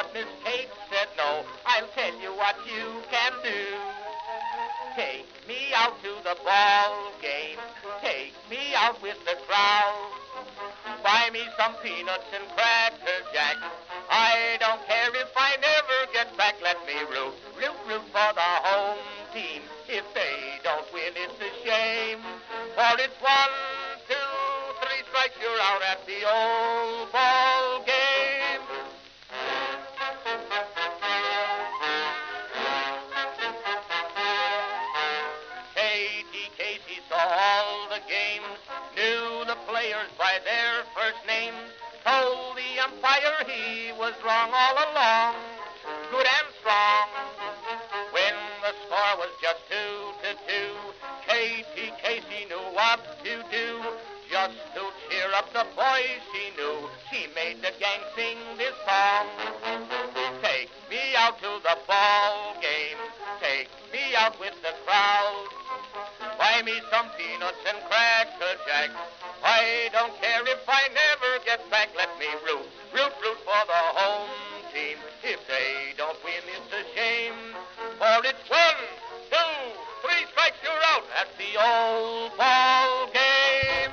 but Miss Kate said no. I'll tell you what you can do. Take me out to the ball game. Take me out with the crowd. Buy me some peanuts and cracker jack. I don't care if I never get back. Let me root for the home team. If they don't win, it's a shame. For it's 1, 2, 3 strikes, you're out at the old ball game. Casey saw all the games, knew the players by their first names, told the umpire he was wrong all along, good and strong. When the score was just 2-2, Casey knew what to do. Just to cheer up the boys she knew, she made the gang sing this song. Take me out to the ball game, take me out with the crowd. Buy me some peanuts and cracker jack. I don't care if I never get back. Let me root for the home team. If they don't win, it's a shame. For it's 1, 2, 3 strikes, you're out at the old ball game.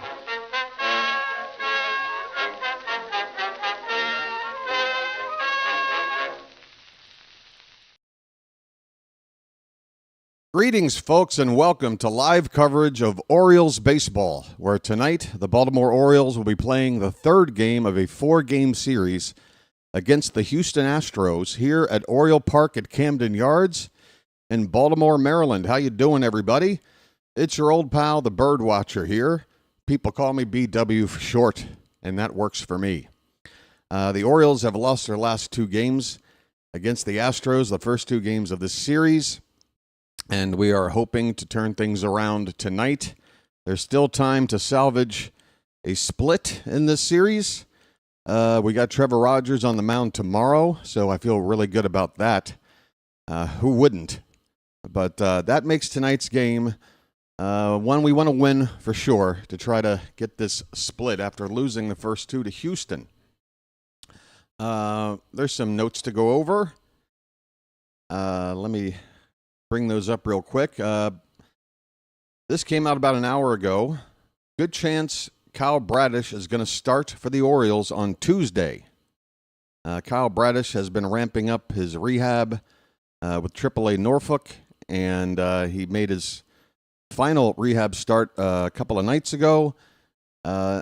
Greetings, folks, and welcome to live coverage of Orioles baseball, where tonight the Baltimore Orioles will be playing the third game of a 4-game series against the Houston Astros here at Oriole Park at Camden Yards in Baltimore, Maryland. How you doing, everybody? It's your old pal, the BirdWatcher here. People call me BW for short, and that works for me. The Orioles have lost their last 2 games against the Astros, the first 2 games of this series. And we are hoping to turn things around tonight. There's still time to salvage a split in this series. We got Trevor Rogers on the mound tomorrow, so I feel really good about that. Who wouldn't? But that makes tonight's game one we want to win for sure to try to get this split after losing the first 2 to Houston. There's some notes to go over. Let me bring those up real quick. This came out about an hour ago. Good chance Kyle Bradish is going to start for the Orioles on Tuesday. Kyle Bradish has been ramping up his rehab with AAA Norfolk, and he made his final rehab start a couple of nights ago.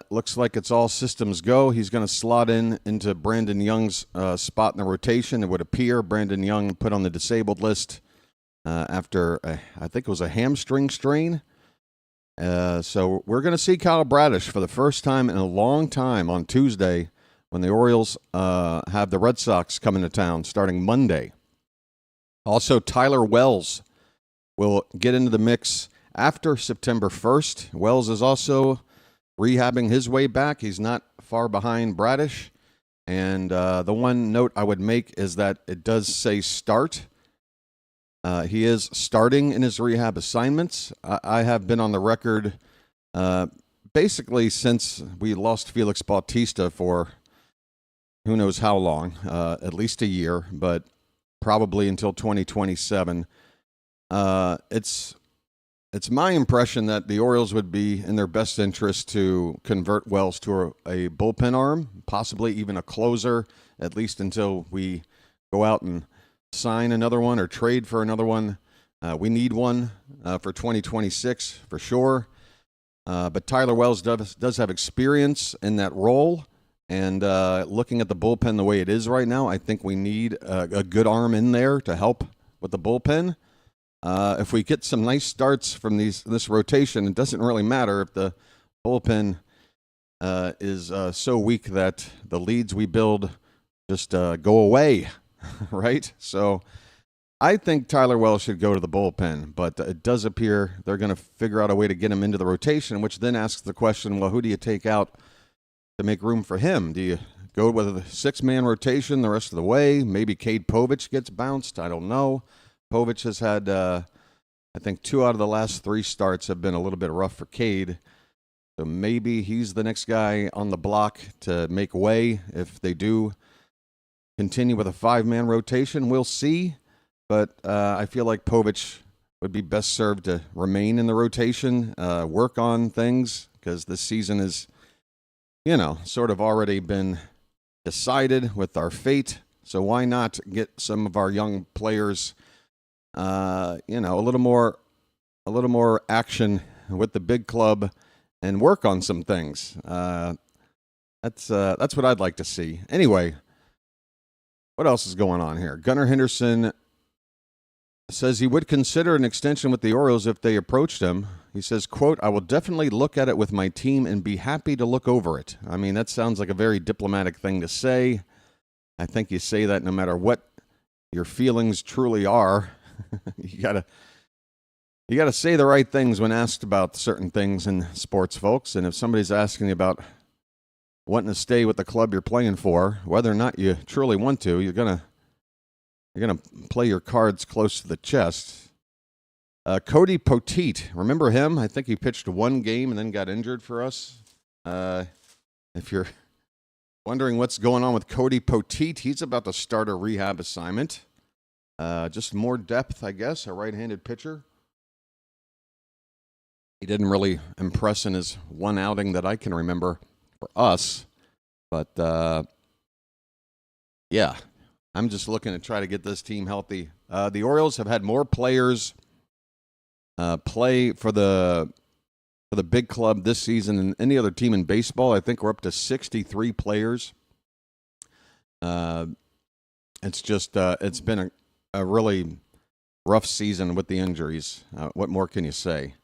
Looks like it's all systems go. He's going to slot into Brandon Young's spot in the rotation. It would appear Brandon Young put on the disabled list after, I think it was a hamstring strain. So we're going to see Kyle Bradish for the first time in a long time on Tuesday when the Orioles have the Red Sox coming to town starting Monday. Also, Tyler Wells will get into the mix after September 1st. Wells is also rehabbing his way back. He's not far behind Bradish. And the one note I would make is that it does say start. He is starting in his rehab assignments. I have been on the record basically since we lost Felix Bautista for who knows how long, at least a year, but probably until 2027. It's my impression that the Orioles would be in their best interest to convert Wells to a bullpen arm, possibly even a closer, at least until we go out and sign another one or trade for another one. We need one for 2026 for sure. But Tyler Wells does have experience in that role. And looking at the bullpen the way it is right now, I think we need a good arm in there to help with the bullpen. If we get some nice starts from this rotation, it doesn't really matter if the bullpen is so weak that the leads we build just go away. Right? So I think Tyler Wells should go to the bullpen, but it does appear they're going to figure out a way to get him into the rotation, which then asks the question, well, who do you take out to make room for him? Do you go with a 6-man rotation the rest of the way? Maybe Cade Povich gets bounced. I don't know. Povich has had, I think, 2 out of the last 3 starts have been a little bit rough for Cade. So maybe he's the next guy on the block to make way if they do continue with a 5-man rotation. We'll see, but I feel like Povich would be best served to remain in the rotation, work on things, because this season is, sort of already been decided with our fate. So why not get some of our young players, a little more action with the big club and work on some things. That's what I'd like to see. Anyway, what else is going on here? Gunnar Henderson says he would consider an extension with the Orioles if they approached him. He says, quote, "I will definitely look at it with my team and be happy to look over it." I mean, that sounds like a very diplomatic thing to say. I think you say that no matter what your feelings truly are. You gotta say the right things when asked about certain things in sports, folks. And if somebody's asking you about wanting to stay with the club you're playing for, whether or not you truly want to, you're gonna play your cards close to the chest. Cody Poteet, remember him? I think he pitched one game and then got injured for us. If you're wondering what's going on with Cody Poteet, he's about to start a rehab assignment. Just more depth, I guess, a right-handed pitcher. He didn't really impress in his one outing that I can remember for us. But, yeah, I'm just looking to try to get this team healthy. The Orioles have had more players play for the big club this season than any other team in baseball. I think we're up to 63 players. It's just it's been a really rough season with the injuries. What more can you say?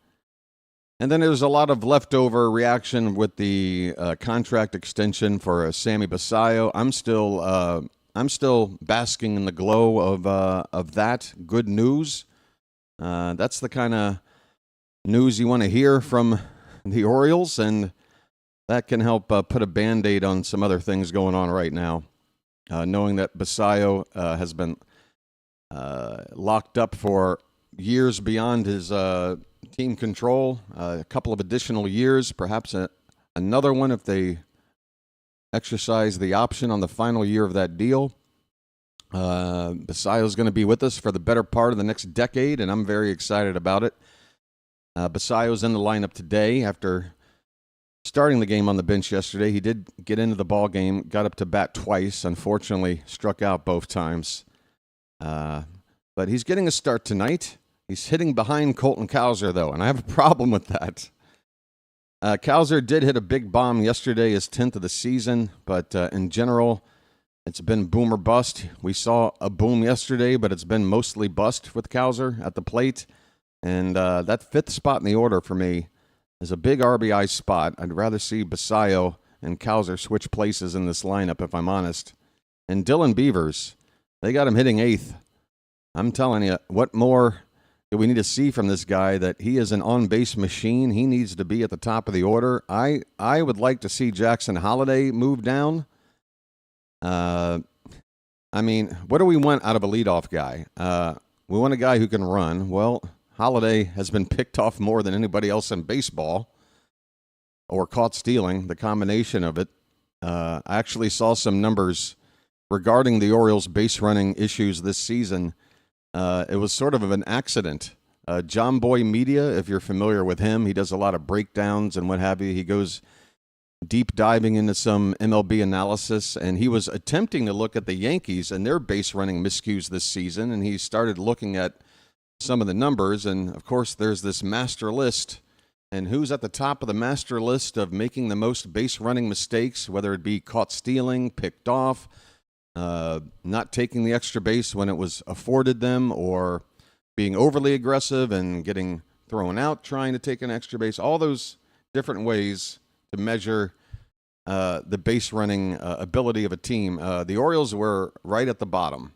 And then there's a lot of leftover reaction with the contract extension for Sammy Basallo. I'm still basking in the glow of that good news. That's the kind of news you want to hear from the Orioles, and that can help put a Band-Aid on some other things going on right now. Knowing that Basallo has been locked up for years beyond his team control, a couple of additional years, perhaps another one if they exercise the option on the final year of that deal. Basallo is going to be with us for the better part of the next decade, and I'm very excited about it. Basallo's in the lineup today after starting the game on the bench yesterday. He did get into the ball game, got up to bat twice, unfortunately struck out both times. But he's getting a start tonight. He's hitting behind Colton Cowser, though, and I have a problem with that. Cowser did hit a big bomb yesterday, his 10th of the season, but in general, it's been boom or bust. We saw a boom yesterday, but it's been mostly bust with Cowser at the plate. And that 5th spot in the order for me is a big RBI spot. I'd rather see Basallo and Cowser switch places in this lineup, if I'm honest. And Dylan Beavers, they got him hitting 8th. I'm telling you, what more do we need to see from this guy? That he is an on-base machine. He needs to be at the top of the order. I would like to see Jackson Holliday move down. I mean, what do we want out of a leadoff guy? We want a guy who can run. Well, Holliday has been picked off more than anybody else in baseball, or caught stealing, the combination of it. I actually saw some numbers regarding the Orioles' base running issues this season. It was sort of an accident. John Boy Media, if you're familiar with him, he does a lot of breakdowns and what have you. He goes deep diving into some MLB analysis, and he was attempting to look at the Yankees and their base running miscues this season, and he started looking at some of the numbers, and of course there's this master list, and who's at the top of the master list of making the most base running mistakes, whether it be caught stealing, picked off, not taking the extra base when it was afforded them, or being overly aggressive and getting thrown out trying to take an extra base. All those different ways to measure the base running ability of a team. The Orioles were right at the bottom.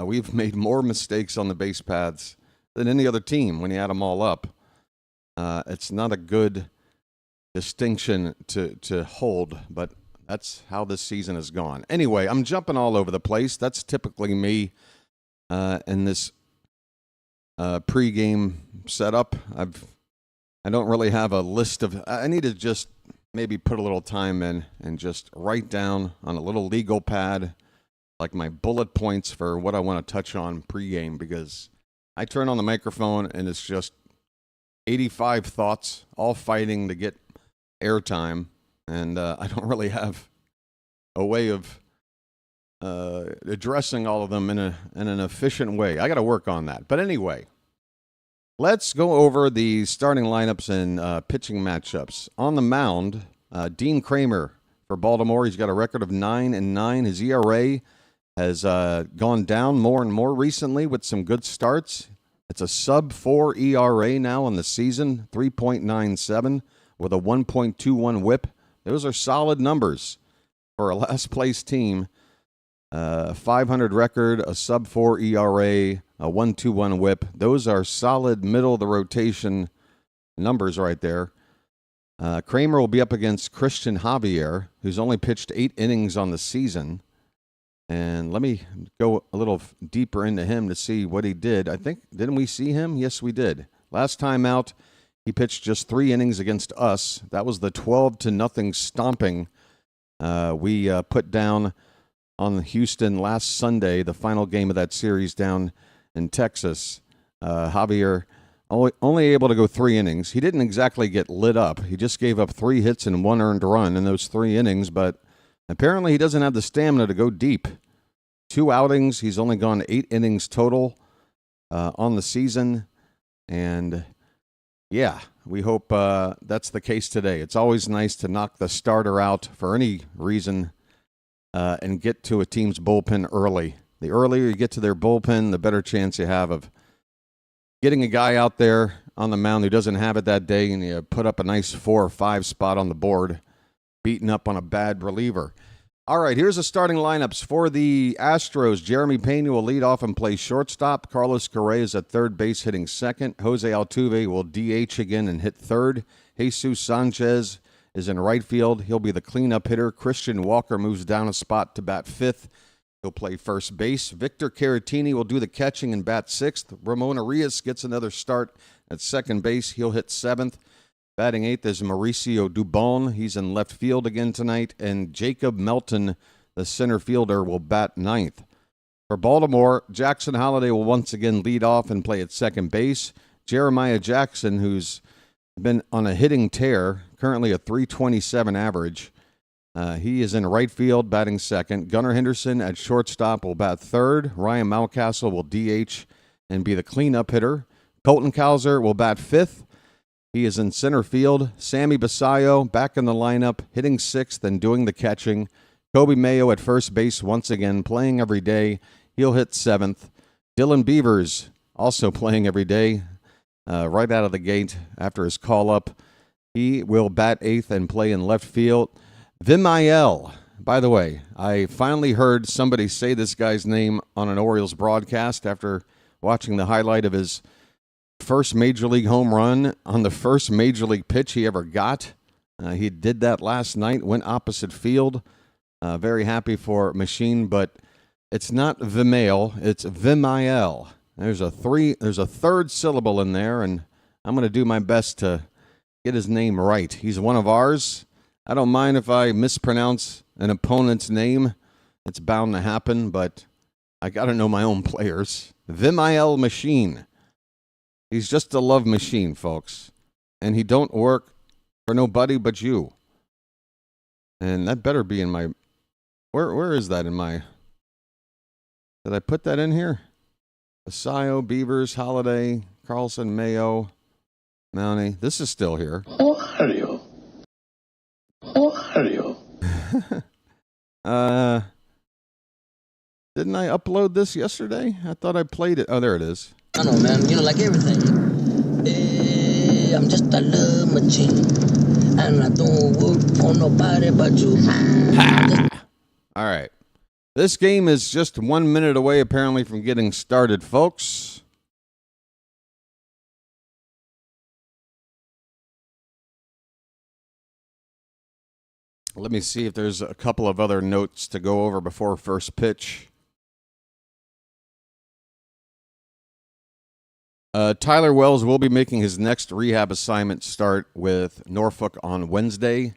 We've made more mistakes on the base paths than any other team when you add them all up. It's not a good distinction to hold, but that's how this season has gone. Anyway, I'm jumping all over the place. That's typically me in this pregame setup. I don't really have a list of. I need to just maybe put a little time in and just write down on a little legal pad like my bullet points for what I want to touch on pregame, because I turn on the microphone and it's just 85 thoughts, all fighting to get airtime, and I don't really have a way of addressing all of them in an efficient way. I got to work on that. But anyway, let's go over the starting lineups and pitching matchups. On the mound, Dean Kremer for Baltimore. He's got a record of 9-9. His ERA has gone down more and more recently with some good starts. It's a sub-4 ERA now in the season, 3.97 with a 1.21 whip. Those are solid numbers for a last-place team. 500 record, a sub-4 ERA, a 1.21 whip. Those are solid middle-of-the-rotation numbers right there. Kremer will be up against Christian Javier, who's only pitched 8 innings on the season. And let me go a little deeper into him to see what he did. I think, didn't we see him? Yes, we did. Last time out, he pitched just 3 innings against us. That was the 12-0 stomping we put down on Houston last Sunday, the final game of that series down in Texas. Javier only able to go 3 innings. He didn't exactly get lit up. He just gave up 3 hits and 1 earned run in those 3 innings, but apparently he doesn't have the stamina to go deep. 2 outings. He's only gone 8 innings total on the season. And, yeah, we hope that's the case today. It's always nice to knock the starter out for any reason and get to a team's bullpen early. The earlier you get to their bullpen, the better chance you have of getting a guy out there on the mound who doesn't have it that day, and you put up a nice 4 or 5 spot on the board, beating up on a bad reliever. All right, here's the starting lineups for the Astros. Jeremy Pena will lead off and play shortstop. Carlos Correa is at third base hitting second. Jose Altuve will DH again and hit third. Jesus Sanchez is in right field. He'll be the cleanup hitter. Christian Walker moves down a spot to bat fifth. He'll play first base. Victor Caratini will do the catching and bat sixth. Ramon Arias gets another start at second base. He'll hit seventh. Batting eighth is Mauricio Dubon. He's in left field again tonight. And Jacob Melton, the center fielder, will bat ninth. For Baltimore, Jackson Holliday will once again lead off and play at second base. Jeremiah Jackson, who's been on a hitting tear, currently a .327 average. He is in right field, batting second. Gunnar Henderson at shortstop will bat third. Ryan Mountcastle will DH and be the cleanup hitter. Colton Cowser will bat fifth. He is in center field. Sammy Basayo back in the lineup, hitting sixth and doing the catching. Kobe Mayo at first base once again, playing every day. He'll hit seventh. Dylan Beavers also playing every day, right out of the gate after his call-up. He will bat eighth and play in left field. Vimael, by the way, I finally heard somebody say this guy's name on an Orioles broadcast after watching the highlight of his first Major League home run on the first Major League pitch he ever got. He did that last night, went opposite field. Very happy for Machine, but it's not Vimael, it's Vimael. There's a third syllable in there, and I'm going to do my best to get his name right. He's one of ours. I don't mind if I mispronounce an opponent's name. It's bound to happen, but I got to know my own players. Vimael Machine. He's just a love machine, folks. And he don't work for nobody but you. And that better be in my... Where is that in my... Did I put that in here? Basayo, Beavers, Holiday, Carlson, Mayo, Mountie. This is still here. Oreo. Didn't I upload this yesterday? I thought I played it. Oh, there it is. I know, man. You know, like everything. I'm just a love machine. And I don't work for nobody but you. All right. This game is just 1 minute away, apparently, from getting started, folks. Let me see if there's a couple of other notes to go over before first pitch. Tyler Wells will be making his next rehab assignment start with Norfolk on Wednesday,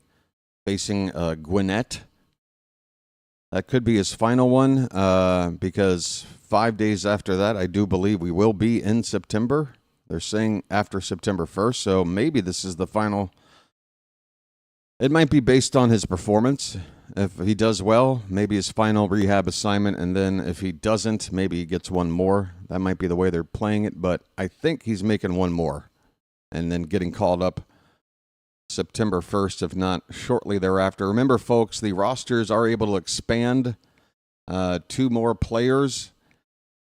facing Gwinnett. That could be his final one because 5 days after that, I do believe we will be in September. They're saying after September 1st, so maybe this is the final. It might be based on his performance. If he does well, maybe his final rehab assignment, and then if he doesn't, maybe he gets one more. That might be the way they're playing it, but I think he's making one more and then getting called up September 1st, if not shortly thereafter. Remember, folks, the rosters are able to expand 2 more players,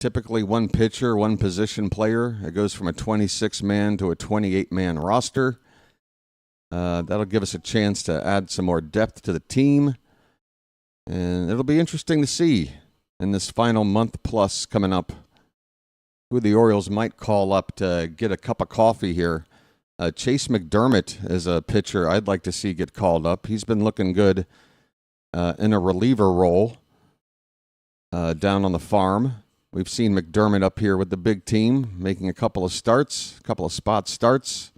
typically 1 pitcher, 1 position player. It goes from a 26-man to a 28-man roster. That'll give us a chance to add some more depth to the team. And it'll be interesting to see in this final month plus coming up who the Orioles might call up to get a cup of coffee here. Chase McDermott is a pitcher I'd like to see get called up. He's been looking good in a reliever role down on the farm. We've seen McDermott up here with the big team making a couple of spot starts.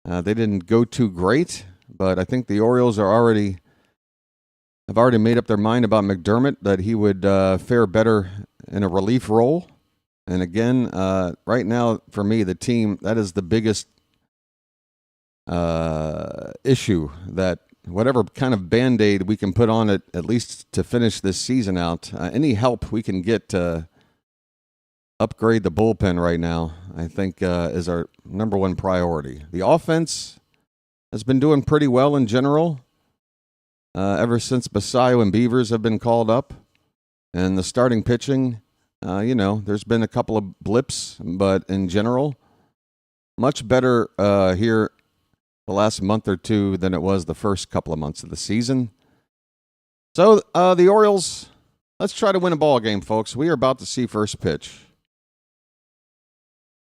They didn't go too great, but I think the Orioles have already made up their mind about McDermott that he would fare better in a relief role. And again, right now for me, the team, that is the biggest issue, that whatever kind of Band-Aid we can put on it, at least to finish this season out, any help we can get to upgrade the bullpen right now, I think is our number one priority. The offense has been doing pretty well in general ever since Basayo and Beavers have been called up. And the starting pitching, there's been a couple of blips, but in general, much better here the last month or two than it was the first couple of months of the season. So the Orioles, let's try to win a ball game, folks. We are about to see first pitch.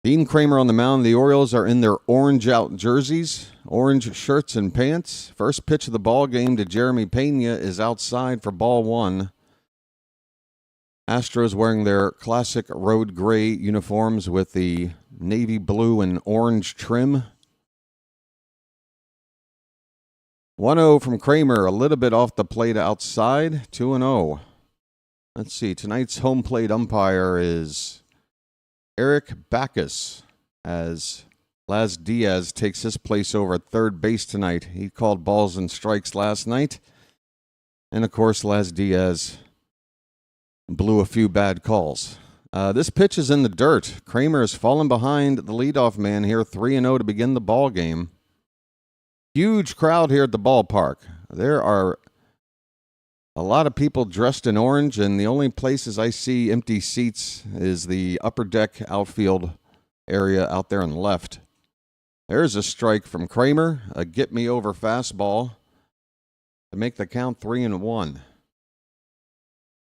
Dean Kremer on the mound. The Orioles are in their orange out jerseys, orange shirts and pants. First pitch of the ball game to Jeremy Pena is outside for ball 1. Astros wearing their classic road gray uniforms with the navy blue and orange trim. 1-0 from Kremer, a little bit off the plate outside, 2-0. Let's see, tonight's home plate umpire is Eric Backus, as Laz Diaz takes his place over at third base tonight. He called balls and strikes last night. And, of course, Laz Diaz blew a few bad calls. This pitch is in the dirt. Kremer has fallen behind the leadoff man here, 3-0 to begin the ball game. Huge crowd here at the ballpark. There are a lot of people dressed in orange, and the only places I see empty seats is the upper deck outfield area out there on the left. There's a strike from Kremer, a get-me-over fastball to make the count 3-1.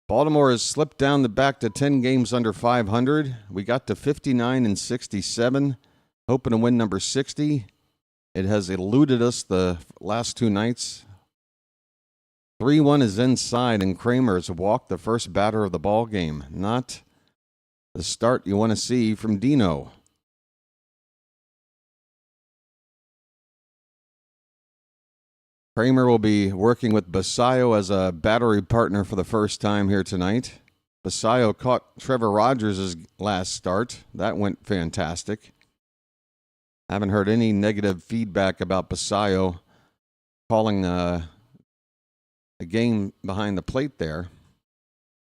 Baltimore has slipped down the back to 10 games under 500. We got to 59 and 67, hoping to win number 60. It has eluded us the last 2 nights. 3-1 is inside, and Kremer has walked the first batter of the ball game. Not the start you want to see from Dino. Kremer will be working with Basayo as a battery partner for the first time here tonight. Basayo caught Trevor Rogers' last start. That went fantastic. Haven't heard any negative feedback about Basayo calling a game behind the plate there.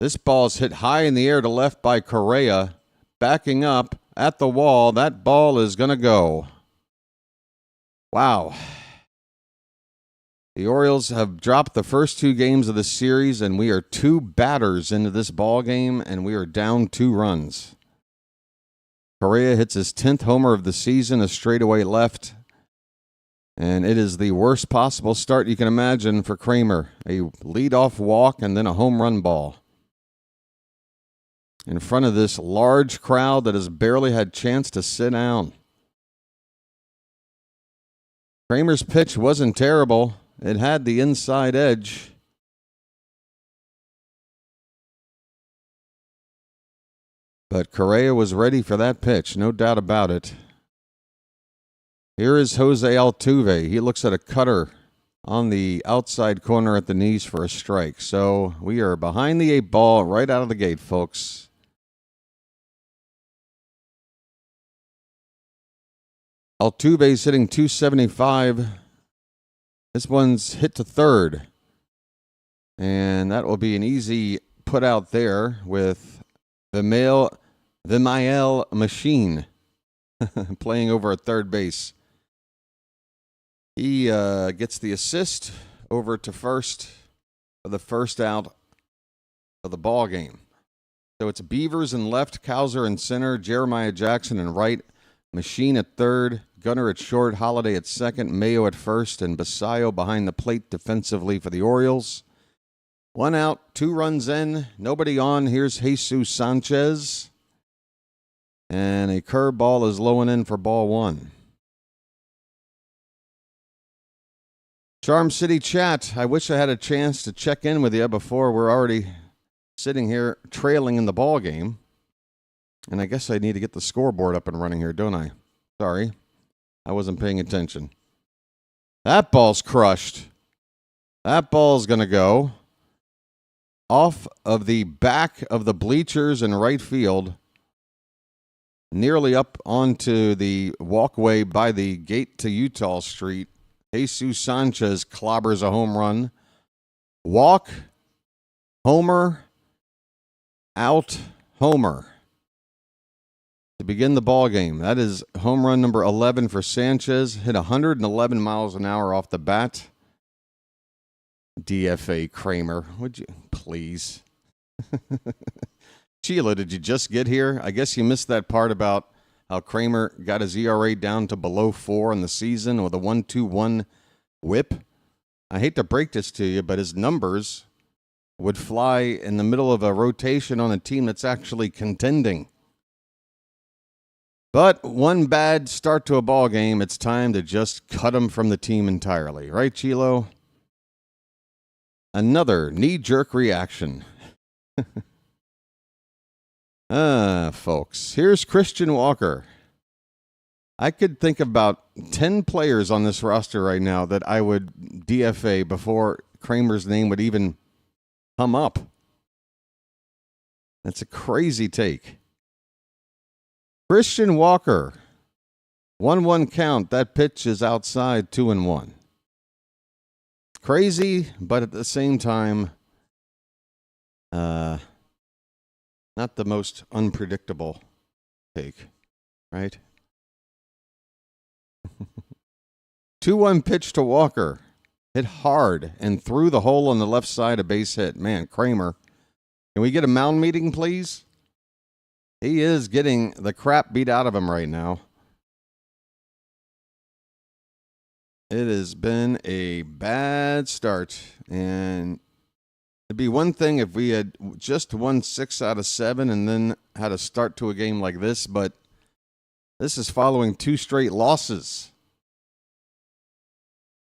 This ball is hit high in the air to left by Correa. Backing up at the wall. That ball is going to go. Wow. The Orioles have dropped the first 2 games of the series, and we are 2 batters into this ball game, and we are down 2 runs. Correa hits his 10th homer of the season, a straightaway left. And it is the worst possible start you can imagine for Kremer. A leadoff walk and then a home run ball. In front of this large crowd that has barely had chance to sit down. Kremer's pitch wasn't terrible. It had the inside edge. But Correa was ready for that pitch, no doubt about it. Here is Jose Altuve. He looks at a cutter on the outside corner at the knees for a strike. So we are behind the 8 ball right out of the gate, folks. Altuve's hitting .275. This one's hit to third. And that will be an easy put out there with the Mael machine playing over at third base. He gets the assist over to first for the first out of the ball game. So it's Beavers in left, Cowser in center, Jeremiah Jackson in right, Machine at third, Gunnar at short, Holiday at second, Mayo at first, and Basayo behind the plate defensively for the Orioles. 1 out, 2 runs in, nobody on. Here's Jesus Sanchez. And a curveball is low and in for ball 1. Charm City chat, I wish I had a chance to check in with you before we're already sitting here trailing in the ball game. And I guess I need to get the scoreboard up and running here, don't I? Sorry, I wasn't paying attention. That ball's crushed. That ball's going to go off of the back of the bleachers in right field, nearly up onto the walkway by the gate to Utah Street. Jesus Sanchez clobbers a home run. Walk, homer, out, homer to begin the ball game. That is home run number 11 for Sanchez. Hit 111 miles an hour off the bat. DFA Kremer, would you please? Sheila, did you just get here? I guess you missed that part about how Kremer got his ERA down to below 4 in the season with a 1.21 whip. I hate to break this to you, but his numbers would fly in the middle of a rotation on a team that's actually contending. But one bad start to a ball game, it's time to just cut him from the team entirely. Right, Chilo? Another knee-jerk reaction. Folks, here's Christian Walker. I could think about 10 players on this roster right now that I would DFA before Kremer's name would even come up. That's a crazy take. Christian Walker, 1-1 count. That pitch is outside, 2-1. Crazy, but at the same time, not the most unpredictable take, right? 2-1 pitch to Walker. Hit hard and through the hole on the left side, a base hit. Man, Kremer, can we get a mound meeting, please? He is getting the crap beat out of him right now. It has been a bad start, and it'd be one thing if we had just won 6 out of 7 and then had a start to a game like this, but this is following 2 straight losses.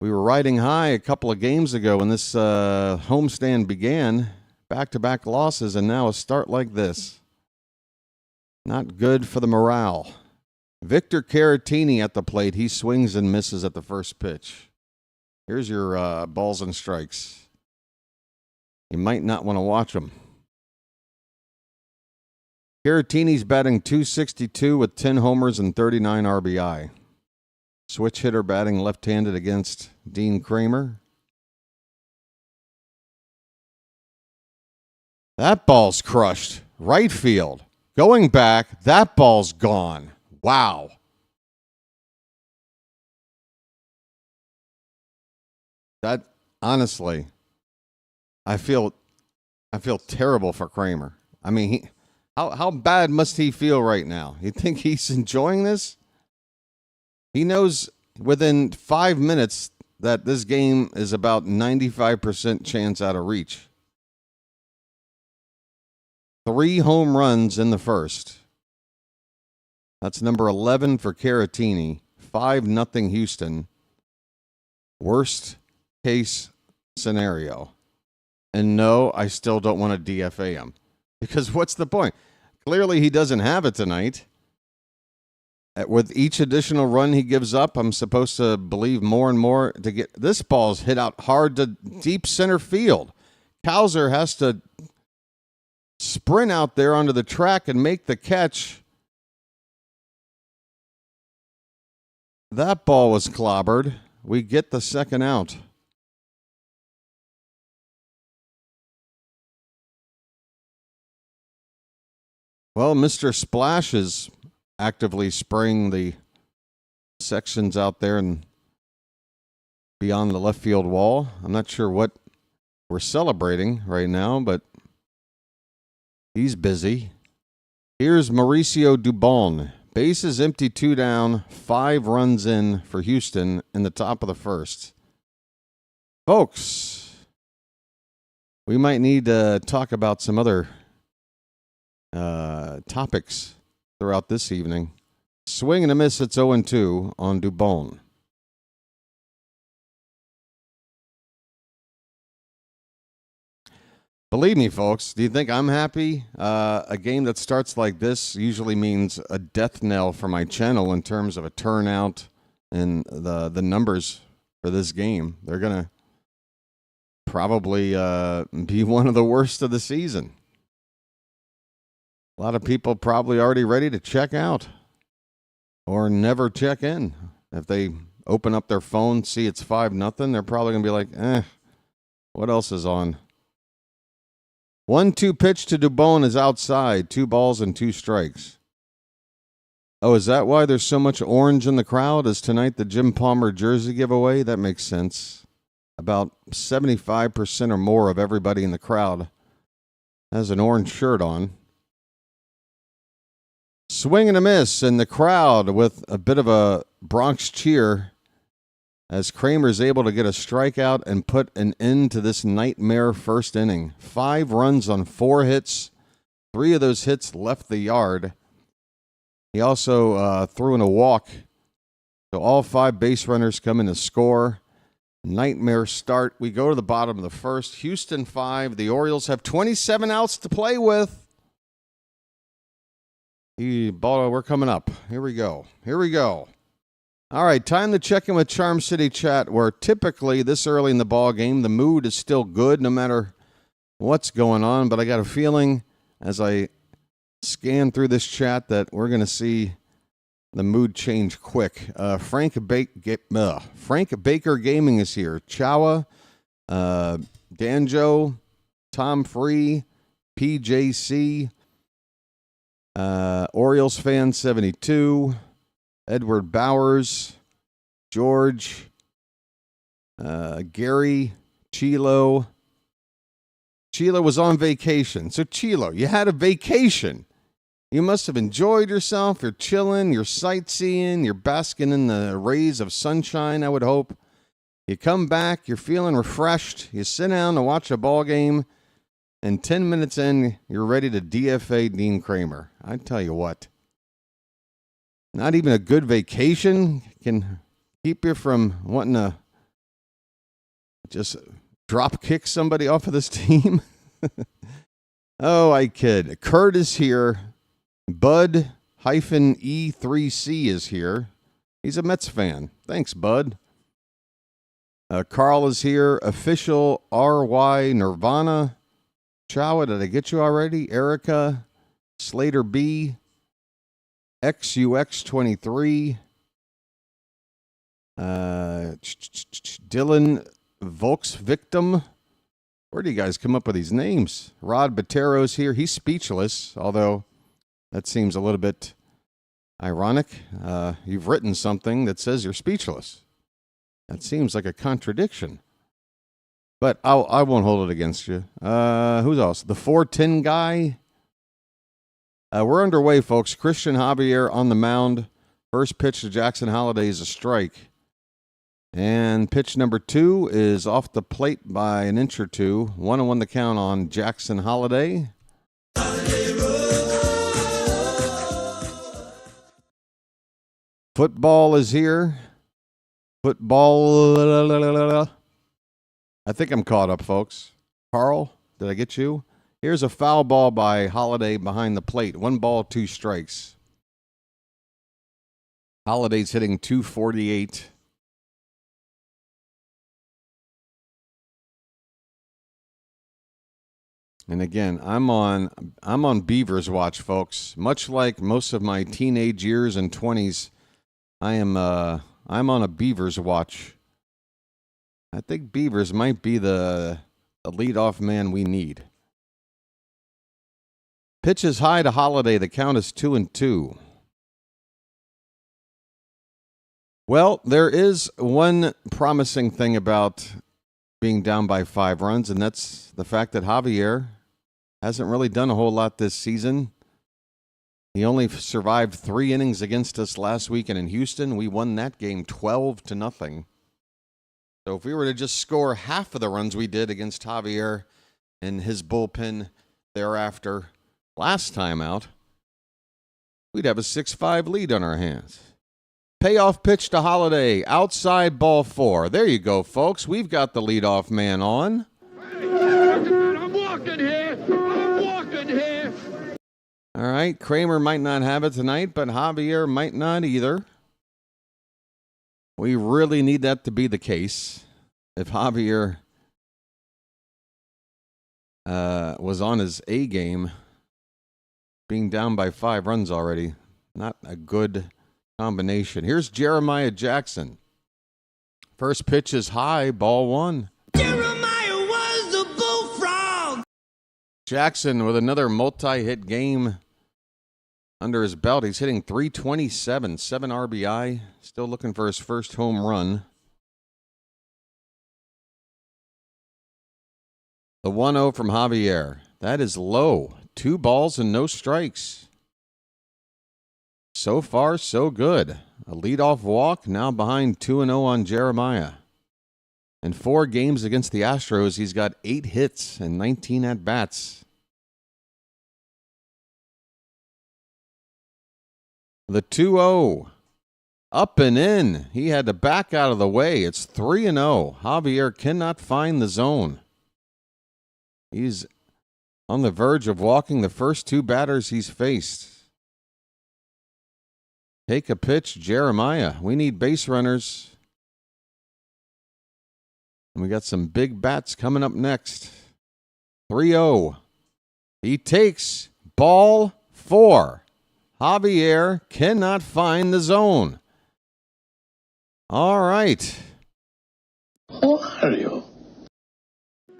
We were riding high a couple of games ago when this homestand began, back-to-back losses, and now a start like this. Not good for the morale. Victor Caratini at the plate. He swings and misses at the first pitch. Here's your balls and strikes. You might not want to watch them. Caratini's batting .262 with 10 homers and 39 RBI. Switch hitter batting left-handed against Dean Kremer. That ball's crushed. Right field. Going back, that ball's gone. Wow. That, honestly, I feel terrible for Kremer. I mean, how bad must he feel right now? You think he's enjoying this? He knows within 5 minutes that this game is about 95% chance out of reach. 3 home runs in the first. That's number 11 for Caratini. 5-0 Houston. Worst case scenario. And no, I still don't want to DFA him. Because what's the point? Clearly he doesn't have it tonight. With each additional run he gives up, I'm supposed to believe more and more to get this ball's hit out hard to deep center field. Cowser has to sprint out there onto the track and make the catch. That ball was clobbered. We get the second out. Well, Mr. Splash is actively spraying the sections out there and beyond the left field wall. I'm not sure what we're celebrating right now, but he's busy. Here's Mauricio Dubon. Bases empty, 2 down, 5 runs in for Houston in the top of the first. Folks, we might need to talk about some other topics throughout this evening. Swing and a miss, it's 0-2 on Dubon. Believe me, folks, do you think I'm happy? A game that starts like this usually means a death knell for my channel in terms of a turnout and the numbers for this game. They're going to probably be one of the worst of the season. A lot of people probably already ready to check out or never check in. If they open up their phone, see it's 5-0, they're probably going to be like, what else is on? 1-2 pitch to Dubon is outside. 2 balls and 2 strikes. Oh, is that why there's so much orange in the crowd? Is tonight the Jim Palmer jersey giveaway? That makes sense. About 75% or more of everybody in the crowd has an orange shirt on. Swing and a miss, and the crowd with a bit of a Bronx cheer as Kremer is able to get a strikeout and put an end to this nightmare first inning. 5 runs on 4 hits. 3 of those hits left the yard. He also threw in a walk. So all 5 base runners come in to score. Nightmare start. We go to the bottom of the first. Houston 5. The Orioles have 27 outs to play with. We're coming up. Here we go. All right, time to check in with Charm City Chat, where typically this early in the ball game, the mood is still good no matter what's going on. But I got a feeling as I scan through this chat that we're going to see the mood change quick. Frank Baker Gaming is here. Chawa, Danjo, Tom Free, PJC, Orioles fan 72, Edward Bowers, George, Gary, Chilo. Chilo was on vacation. So Chilo, you had a vacation. You must have enjoyed yourself. You're chilling, you're sightseeing, you're basking in the rays of sunshine, I would hope. You come back, you're feeling refreshed. You sit down to watch a ball game. And 10 minutes in, you're ready to DFA Dean Kremer. I tell you what, not even a good vacation can keep you from wanting to just drop kick somebody off of this team. Oh, I kid. Kurt is here. Bud-E3C is here. He's a Mets fan. Thanks, Bud. Carl is here. Official RY Nirvana. Chawa, did I get you already? Erica, Slater B, XUX23, Dylan Volksvictim. Where do you guys come up with these names? Rod Botero's here. He's speechless, although that seems a little bit ironic. You've written something that says you're speechless. That seems like a contradiction. But I won't hold it against you. Who's else? The 410 guy. We're underway, folks. Christian Javier on the mound. First pitch to Jackson Holliday is a strike. And pitch number 2 is off the plate by an inch or 2. 1-1 the count on Jackson Holliday. Football is here. Football. I think I'm caught up, folks. Carl, did I get you? Here's a foul ball by Holliday behind the plate. 1 ball, 2 strikes. Holiday's hitting 248. And again, I'm on Beavers watch, folks. Much like most of my teenage years and 20s, I'm on a Beavers watch. I think Beavers might be the leadoff man we need. Pitch is high to Holiday. The count is 2-2. Well, there is one promising thing about being down by 5 runs, and that's the fact that Javier hasn't really done a whole lot this season. He only survived 3 innings against us last weekend in Houston. We won that game 12-0. So if we were to just score half of the runs we did against Javier and his bullpen thereafter last time out, we'd have a 6-5 lead on our hands. Payoff pitch to Holiday, outside ball 4. There you go, folks. We've got the leadoff man on. I'm walking here. All right, Kremer might not have it tonight, but Javier might not either. We really need that to be the case. If Javier was on his A game, being down by 5 runs already, not a good combination. Here's Jeremiah Jackson. First pitch is high, ball 1. Jeremiah was the bullfrog. Jackson with another multi-hit game under his belt. He's hitting .327, 7 RBI. Still looking for his first home run. The 1-0 from Javier. That is low. 2 balls and no strikes. So far, so good. A leadoff walk, now behind 2-0 on Jeremiah. In 4 games against the Astros, he's got 8 hits and 19 at-bats. The 2-0. Up and in. He had to back out of the way. It's 3-0. Javier cannot find the zone. He's on the verge of walking the first 2 batters he's faced. Take a pitch, Jeremiah. We need base runners. And we got some big bats coming up next. 3-0. He takes ball 4. Javier cannot find the zone. All right. Who are you?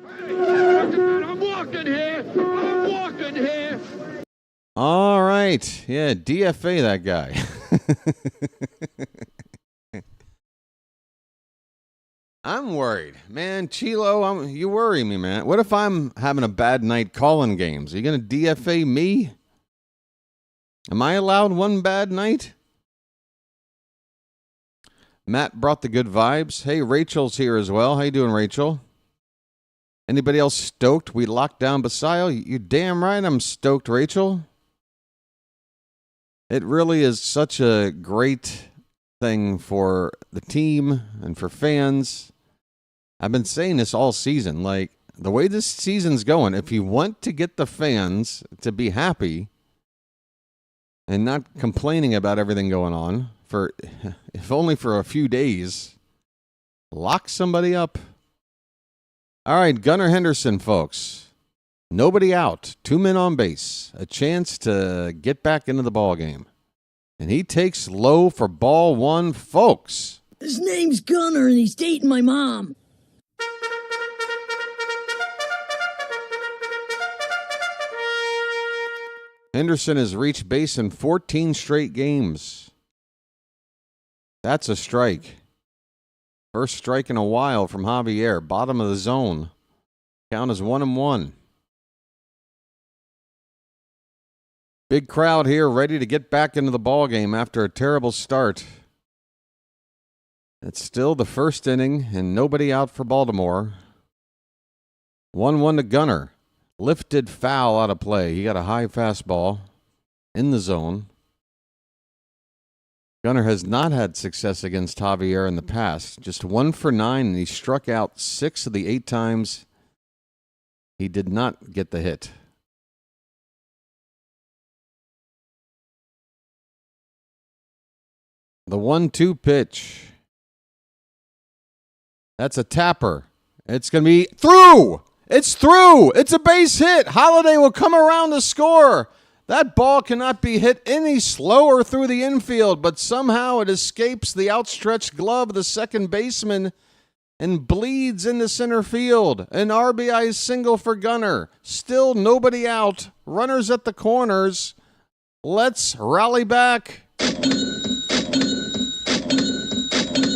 I'm walking here. All right. Yeah, DFA that guy. I'm worried. Man, Chilo, you worry me, man. What if I'm having a bad night calling games? Are you going to DFA me? Am I allowed one bad night? Matt brought the good vibes. Hey, Rachel's here as well. How you doing, Rachel? Anybody else stoked we locked down Basayo? You damn right I'm stoked, Rachel. It really is such a great thing for the team and for fans. I've been saying this all season. Like, the way this season's going, if you want to get the fans to be happy and not complaining about everything going on, for if only for a few days, lock somebody up. All right, Gunnar Henderson, folks. Nobody out. 2 men on base. A chance to get back into the ball game. And he takes low for ball 1, folks. His name's Gunnar and he's dating my mom. Henderson has reached base in 14 straight games. That's a strike. First strike in a while from Javier. Bottom of the zone. Count is 1-1. Big crowd here ready to get back into the ball game after a terrible start. It's still the first inning and nobody out for Baltimore. 1-1 to Gunnar. Lifted foul out of play. He got a high fastball in the zone. Gunnar has not had success against Javier in the past. Just 1 for 9, and he struck out 6 of the 8 times he did not get the hit. The 1-2 pitch. That's a tapper. It's going to be through. It's through. It's a base hit. Holiday will come around to score. That ball cannot be hit any slower through the infield, but somehow it escapes the outstretched glove of the second baseman and bleeds into center field. An RBI single for Gunnar. Still nobody out. Runners at the corners. Let's rally back.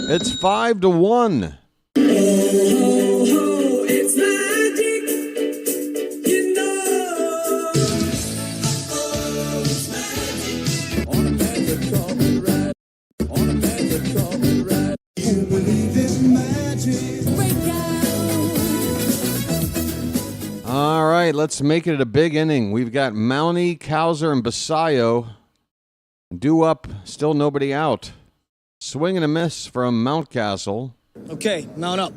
It's 5-1. It's magic, you know. It's magic. On a magic carpet ride. On a magic carpet ride. You believe in magic. Break out. All right, let's make it a big inning. We've got Mountie, Cowser, and Basayo. Due up, still nobody out. Swing and a miss from Mountcastle. Okay, mount up.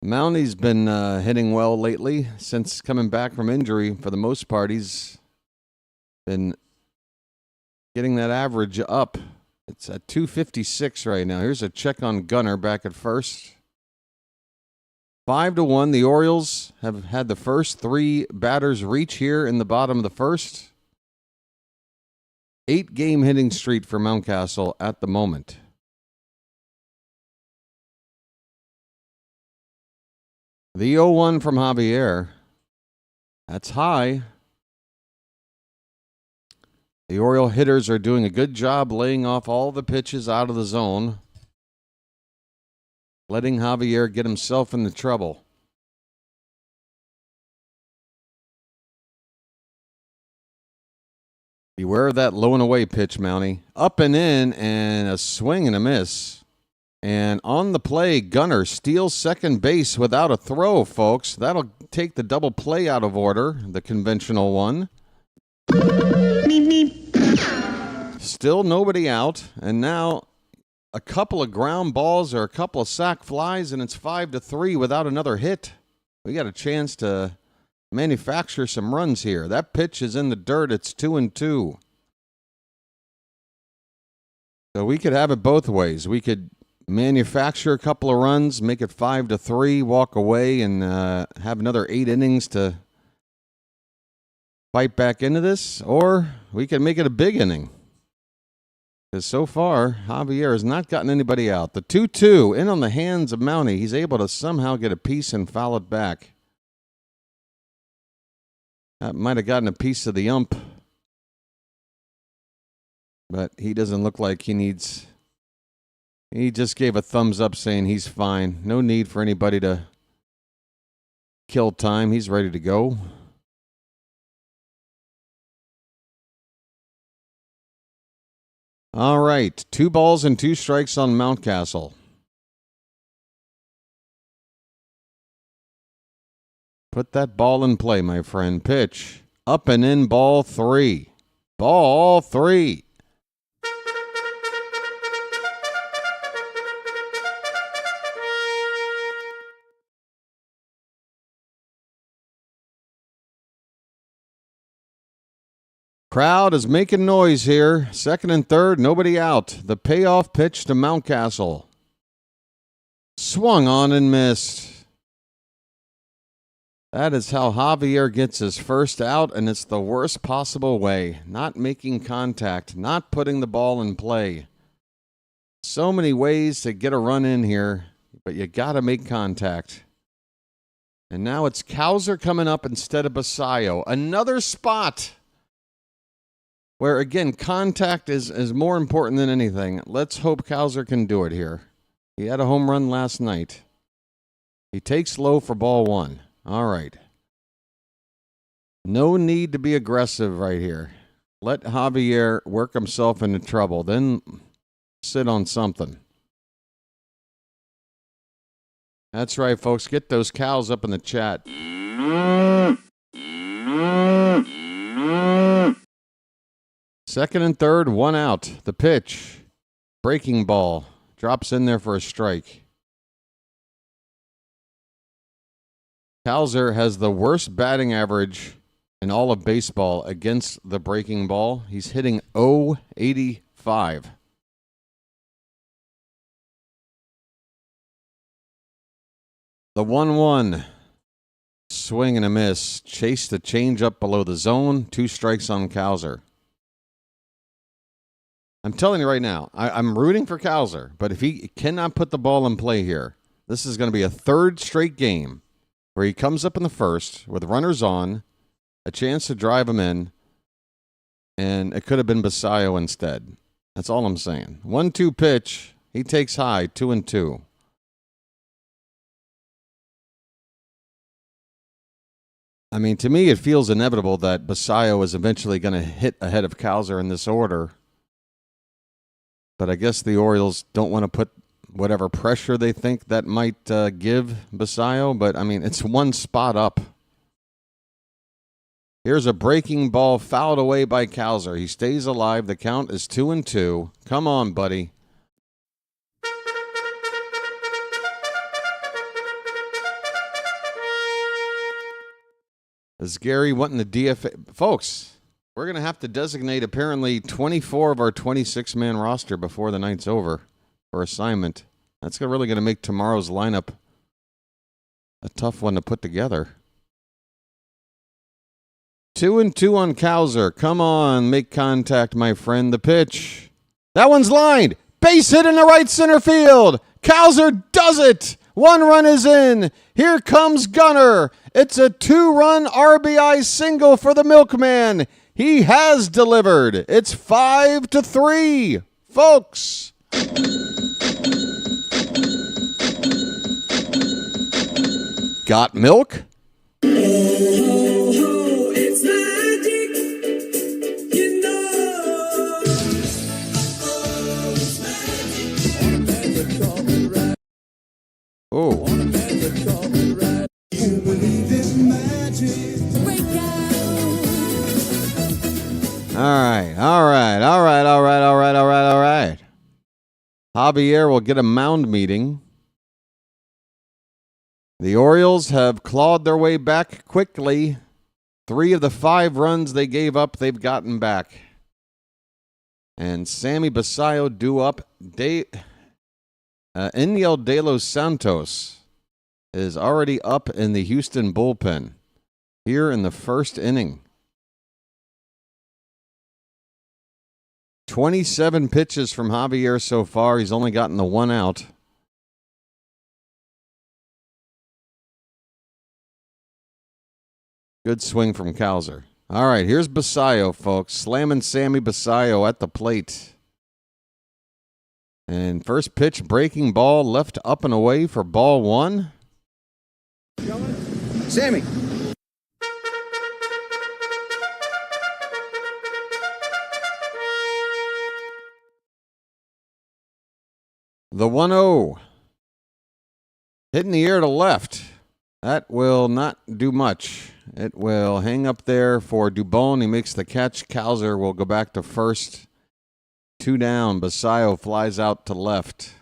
Mountie's been hitting well lately since coming back from injury. For the most part, he's been getting that average up. It's at 256 right now. Here's a check on Gunnar back at first. 5-1. The Orioles have had the first three batters reach here in the bottom of the first. 8-game hitting streak for Mountcastle at the moment. The 0-1 from Javier. That's high. The Oriole hitters are doing a good job laying off all the pitches out of the zone, letting Javier get himself into trouble. Beware of that low and away pitch, Mountie. Up and in, and a swing and a miss. And on the play, Gunnar steals second base without a throw, folks. That'll take the double play out of order, the conventional one. Still nobody out, and now a couple of ground balls or a couple of sac flies, and it's 5-3 without another hit. We got a chance to manufacture some runs here. That pitch is in the dirt. It's 2-2. So we could have it both ways. We could manufacture a couple of runs, make it 5-3, walk away, and have another 8 innings to fight back into this, or we could make it a big inning. Because so far, Javier has not gotten anybody out. The 2-2 in on the hands of Mountie. He's able to somehow get a piece and foul it back. That might have gotten a piece of the ump. But he doesn't look like he needs... He just gave a thumbs up saying he's fine. No need for anybody to kill time. He's ready to go. All right. 2 balls and 2 strikes on Mountcastle. Put that ball in play, my friend. Pitch. Up and in, ball 3. Ball 3. Crowd is making noise here. Second and third, nobody out. The payoff pitch to Mountcastle. Swung on and missed. That is how Javier gets his first out, and it's the worst possible way. Not making contact, not putting the ball in play. So many ways to get a run in here, but you got to make contact. And now it's Cowser coming up instead of Basayo. Another spot where, again, contact is more important than anything. Let's hope Cowser can do it here. He had a home run last night. He takes low for ball 1. All right. No need to be aggressive right here. Let Javier work himself into trouble. Then sit on something. That's right, folks. Get those cows up in the chat. Second and third, 1 out. The pitch. Breaking ball. Drops in there for a strike. Cowser has the worst batting average in all of baseball against the breaking ball. He's hitting .083. 5. The 1-1. Swing and a miss. Chase the changeup below the zone. 2 strikes on Cowser. I'm telling you right now, I'm rooting for Cowser, but if he cannot put the ball in play here, this is going to be a 3rd straight game where he comes up in the first with runners on, a chance to drive him in, and it could have been Basayo instead. That's all I'm saying. 1-2 pitch. He takes high, 2-2. I mean, to me, it feels inevitable that Basayo is eventually going to hit ahead of Cowser in this order. But I guess the Orioles don't want to put whatever pressure they think that might give Basayo. But, I mean, it's 1 spot up. Here's a breaking ball fouled away by Cowser. He stays alive. The count is 2-2. Come on, buddy. Is Gary wanting the DFA? Folks, we're going to have to designate apparently 24 of our 26-man roster before the night's over for assignment. That's really going to make tomorrow's lineup a tough one to put together. 2-2 on Cowser. Come on, make contact, my friend. The pitch. That one's lined. Base hit in the right center field. Cowser does it. 1 run is in. Here comes Gunner. It's a 2-run RBI single for the Milkman. He has delivered. It's 5-3, folks. Got milk? It's magic, you know. It's magic. On a magic carpet ride. Oh. On a magic carpet ride. You believe in magic. Break out. All right. Javier will get a mound meeting. The Orioles have clawed their way back quickly. 3 of the 5 runs they gave up, they've gotten back. And Sammy Basayo due up. Eniel De Los Santos is already up in the Houston bullpen here in the first inning. 27 pitches from Javier so far. He's only gotten the 1 out. Good swing from Cowser. All right, here's Basayo, folks. Slamming Sammy Basayo at the plate. And first pitch, breaking ball, left up and away for ball 1. Sammy. The 1-0. Hitting the air to left. That will not do much. It will hang up there for Dubon. He makes the catch. Cowser will go back to first. 2 down. Basayo flies out to left.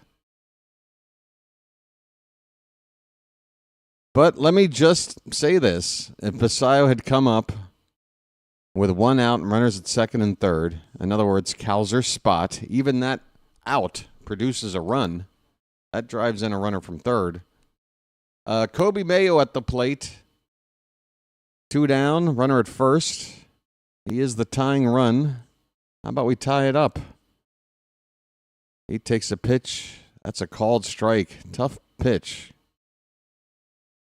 But let me just say this. If Basayo had come up with 1 out and runners at second and third, in other words, Cowser's spot, even that out produces a run. That drives in a runner from third. Kobe Mayo at the plate. 2 down, runner at first. He is the tying run. How about we tie it up? He takes a pitch. That's a called strike. Tough pitch.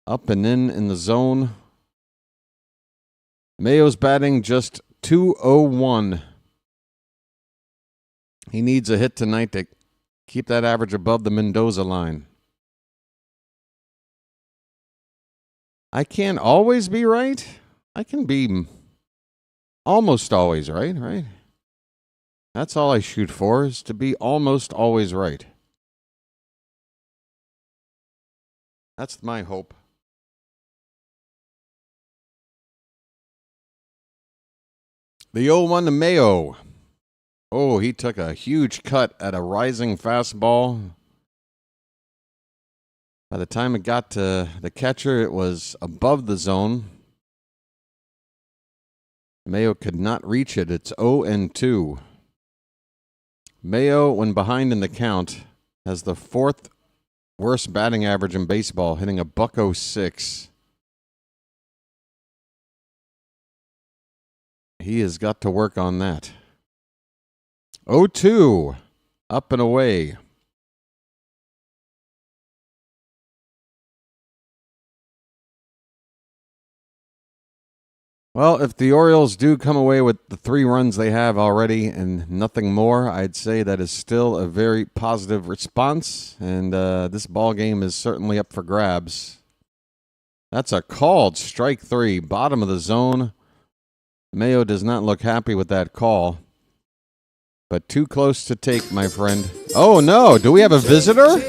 Up and in the zone. Mayo's batting just .201. He needs a hit tonight to keep that average above the Mendoza line. I can't always be right. I can be almost always right? That's all I shoot for, is to be almost always right. That's my hope. The 0-1 to Mayo. Oh, he took a huge cut at a rising fastball. By the time it got to the catcher, it was above the zone. Mayo could not reach it. It's 0-2. Mayo, when behind in the count, has the 4th worst batting average in baseball, hitting a .06. He has got to work on that. 0-2, up and away. Well, if the Orioles do come away with the 3 runs they have already and nothing more, I'd say that is still a very positive response, and this ball game is certainly up for grabs. That's a called strike 3, bottom of the zone. Mayo does not look happy with that call, but too close to take, my friend. Oh, no. Do we have a visitor?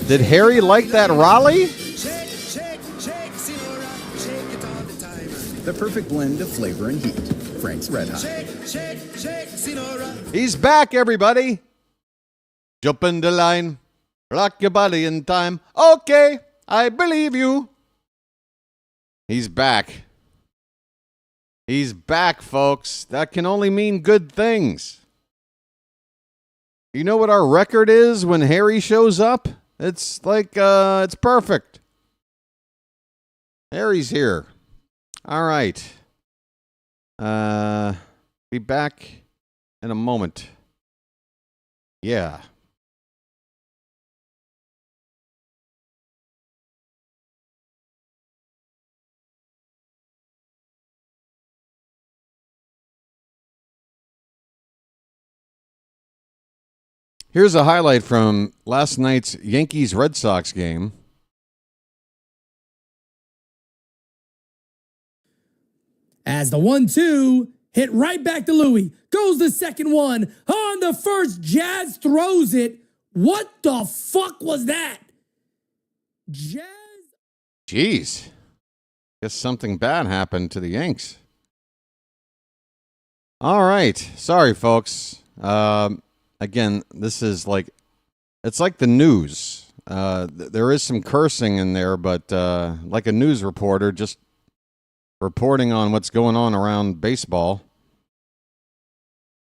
Did Harry like that Raleigh? The perfect blend of flavor and heat. Frank's Red Hot. He's back, everybody. Jump in the line. Rock your body in time. Okay, I believe you. He's back. He's back, folks. That can only mean good things. You know what our record is when Harry shows up? It's like, it's perfect. Harry's here. All right. Be back in a moment. Yeah. Here's a highlight from last night's Yankees-Red Sox game. As the 1-2 hit right back to Louis. Goes the second one. On the first, Jazz throws it. What the fuck was that? Jazz? Jeez. Guess something bad happened to the Yanks. All right. Sorry, folks. Again, this is like, it's like the news. There is some cursing in there, but like a news reporter, just reporting on what's going on around baseball.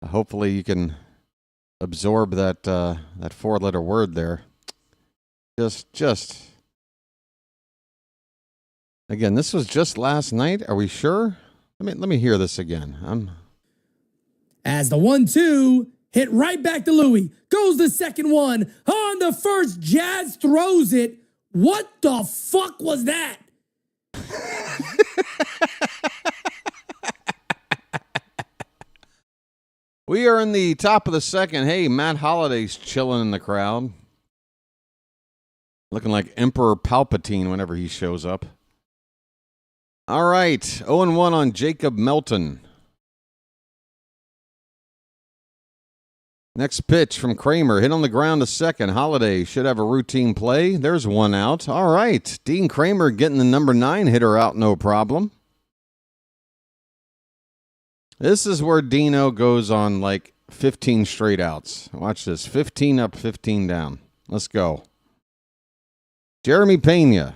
Hopefully you can absorb that 4-letter word there. Just. Again, this was just last night. Are we sure? Let me hear this again. As the 1-2 hit right back to Louis. Goes the second one. On the first, Jazz throws it. What the fuck was that? We are in the top of the second. Hey, Matt Holliday's chilling in the crowd. Looking like Emperor Palpatine whenever he shows up. All right, 0-1 on Jacob Melton. Next pitch from Kremer. Hit on the ground to second. Holliday should have a routine play. There's one out. All right. Dean Kremer getting the number 9 hitter out, no problem. This is where Dino goes on like 15 straight outs. Watch this. 15 up, 15 down. Let's go. Jeremy Pena.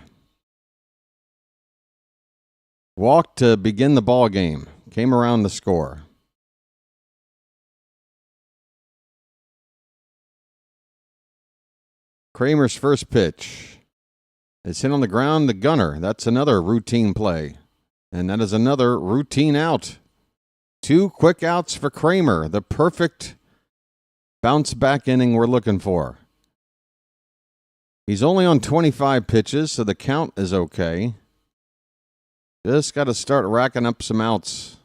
Walked to begin the ball game. Came around to score. Kramer's first pitch is hit on the ground to Gunner. That's another routine play. And that is another routine out. 2 quick outs for Kremer. The perfect bounce back inning we're looking for. He's only on 25 pitches, so the count is okay. Just got to start racking up some outs.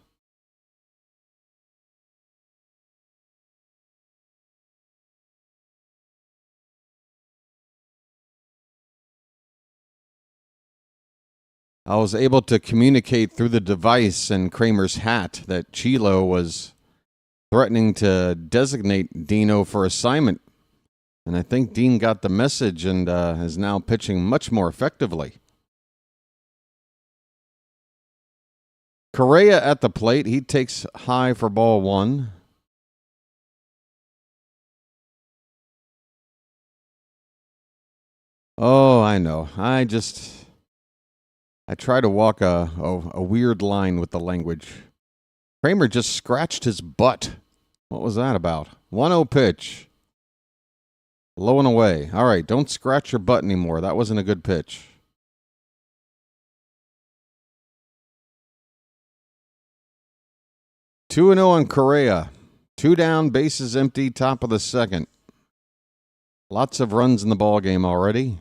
I was able to communicate through the device in Kramer's hat that Chilo was threatening to designate Dino for assignment. And I think Dean got the message and is now pitching much more effectively. Correa at the plate. He takes high for ball 1. Oh, I know. I try to walk a weird line with the language. Kremer just scratched his butt. What was that about? 1-0 pitch. Low and away. All right, don't scratch your butt anymore. That wasn't a good pitch. Two 2-0 on Correa. 2 down, bases empty, top of the second. Lots of runs in the ball game already.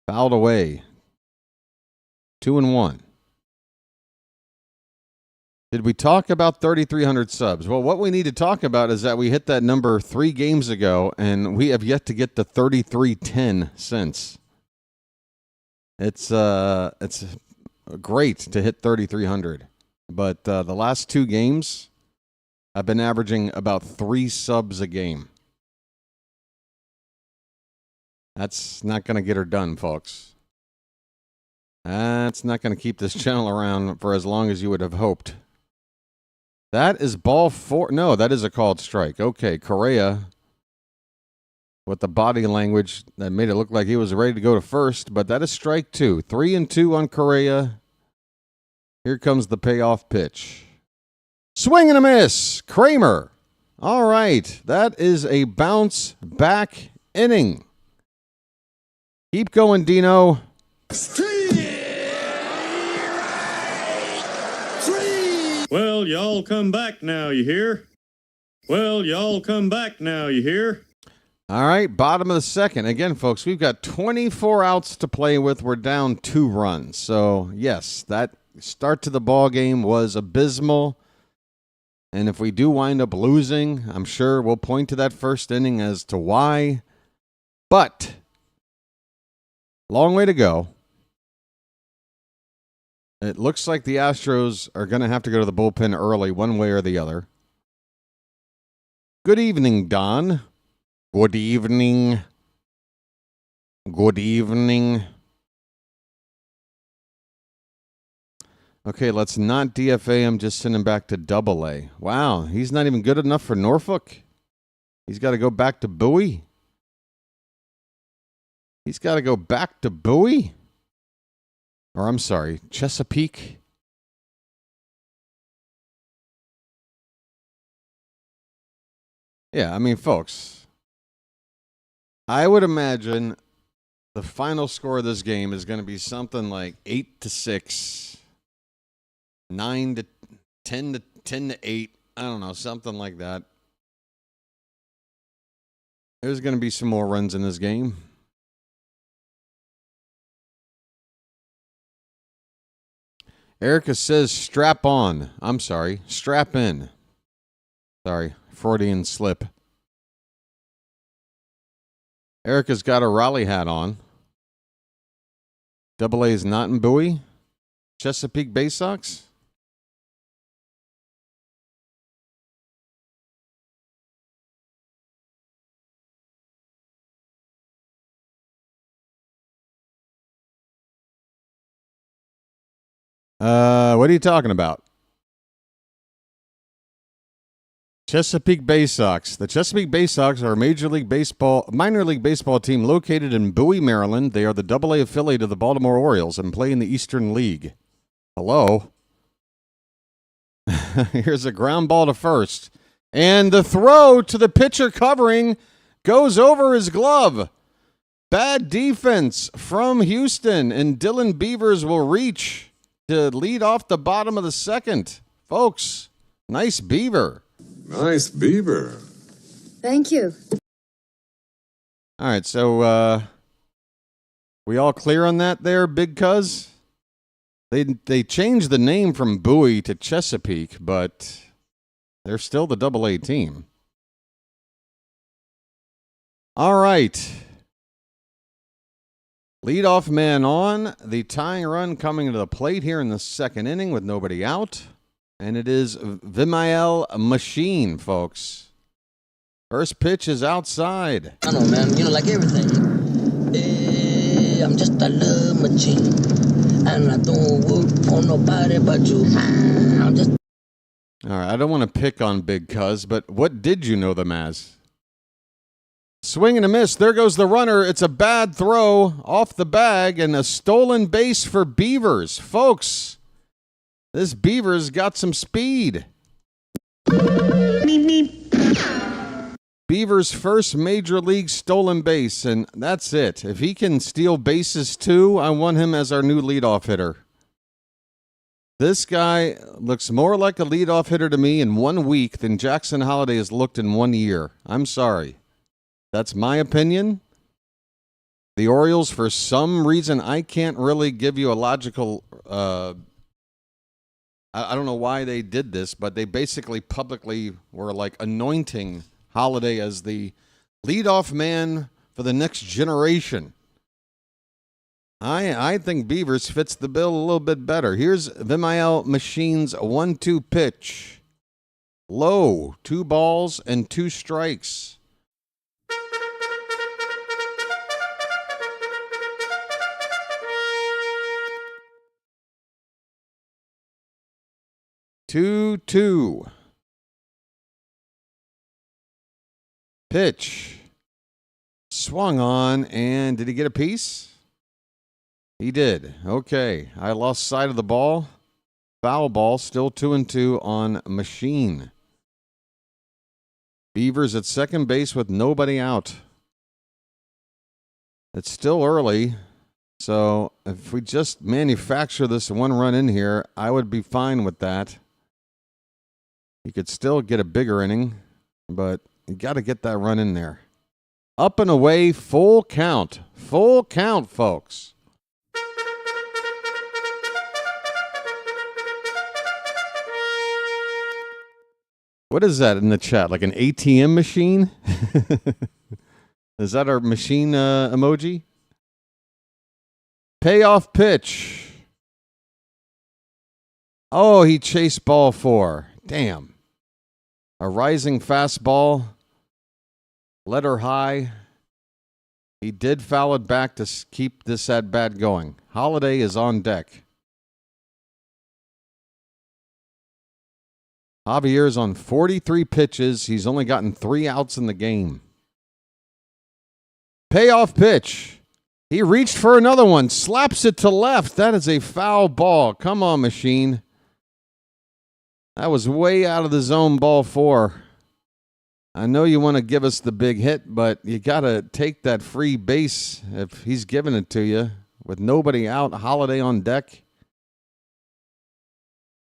Fouled away. 2-1. Did we talk about 3,300 subs? Well, what we need to talk about is that we hit that number 3 games ago, and we have yet to get to 3,310 since. It's great to hit 3,300, but the last 2 games, I've been averaging about 3 subs a game. That's not going to get her done, folks. That's not going to keep this channel around for as long as you would have hoped. That is ball 4. No, that is a called strike. Okay, Correa with the body language that made it look like he was ready to go to first, but that is strike 2. 3-2 on Correa. Here comes the payoff pitch. Swing and a miss. Kremer. All right, that is a bounce back inning. Keep going, Dino. Well, y'all come back now, you hear? Well, y'all come back now, you hear? All right, bottom of the second. Again, folks, we've got 24 outs to play with. We're down 2 runs. So, yes, that start to the ball game was abysmal. And if we do wind up losing, I'm sure we'll point to that first inning as to why. But, long way to go. It looks like the Astros are going to have to go to the bullpen early, one way or the other. Good evening, Don. Good evening. Good evening. Okay, let's not DFA him, just send him back to AA. Wow, he's not even good enough for Norfolk? He's got to go back to Bowie? He's got to go back to Bowie? Or I'm sorry, Chesapeake. Yeah, I mean, folks, I would imagine the final score of this game is going to be something like 8-6, 9-10 to 10-8. I don't know, something like that. There's going to be some more runs in this game. Erica says strap on. I'm sorry, strap in. Sorry, Freudian slip. Erica's got a Raleigh hat on. AA is not in Bowie. Chesapeake Bay Sox. What are you talking about? Chesapeake Bay Sox. The Chesapeake Bay Sox are a minor league baseball team located in Bowie, Maryland. They are the AA affiliate of the Baltimore Orioles and play in the Eastern League. Hello? Here's a ground ball to first. And the throw to the pitcher covering goes over his glove. Bad defense from Houston, and Dylan Beavers will reach to lead off the bottom of the second. Folks, nice beaver. Nice beaver. Thank you. All right, so we all clear on that there, Big Cuz? They changed the name from Bowie to Chesapeake, but they're still the AA team. All right. Leadoff man on. The tying run coming to the plate here in the second inning with nobody out. And it is Vimael Machine, folks. First pitch is outside. I know, man. You know, like everything. I'm just a love machine. And I don't work for nobody but you. I'm just... All right, I don't want to pick on Big Cuz, but what did you know them as? Swing and a miss. There goes the runner. It's a bad throw off the bag and a stolen base for Beavers. Folks, this Beavers got some speed. Meep, meep. Beaver's first major league stolen base, and that's it. If he can steal bases too, I want him as our new leadoff hitter. This guy looks more like a leadoff hitter to me in 1 week than Jackson Holliday has looked in 1 year. I'm sorry. That's my opinion. The Orioles, for some reason, I can't really give you a logical... I don't know why they did this, but they basically publicly were like anointing Holliday as the leadoff man for the next generation. I think Beavers fits the bill a little bit better. Here's Vimael Machine's 1-2 pitch. Low, 2 balls and 2 strikes. Two. Pitch. Swung on, and did he get a piece? He did. Okay. I lost sight of the ball. Foul ball, still 2-2 on Machine. Beavers at second base with nobody out. It's still early, so if we just manufacture this 1 run in here, I would be fine with that. You could still get a bigger inning, but you got to get that run in there. Up and away, full count. Full count, folks. What is that in the chat? Like an ATM machine? Is that our machine emoji? Payoff pitch. Oh, he chased ball 4. Damn. A rising fastball. Letter high. He did foul it back to keep this at-bat going. Holliday is on deck. Javier is on 43 pitches. He's only gotten 3 outs in the game. Payoff pitch. He reached for another one. Slaps it to left. That is a foul ball. Come on, Machine. That was way out of the zone, ball 4. I know you want to give us the big hit, but you got to take that free base if he's giving it to you. With nobody out, Holliday on deck.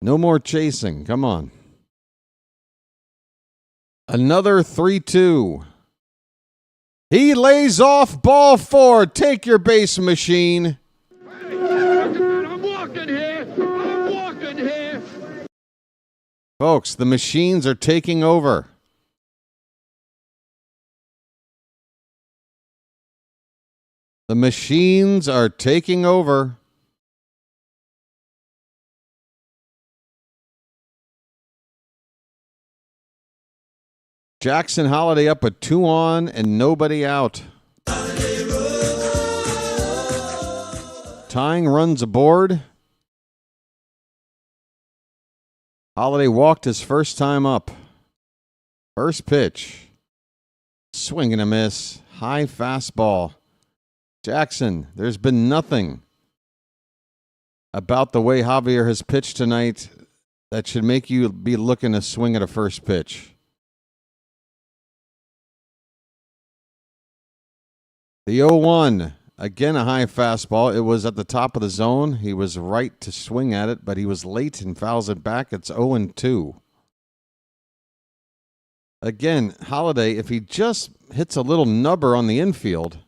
No more chasing. Come on. Another 3-2. He lays off ball 4. Take your base, Machine. I'm walking here. I'm walking here. Folks, the Machines are taking over. The Machines are taking over. Jackson Holliday up with 2 on and nobody out. Tying runs aboard. Holliday walked his first time up. First pitch. Swing and a miss. High fastball. Jackson, there's been nothing about the way Javier has pitched tonight that should make you be looking to swing at a first pitch. The 0-1, again a high fastball. It was at the top of the zone. He was right to swing at it, but he was late and fouls it back. It's 0-2. Again, Holliday, if he just hits a little nubber on the infield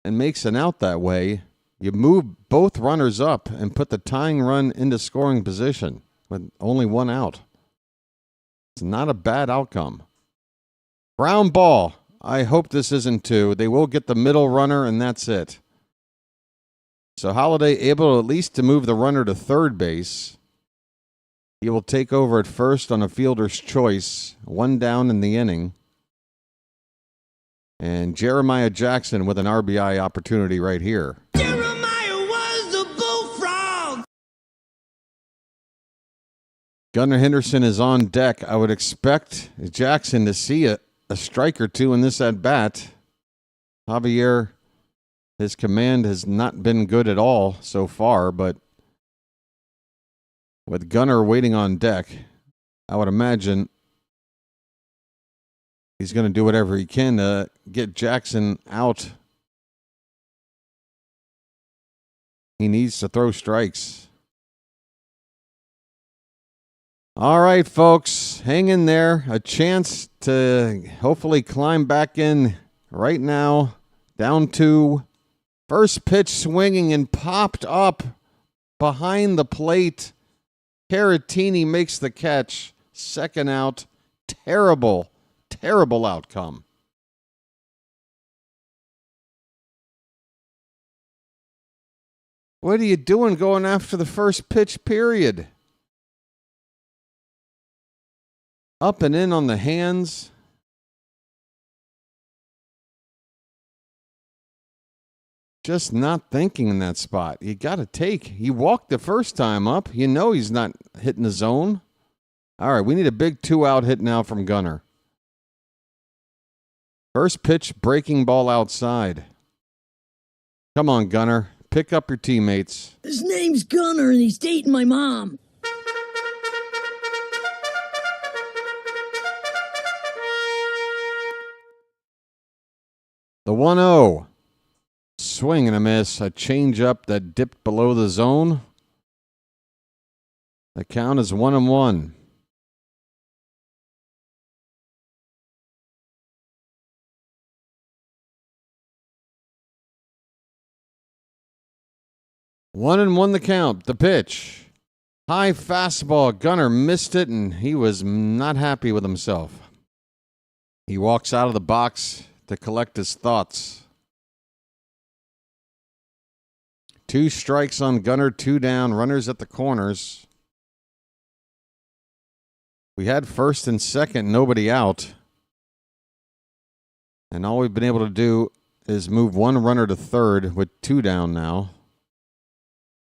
and makes an out that way, you move both runners up and put the tying run into scoring position with only 1 out. It's not a bad outcome. Ground ball. I hope this isn't 2. They will get the middle runner, and that's it. So Holliday able at least to move the runner to third base. He will take over at first on a fielder's choice. 1 down in the inning. And Jeremiah Jackson with an RBI opportunity right here. Jeremiah was the bullfrog. Gunnar Henderson is on deck. I would expect Jackson to see a strike or 2 in this at-bat. Javier, his command has not been good at all so far, but with Gunnar waiting on deck, I would imagine He's going to do whatever he can to get Jackson out. He needs to throw strikes. All right, folks, hang in there. A chance to hopefully climb back in right now. Down 2. First pitch swinging and popped up behind the plate. Caratini makes the catch. Second out. Terrible, terrible outcome. What are you doing going after the first pitch, period? Up and in on the hands. Just not thinking in that spot. You got to take. He walked the first time up. You know he's not hitting the zone. All right, we need a big 2-out hit now from Gunnar. First pitch, breaking ball outside. Come on, Gunnar. Pick up your teammates. His name's Gunnar and he's dating my mom. The 1-0. Swing and a miss. A changeup that dipped below the zone. The count is 1-1. One and one the count. The pitch. High fastball. Gunnar missed it, and he was not happy with himself. He walks out of the box to collect his thoughts. 2 strikes on Gunnar, 2 down. Runners at the corners. We had first and second, nobody out. And all we've been able to do is move 1 runner to third with 2 down now.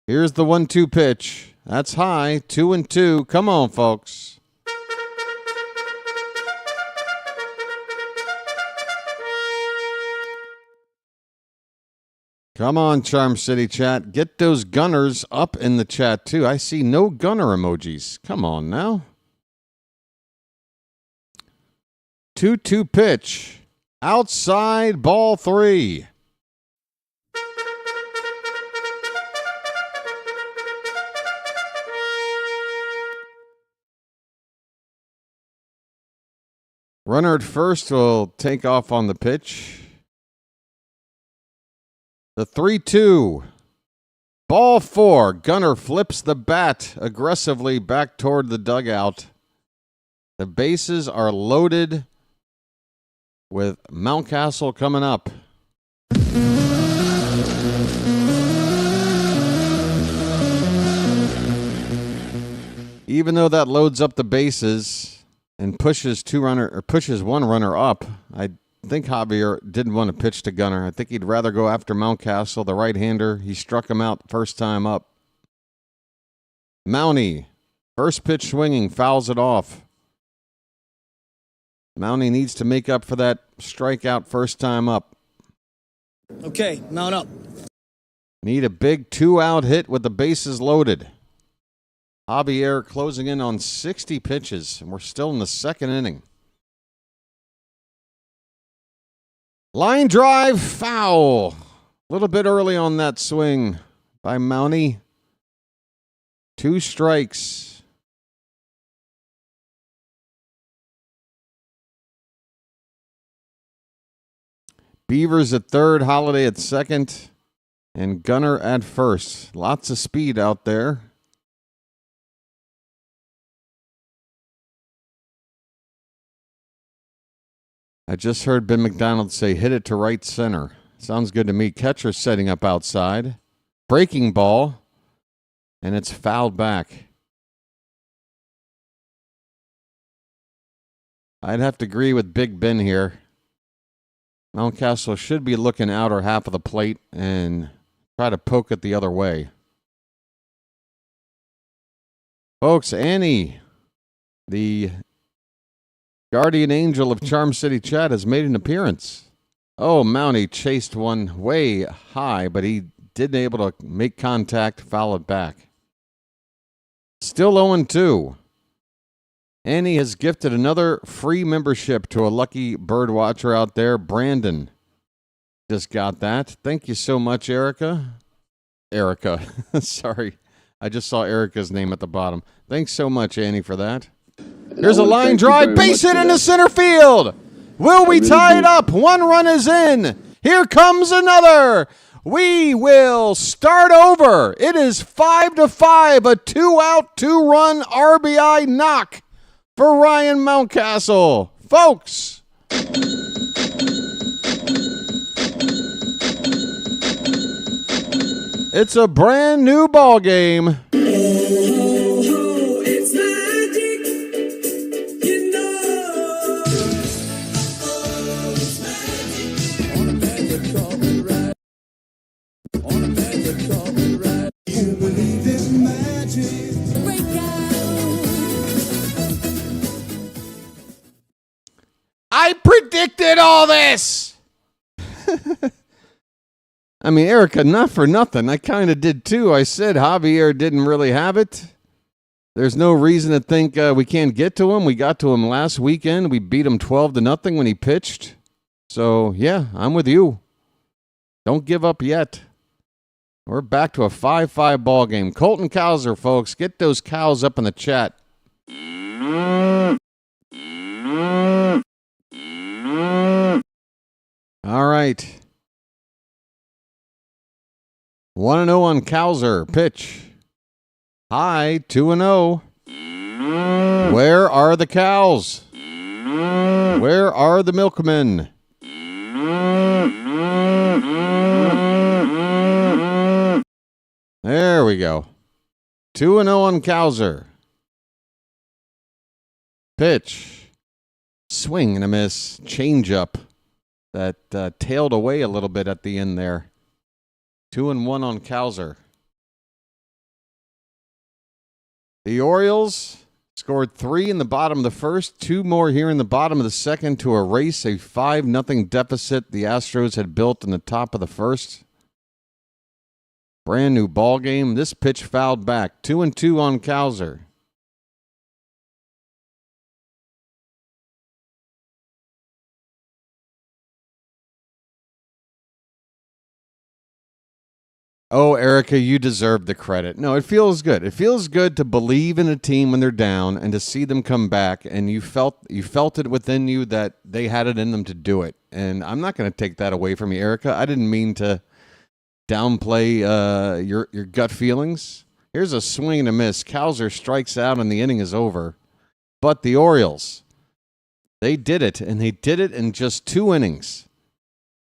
Here's the 1-2 pitch. That's high. 2-2. Come on, folks. Come on, Charm City chat. Get those Gunners up in the chat, too. I see no Gunner emojis. Come on now. 2-2 pitch. Outside, ball 3. Runner at first will take off on the pitch. The 3-2. Ball 4. Gunnar flips the bat aggressively back toward the dugout. The bases are loaded with Mountcastle coming up. Even though that loads up the bases and pushes 1 runner up, I think Javier didn't want to pitch to Gunnar. I think he'd rather go after Mountcastle, the right-hander. He struck him out first time up. Mountie, first pitch swinging, fouls it off. Mountie needs to make up for that strikeout first time up. Okay, mount up. Need a big 2-out hit with the bases loaded. Javier closing in on 60 pitches, and we're still in the second inning. Line drive, foul. A little bit early on that swing by Mountie. 2 strikes. Beavers at third, Holiday at second, and Gunnar at first. Lots of speed out there. I just heard Ben McDonald say, hit it to right center. Sounds good to me. Catcher setting up outside. Breaking ball. And it's fouled back. I'd have to agree with Big Ben here. Mountcastle should be looking outer half of the plate and try to poke it the other way. Folks, Annie, the guardian angel of Charm City Chat, has made an appearance. Oh, Mountie chased one way high, but he didn't able to make contact, foul it back. Still 0-2. Annie has gifted another free membership to a lucky bird watcher out there. Brandon just got that. Thank you so much, Erica. Sorry. I just saw Erica's name at the bottom. Thanks so much, Annie, for that. Here's a line drive, base hit into center field. Will we tie it up? One run is in. Here comes another. We will start over. It is 5-5, a 2-out, 2-run RBI knock for Ryan Mountcastle. Folks. It's a brand new ball game. It's magic, you know. It's magic. On a magic carpet ride. On a magic carpet ride. You believe in magic. I predicted all this. I mean, Erica, not for nothing. I kind of did too. I said Javier didn't really have it. There's no reason to think we can't get to him. We got to him last weekend. We beat him 12-0 when he pitched. So, yeah, I'm with you. Don't give up yet. We're back to a 5-5 ball game. Colton Cowser, folks. Get those cows up in the chat. All right. 1-0 on Cowser. Pitch. High, 2-0. Where are the cows? Where are the milkmen? There we go. 2-0 on Cowser. Pitch. Swing and a miss. Change up. That tailed away a little bit at the end there. 2-1 on Cowser. The Orioles scored 3 in the bottom of the first, 2 more here in the bottom of the second to erase a 5-0 deficit the Astros had built in the top of the first. Brand new ball game. This pitch fouled back. 2-2 on Cowser. Oh, Erica, you deserve the credit. No, it feels good. It feels good to believe in a team when they're down and to see them come back, and you felt it within you that they had it in them to do it. And I'm not going to take that away from you, Erica. I didn't mean to downplay your gut feelings. Here's a swing and a miss. Cowser strikes out and the inning is over. But the Orioles, they did it, and they did it in just 2 innings.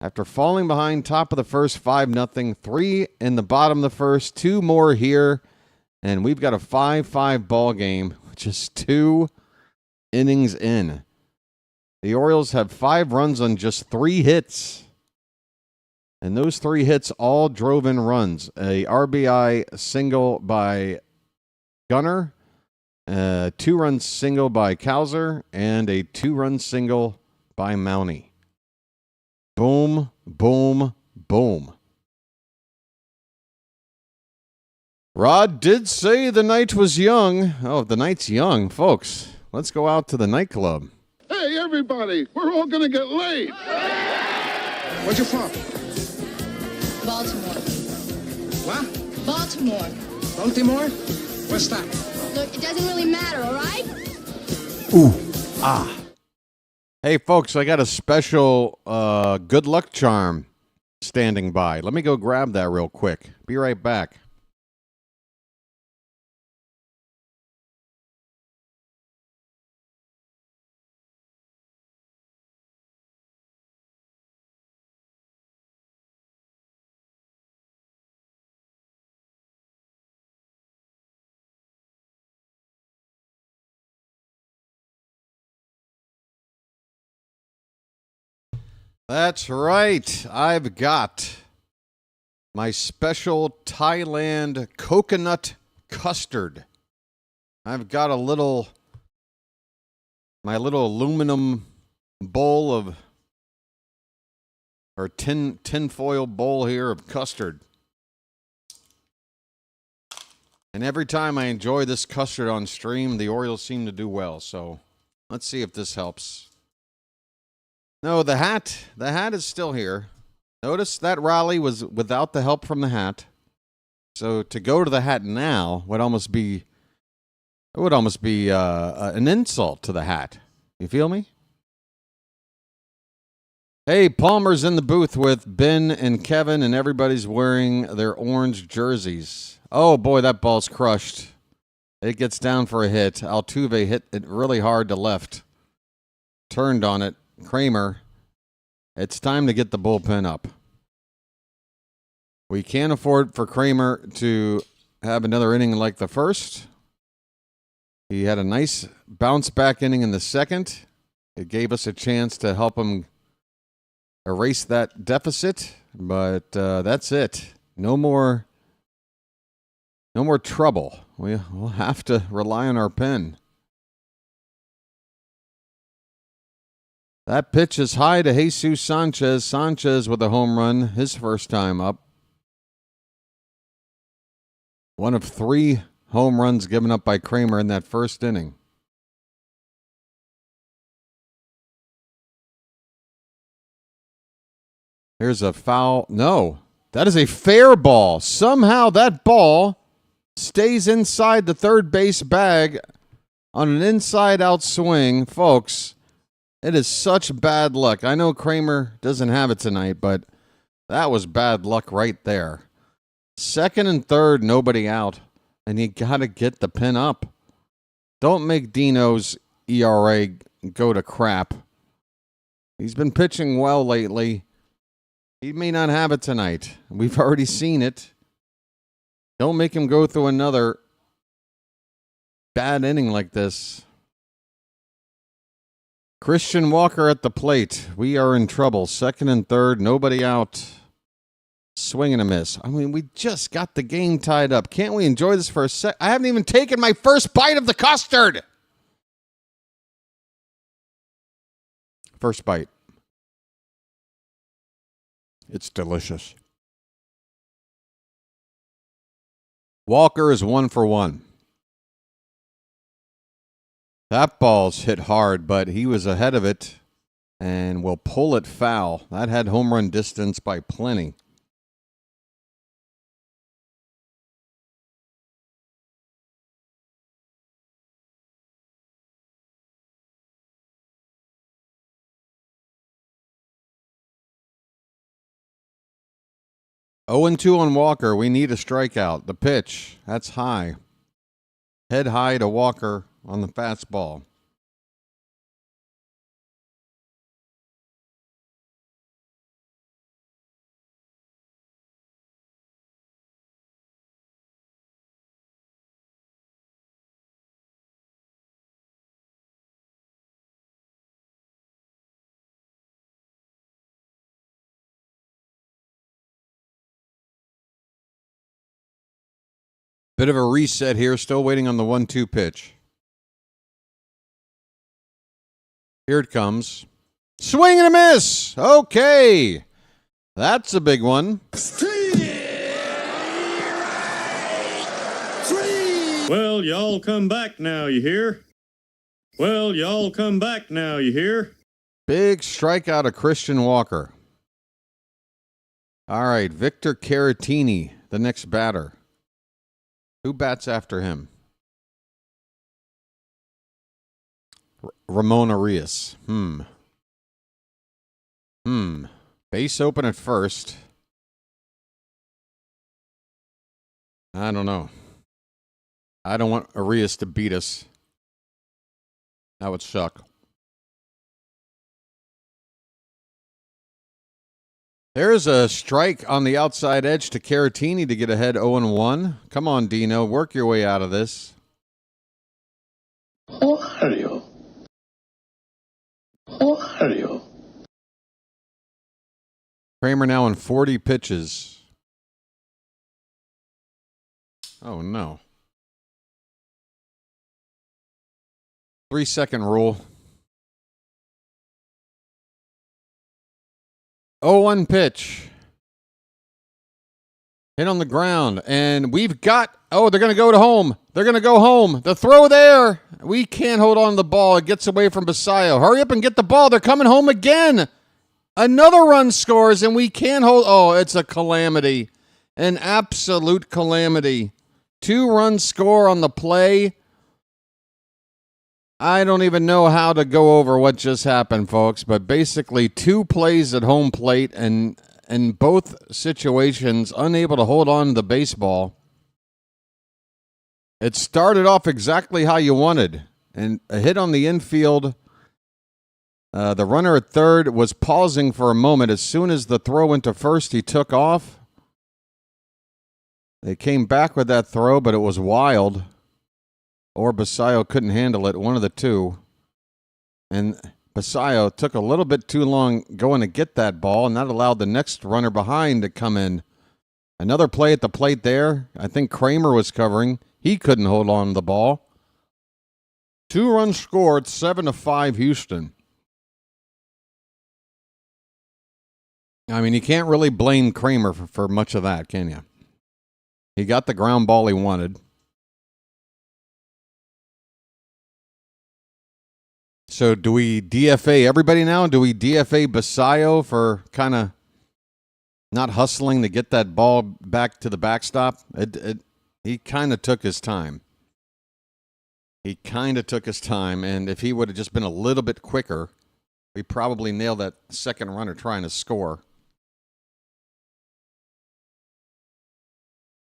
After falling behind top of the first 5-0, 3 in the bottom of the first, 2 more here, and we've got a 5-5 ball game, which is 2 innings in. The Orioles have 5 runs on just 3 hits, and those 3 hits all drove in runs. A RBI single by Gunnar, a 2-run single by Cowser, and a 2-run single by Mountie. Boom, boom, boom. Rod did say the night was young. Oh, the night's young, folks. Let's go out to the nightclub. Hey, everybody, we're all gonna get laid. Where'd you from? Baltimore. What? Baltimore. Baltimore? What's that? Look, it doesn't really matter, all right? Ooh, ah. Hey, folks, I got a special good luck charm standing by. Let me go grab that real quick. Be right back. That's right. I've got my special Thailand coconut custard. I've got my little aluminum bowl of, or tin foil bowl here of custard. And every time I enjoy this custard on stream, the Orioles seem to do well. So let's see if this helps. No, the hat is still here. Notice that rally was without the help from the hat. So to go to the hat now would almost be an insult to the hat. You feel me? Hey, Palmer's in the booth with Ben and Kevin, and everybody's wearing their orange jerseys. Oh, boy, that ball's crushed. It gets down for a hit. Altuve hit it really hard to left. Turned on it. Kremer. It's time to get the bullpen up. We can't afford for Kremer to have another inning like the first. He had a nice bounce-back inning in the second. It gave us a chance to help him erase that deficit, but that's it. No more trouble. We'll have to rely on our pen. That pitch is high to Jesus Sanchez. Sanchez with a home run, his first time up. One of 3 home runs given up by Kremer in that first inning. Here's a foul. No, that is a fair ball. Somehow that ball stays inside the third base bag on an inside-out swing. Folks, it is such bad luck. I know Kremer doesn't have it tonight, but that was bad luck right there. Second and third, nobody out, and you got to get the pin up. Don't make Dino's ERA go to crap. He's been pitching well lately. He may not have it tonight. We've already seen it. Don't make him go through another bad inning like this. Christian Walker at the plate. We are in trouble. Second and third, nobody out. Swing and a miss. I mean, we just got the game tied up. Can't we enjoy this for a sec? I haven't even taken my first bite of the custard. First bite. It's delicious. Walker is 1 for 1. That ball's hit hard, but he was ahead of it and will pull it foul. That had home run distance by plenty. Oh and 2 on Walker. We need a strikeout. The pitch, that's high. Head high to Walker on the fastball. Bit of a reset here. Still waiting on the 1-2 pitch. Here it comes. Swing and a miss. Okay. That's a big one. Well, y'all come back now, you hear? Well, y'all come back now, you hear? Big strikeout of Christian Walker. All right, Victor Caratini, the next batter. Who bats after him? Ramon Arias. Base open at first. I don't know. I don't want Arias to beat us. That would suck. There's a strike on the outside edge to Caratini to get ahead 0-1. Come on, Dino. Work your way out of this. Oreo. Kremer now in 40 pitches. Oh, no. 3-second rule. 0-1 pitch. Hit on the ground. And we've got, oh, they're going to go to home. They're going to go home. The throw there. We can't hold on to the ball. It gets away from Basayo. Hurry up and get the ball. They're coming home again. Another run scores, and we can't hold. Oh, it's a calamity. An absolute calamity. 2-run score on the play. I don't even know how to go over what just happened, folks, but basically 2 plays at home plate, and in both situations, unable to hold on to the baseball. It started off exactly how you wanted, and a hit on the infield. The runner at third was pausing for a moment. As soon as the throw went to first, he took off. They came back with that throw, but it was wild. Or Basayo couldn't handle it, one of the two. And Basayo took a little bit too long going to get that ball, and that allowed the next runner behind to come in. Another play at the plate there. I think Kremer was covering. He couldn't hold on to the ball. 2 runs scored, 7-5 Houston. I mean, you can't really blame Kremer for much of that, can you? He got the ground ball he wanted. So do we DFA everybody now? Do we DFA Basayo for kind of not hustling to get that ball back to the backstop? He kind of took his time. He kind of took his time, and if he would have just been a little bit quicker, we probably nailed that second runner trying to score.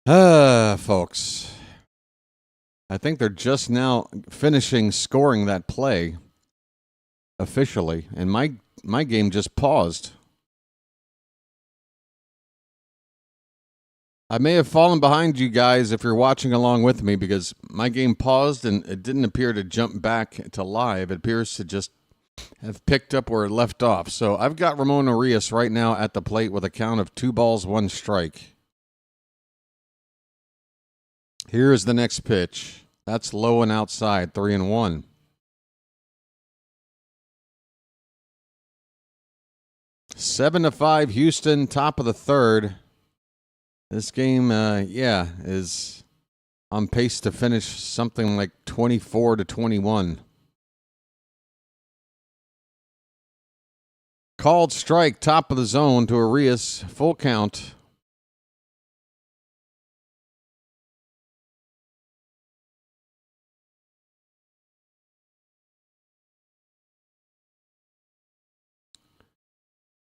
Folks, I think they're just now finishing scoring that play officially, and my game just paused. I may have fallen behind you guys if you're watching along with me, because my game paused and it didn't appear to jump back to live. It appears to just have picked up where it left off. So I've got Ramon Arias right now at the plate with a count of 2 balls, 1 strike. Here's the next pitch. That's low and outside, 3-1. Seven to 5, Houston, top of the third. This game, is on pace to finish something like 24-21. Called strike, top of the zone to Arias, full count.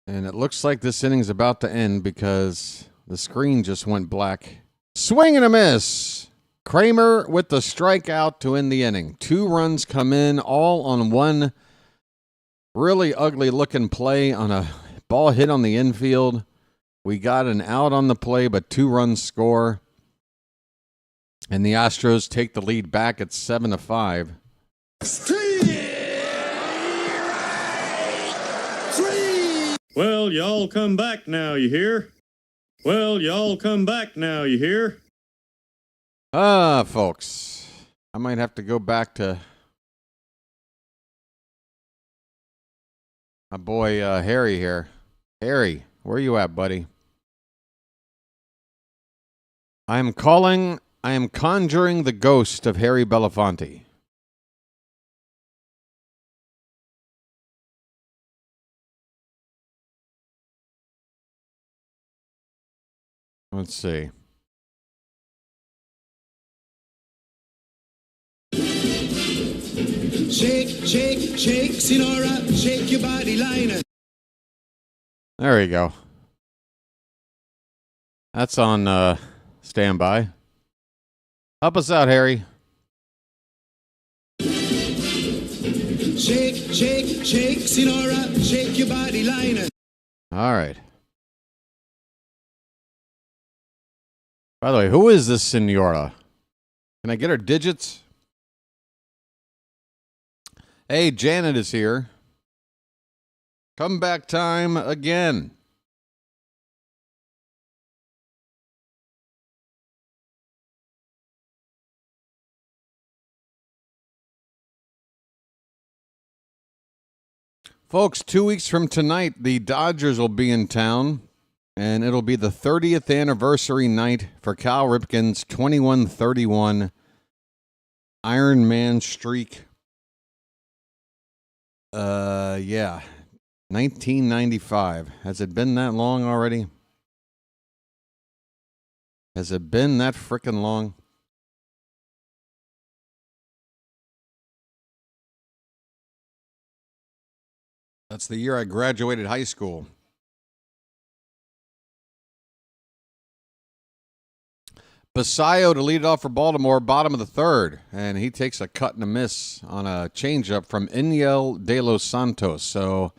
And it looks like this inning's about to end because the screen just went black. Swing and a miss. Kremer with the strikeout to end the inning. 2 runs come in, all on one really ugly looking play on a ball hit on the infield. We got an out on the play, but 2 runs score. And the Astros take the lead back at 7-5. Well, y'all come back now, you hear? Well, y'all come back now, you hear? Folks, I might have to go back to my boy Harry here. Harry, where you at, buddy? I am conjuring the ghost of Harry Belafonte. Let's see. Shake, shake, shake, Sinora, shake your body liner. There you go. That's on standby. Help us out, Harry. Shake, shake, shake, Sinora, shake your body liner. All right. By the way, who is this Senora? Can I get her digits? Hey, Janet is here. Comeback time again. Folks, 2 weeks from tonight, the Dodgers will be in town. And it'll be the 30th anniversary night for Cal Ripken's 21-31 Iron Man streak. 1995. Has it been that long already? Has it been that frickin' long? That's the year I graduated high school. Basayo to lead it off for Baltimore, bottom of the third. And he takes a cut and a miss on a changeup from Iniel de los Santos. So,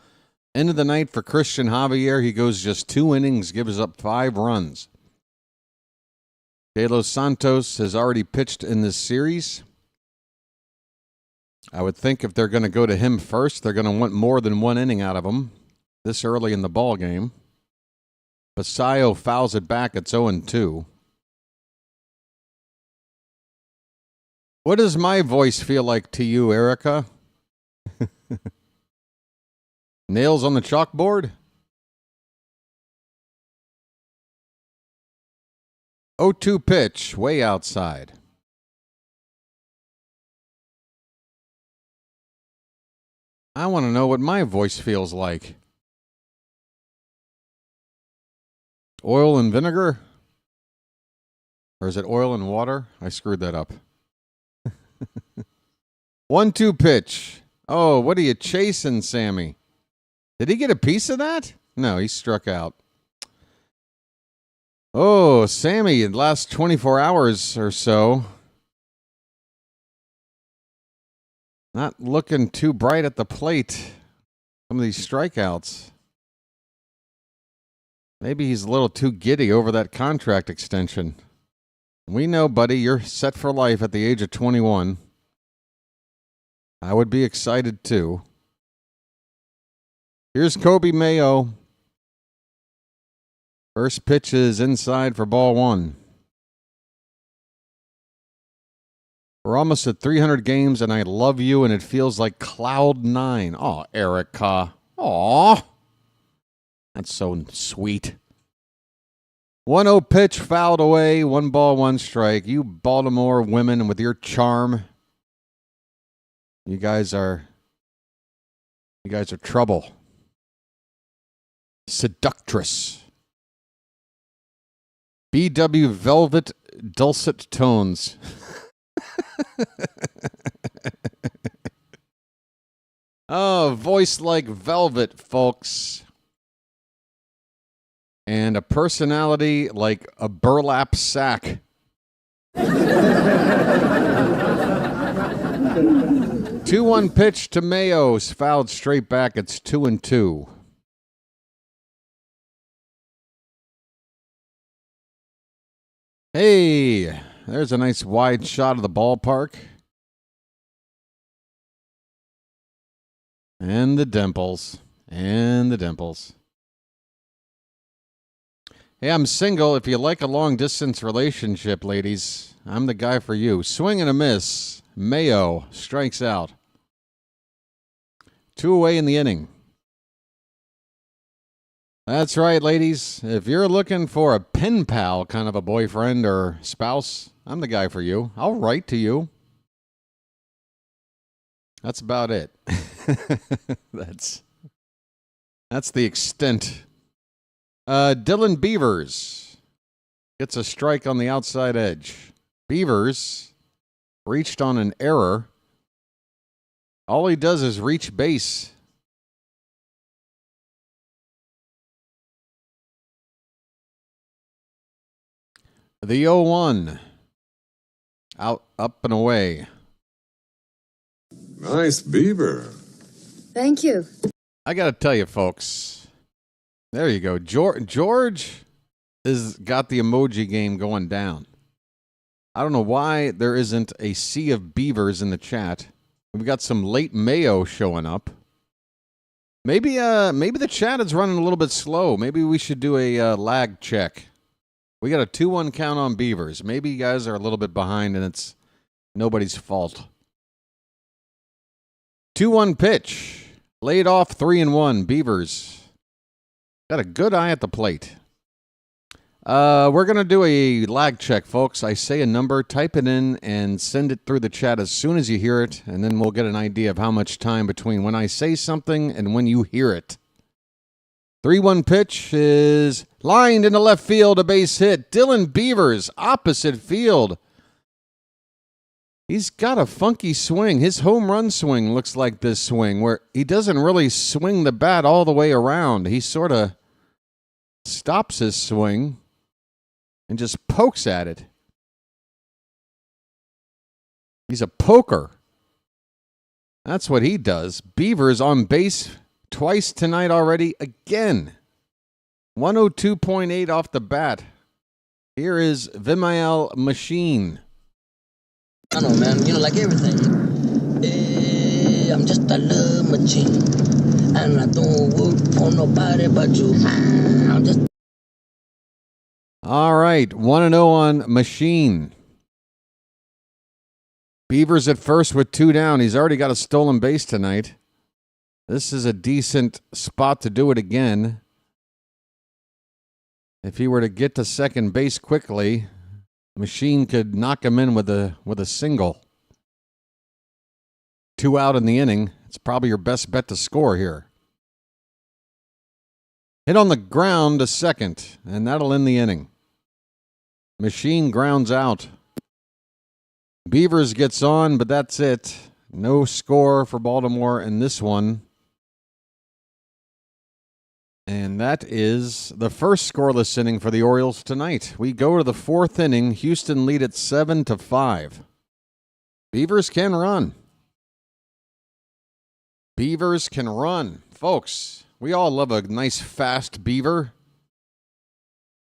end of the night for Christian Javier. He goes just 2 innings, gives up 5 runs. De los Santos has already pitched in this series. I would think if they're going to go to him first, they're going to want more than 1 inning out of him this early in the ball game. Basayo fouls it back. It's 0-2. What does my voice feel like to you, Erica? Nails on the chalkboard? 0-2 pitch, way outside. I want to know what my voice feels like. Oil and vinegar? Or is it oil and water? I screwed that up. 1-2 pitch. Oh, what are you chasing, Sammy? Did he get a piece of that? No, he struck out. Oh, Sammy, in the last 24 hours or so, not looking too bright at the plate. Some of these strikeouts. Maybe he's a little too giddy over that contract extension. We know, buddy, you're set for life at the age of 21. I would be excited too. Here's Kobe Mayo. First pitch is inside for ball 1. We're almost at 300 games, and I love you, and it feels like cloud 9. Oh, Erica. Aw. That's so sweet. 1-0 pitch fouled away. 1 ball, 1 strike. You Baltimore women with your charm. You guys are trouble. Seductress. BW Velvet Dulcet Tones. Oh, voice like velvet, folks. And a personality like a burlap sack. 2-1 pitch to Mayo's fouled straight back. It's 2-2. Hey, there's a nice wide shot of the ballpark. And the dimples. And the dimples. Hey, I'm single. If you like a long-distance relationship, ladies, I'm the guy for you. Swing and a miss. Mayo strikes out. 2 away in the inning. That's right, ladies. If you're looking for a pen pal kind of a boyfriend or spouse, I'm the guy for you. I'll write to you. That's about it. That's the extent. Dylan Beavers gets a strike on the outside edge. Beavers reached on an error. All he does is reach base. The 0-1. Out, up, and away. Nice beaver. Thank you. I got to tell you, folks. There you go. George has got the emoji game going down. I don't know why there isn't a sea of beavers in the chat. We've got some late Mayo showing up. Maybe the chat is running a little bit slow. Maybe we should do a lag check. We got a 2-1 count on Beavers. Maybe you guys are a little bit behind and it's nobody's fault. 2-1 pitch. Laid off 3-1. Beavers got a good eye at the plate. We're going to do a lag check, folks. I say a number, type it in, and send it through the chat as soon as you hear it, and then we'll get an idea of how much time between when I say something and when you hear it. 3-1 pitch is lined into left field, a base hit. Dylan Beavers, opposite field. He's got a funky swing. His home run swing looks like this swing, where he doesn't really swing the bat all the way around. He sort of stops his swing and just pokes at it. He's a poker. That's what he does. Beavers on base twice tonight already. Again, 102.8 off the bat. Here is Vimael Machine. I know, man. You know, like everything. I'm just a love machine. And I don't work for nobody but you. I'm just... All right, 1-0 on Machine. Beavers at first with 2 down. He's already got a stolen base tonight. This is a decent spot to do it again. If he were to get to second base quickly, Machine could knock him in with a single. 2 out in the inning. It's probably your best bet to score here. Hit on the ground to second, and that'll end the inning. Machine grounds out. Beavers gets on, but that's it. No score for Baltimore in this one. And that is the first scoreless inning for the Orioles tonight. We go to the 4th inning. Houston lead at 7-5. Beavers can run. Beavers can run. Folks, we all love a nice fast beaver.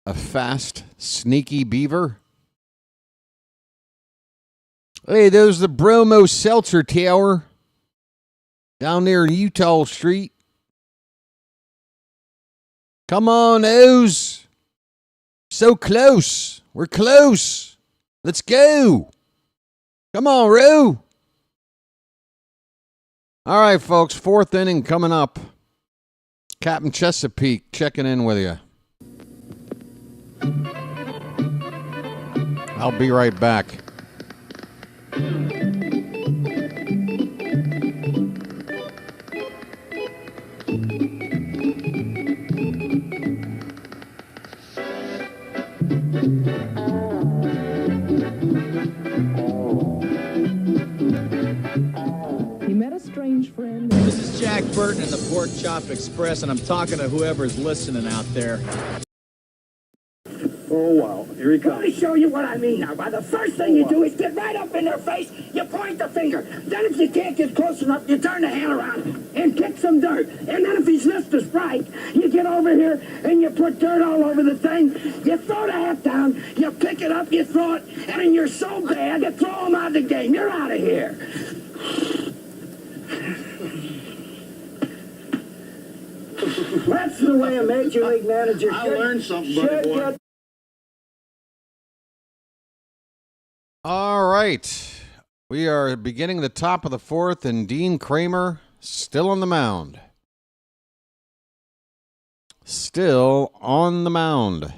A fast, sneaky beaver. Hey, there's the Bromo Seltzer Tower down there in Utah Street. Come on, O's. So close. We're close. Let's go. Come on, Roo. All right, folks, 4th inning coming up. Captain Chesapeake checking in with you. I'll be right back. He met a strange friend. This is Jack Burton in the Pork Chop Express, and I'm talking to whoever's listening out there. Oh, wow. Here he comes. Let me show you what I mean now. By the first thing you do is get right up in their face, you point the finger. Then if you can't get close enough, you turn the hand around and kick some dirt. And then if he's missed a strike, you get over here and you put dirt all over the thing. You throw the hat down, you pick it up, you throw it, and then you're so bad, you throw him out of the game. You're out of here. That's the way a major league manager should. I learned something, buddy boy. All right. We are beginning the top of the 4th, and Dean Kremer still on the mound. Still on the mound.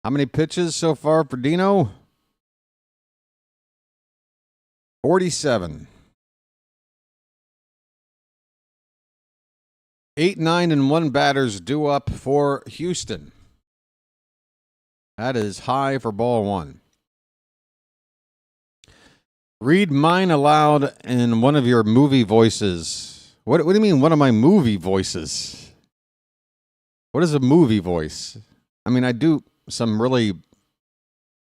How many pitches so far for Dino? 47. 8, 9, and 1 batters due up for Houston. That is high for ball 1. Read mine aloud in one of your movie voices. What do you mean, one of my movie voices? What is a movie voice? I mean, I do some really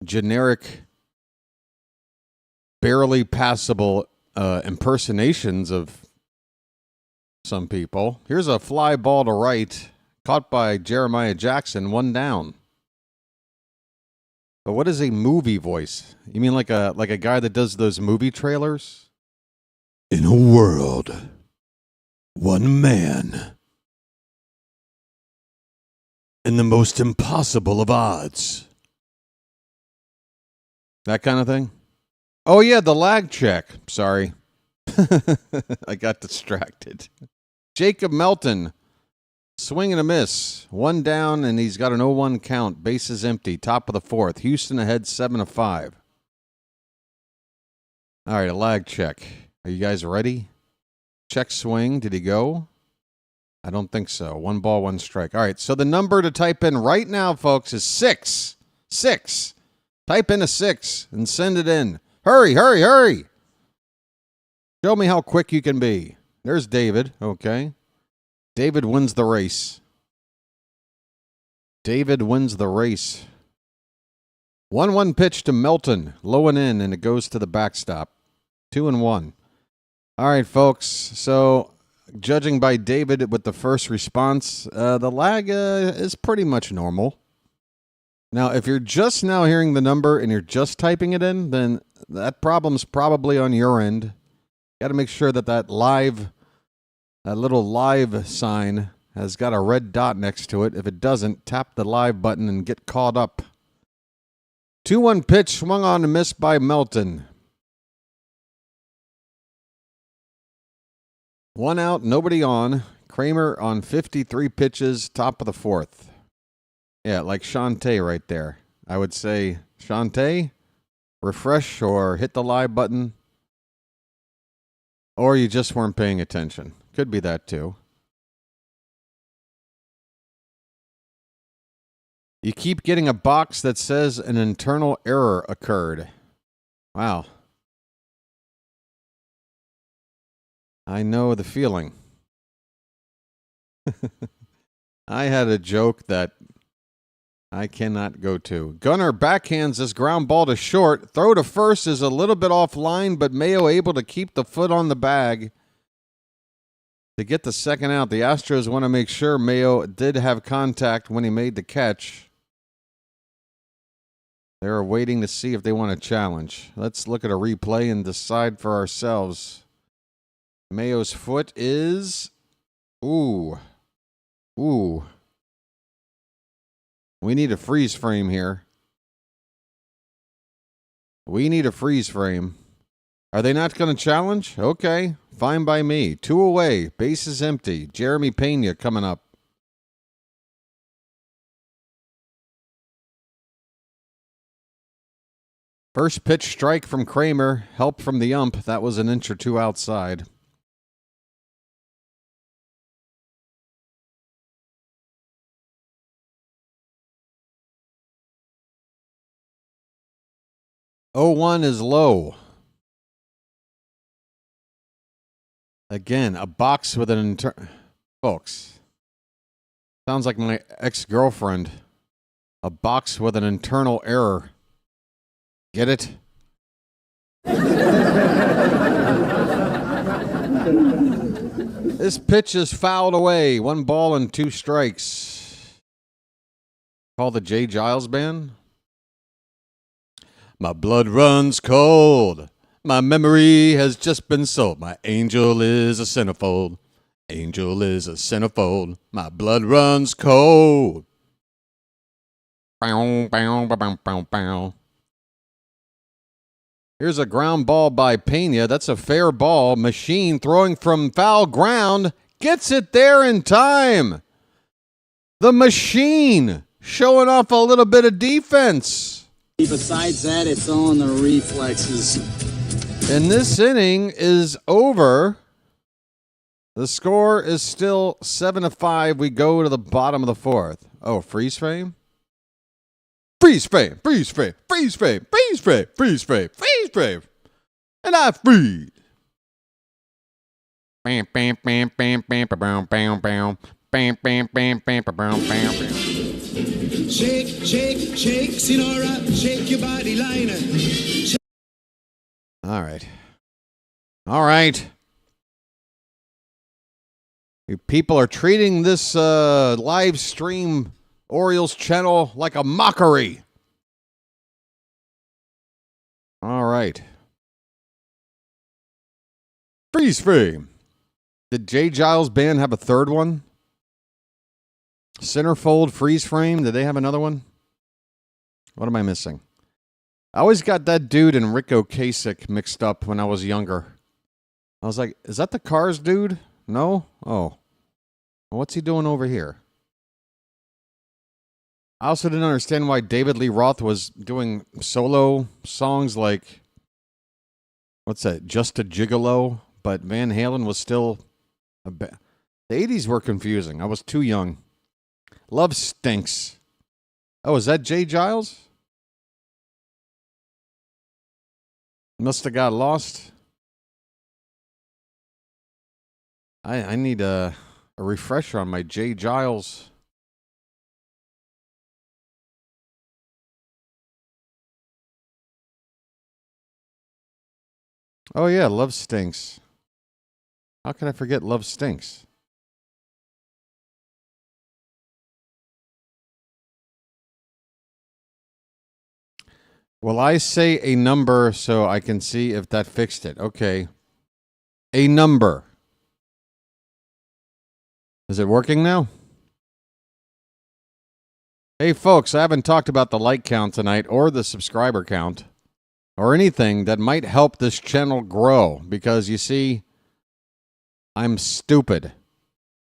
generic, barely passable impersonations of some people. Here's a fly ball to right, caught by Jeremiah Jackson, 1 down. But what is a movie voice? You mean like a guy that does those movie trailers? In a world, one man, and the most impossible of odds. That kind of thing? Oh yeah, the lag check. Sorry. I got distracted. Jacob Melton Swing and a miss. One down, and he's got an 0-1 count. Bases empty. Top of the fourth. Houston ahead 7-5. All right, a lag check. Are you guys ready? Check swing. Did he go? I don't think so. 1 ball, 1 strike. All right, so the number to type in right now, folks, is 6. 6. Type in a 6 and send it in. Hurry, hurry, hurry. Show me how quick you can be. There's David. Okay. David wins the race. David wins the race. 1-1 pitch to Melton. Low and in, and it goes to the backstop. 2-1. All right, folks. So, judging by David with the first response, the lag is pretty much normal. Now, if you're just now hearing the number and you're just typing it in, then that problem's probably on your end. Got to make sure that that little live sign has got a red dot next to it. If it doesn't, tap the live button and get caught up. 2-1 pitch swung on and missed by Melton. 1 out, nobody on. Kremer on 53 pitches, top of the fourth. Yeah, like Shantae right there. I would say, Shantae, refresh or hit the live button. Or you just weren't paying attention. Could be that too. You keep getting a box that says an internal error occurred. Wow. I know the feeling. I had a joke that I cannot go to. Gunnar backhands this ground ball to short. Throw to first is a little bit offline, but Mayo able to keep the foot on the bag to get the second out. The Astros want to make sure Mayo did have contact when he made the catch. They're waiting to see if they want to challenge. Let's look at a replay and decide for ourselves. Mayo's foot is... Ooh. Ooh. We need a freeze frame here. We need a freeze frame. Are they not going to challenge? Okay. Fine by me. 2 away. Base is empty. Jeremy Pena coming up. First pitch strike from Kremer. Help from the ump. That was an inch or 2 outside. Oh-1 is low. Again, a box with an folks. Sounds like my ex-girlfriend. A box with an internal error. Get it? This pitch is fouled away. 1 ball and 2 strikes. Call the J. Giles band. My blood runs cold. My memory has just been sold. My angel is a centerfold. Angel is a centerfold. My blood runs cold. Bow, bow, bow, bow, bow. Here's a ground ball by Pena. That's a fair ball. Machine throwing from foul ground. Gets it there in time. The Machine showing off a little bit of defense. Besides that, it's on the reflexes. And this inning is over. The score is still 7-5. We go to the bottom of the fourth. Oh, freeze frame? Freeze frame, freeze frame, freeze frame, freeze frame, freeze frame, freeze frame. And I freeze. Bam, bam, bam, bam, bam, bam, bam, bam. Bam, bam, bam, bam, bam, bam, bam. Shake, shake, shake, Sinora, shake your body liner. All right. All right. You people are treating this live stream Orioles channel like a mockery. All right. Freeze frame. Did J. Giles band have a third one? Centerfold, freeze frame. Did they have another one? What am I missing? I always got that dude and Rick Ocasek mixed up when I was younger. I was like, is that the Cars dude? No? Oh. What's he doing over here? I also didn't understand why David Lee Roth was doing solo songs like, what's that, Just a Gigolo? But Van Halen was still the 80s were confusing. I was too young. Love Stinks. Oh, is that Jay Giles? Must have got lost. I need a refresher on my Jay Giles. Oh, yeah, Love Stinks. How can I forget Love Stinks? Well, I say a number so I can see if that fixed it. Okay. A number. Is it working now? Hey, folks, I haven't talked about the like count tonight or the subscriber count or anything that might help this channel grow because, you see, I'm stupid.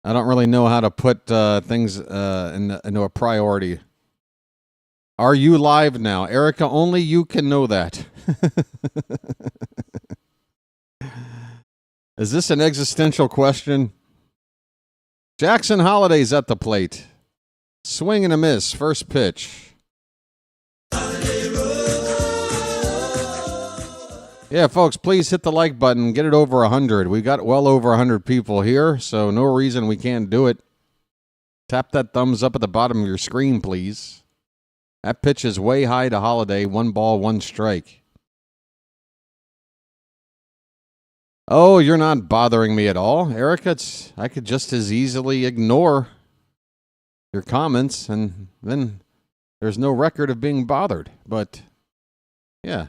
I don't really know how to put things into a priority. Are you live now? Erica, only you can know that. Is this an existential question? Jackson Holiday's at the plate. Swing and a miss. First pitch. Yeah, folks, please hit the like button. Get it over 100. We've got well over 100 people here, so no reason we can't do it. Tap that thumbs up at the bottom of your screen, please. That pitch is way high to Holiday. 1 ball, 1 strike. Oh, you're not bothering me at all, Erica. I could just as easily ignore your comments, and then there's no record of being bothered. But, yeah.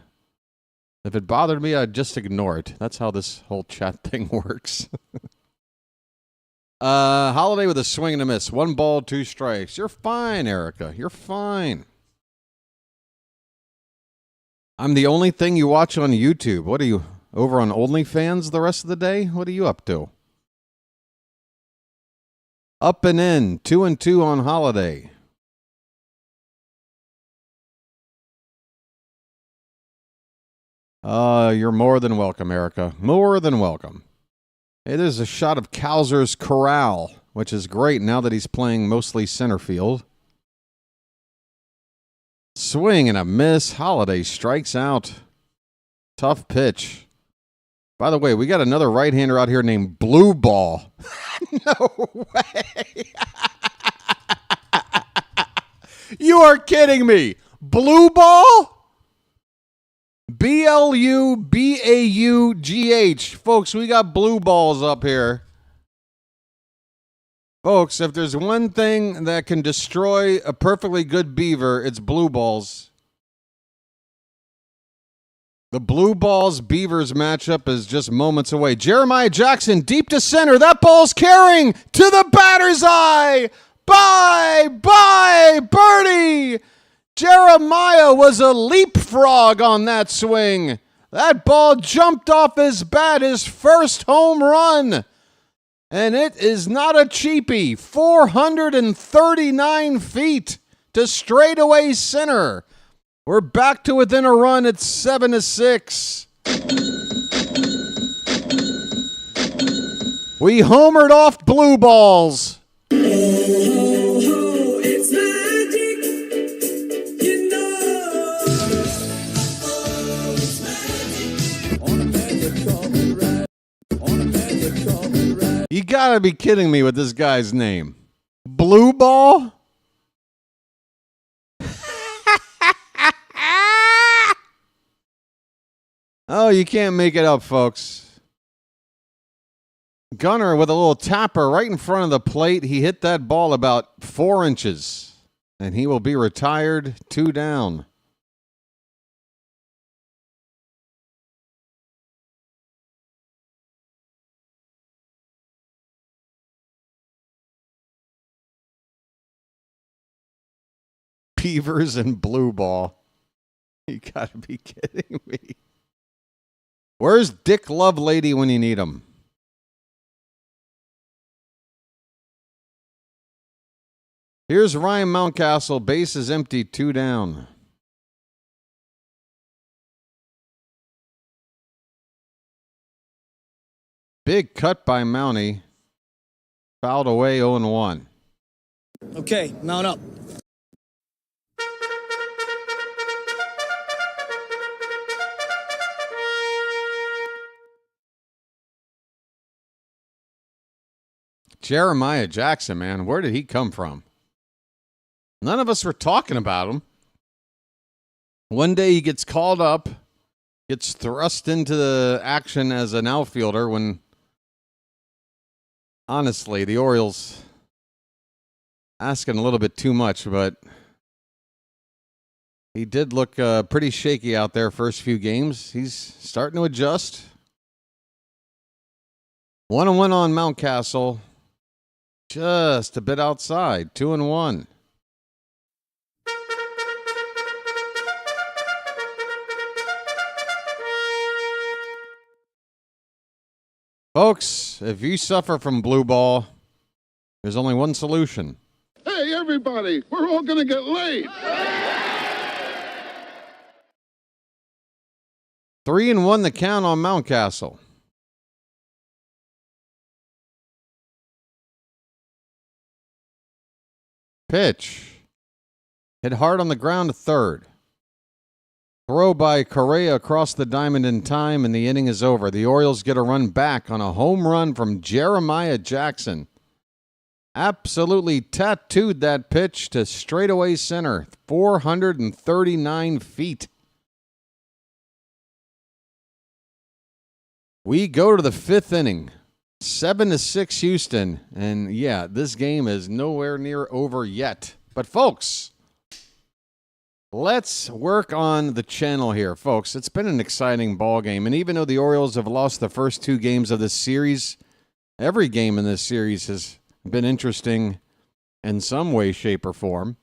If it bothered me, I'd just ignore it. That's how this whole chat thing works. Holiday with a swing and a miss. 1 ball, 2 strikes. You're fine, Erica. You're fine. I'm the only thing you watch on YouTube. What are you, over on OnlyFans the rest of the day? What are you up to? Up and in. 2-2 on Holiday. You're more than welcome, Erica. More than welcome. Hey, there's a shot of Kowser's corral, which is great now that he's playing mostly center field. Swing and a miss. Holiday strikes out. Tough pitch. By the way, we got another right-hander out here named Blue Ball. No way. You are kidding me. Blue Ball? BLUBAUGH. Folks, we got blue balls up here. Folks, if there's one thing that can destroy a perfectly good beaver, it's blue balls. The blue balls beavers matchup is just moments away. Jeremiah Jackson deep to center. That ball's carrying to the batter's eye. Bye, birdie. Jeremiah was a leapfrog on that swing. That ball jumped off his bat, his first home run. And it is not a cheapie. 439 feet to straightaway center. We're back to within a run at 7-6. We homered off blue balls. It's magic, you know. You gotta be kidding me with this guy's name. Blue ball? Oh, you can't make it up, folks. Gunner with a little tapper right in front of the plate. He hit that ball about 4 inches, and he will be retired. 2 down. Beavers and blue ball. You gotta be kidding me. Where's Dick Lovelady when you need him? Here's Ryan Mountcastle. Base is empty. 2 down. Big cut by Mountie. Fouled away 0-1. Okay, mount up. Jeremiah Jackson, man, where did he come from? None of us were talking about him. One day he gets called up, gets thrust into the action as an outfielder when, honestly, the Orioles asking a little bit too much, but he did look pretty shaky out there first few games. He's starting to adjust. 1-1 on Mountcastle. Just a bit outside. 2-1. Folks, if you suffer from blue ball, there's only one solution. Hey, everybody, we're all going to get laid. 3-1 the count on Mountcastle. Pitch. Hit hard on the ground to third. Throw by Correa across the diamond in time, and the inning is over. The Orioles get a run back on a home run from Jeremiah Jackson. Absolutely tattooed that pitch to straightaway center. 439 feet. We go to the 5th inning. 7-6 Houston. And yeah, this game is nowhere near over yet. But folks, let's work on the channel here, folks. It's been an exciting ball game, and even though the Orioles have lost the first 2 games of this series, every game in this series has been interesting in some way, shape, or form.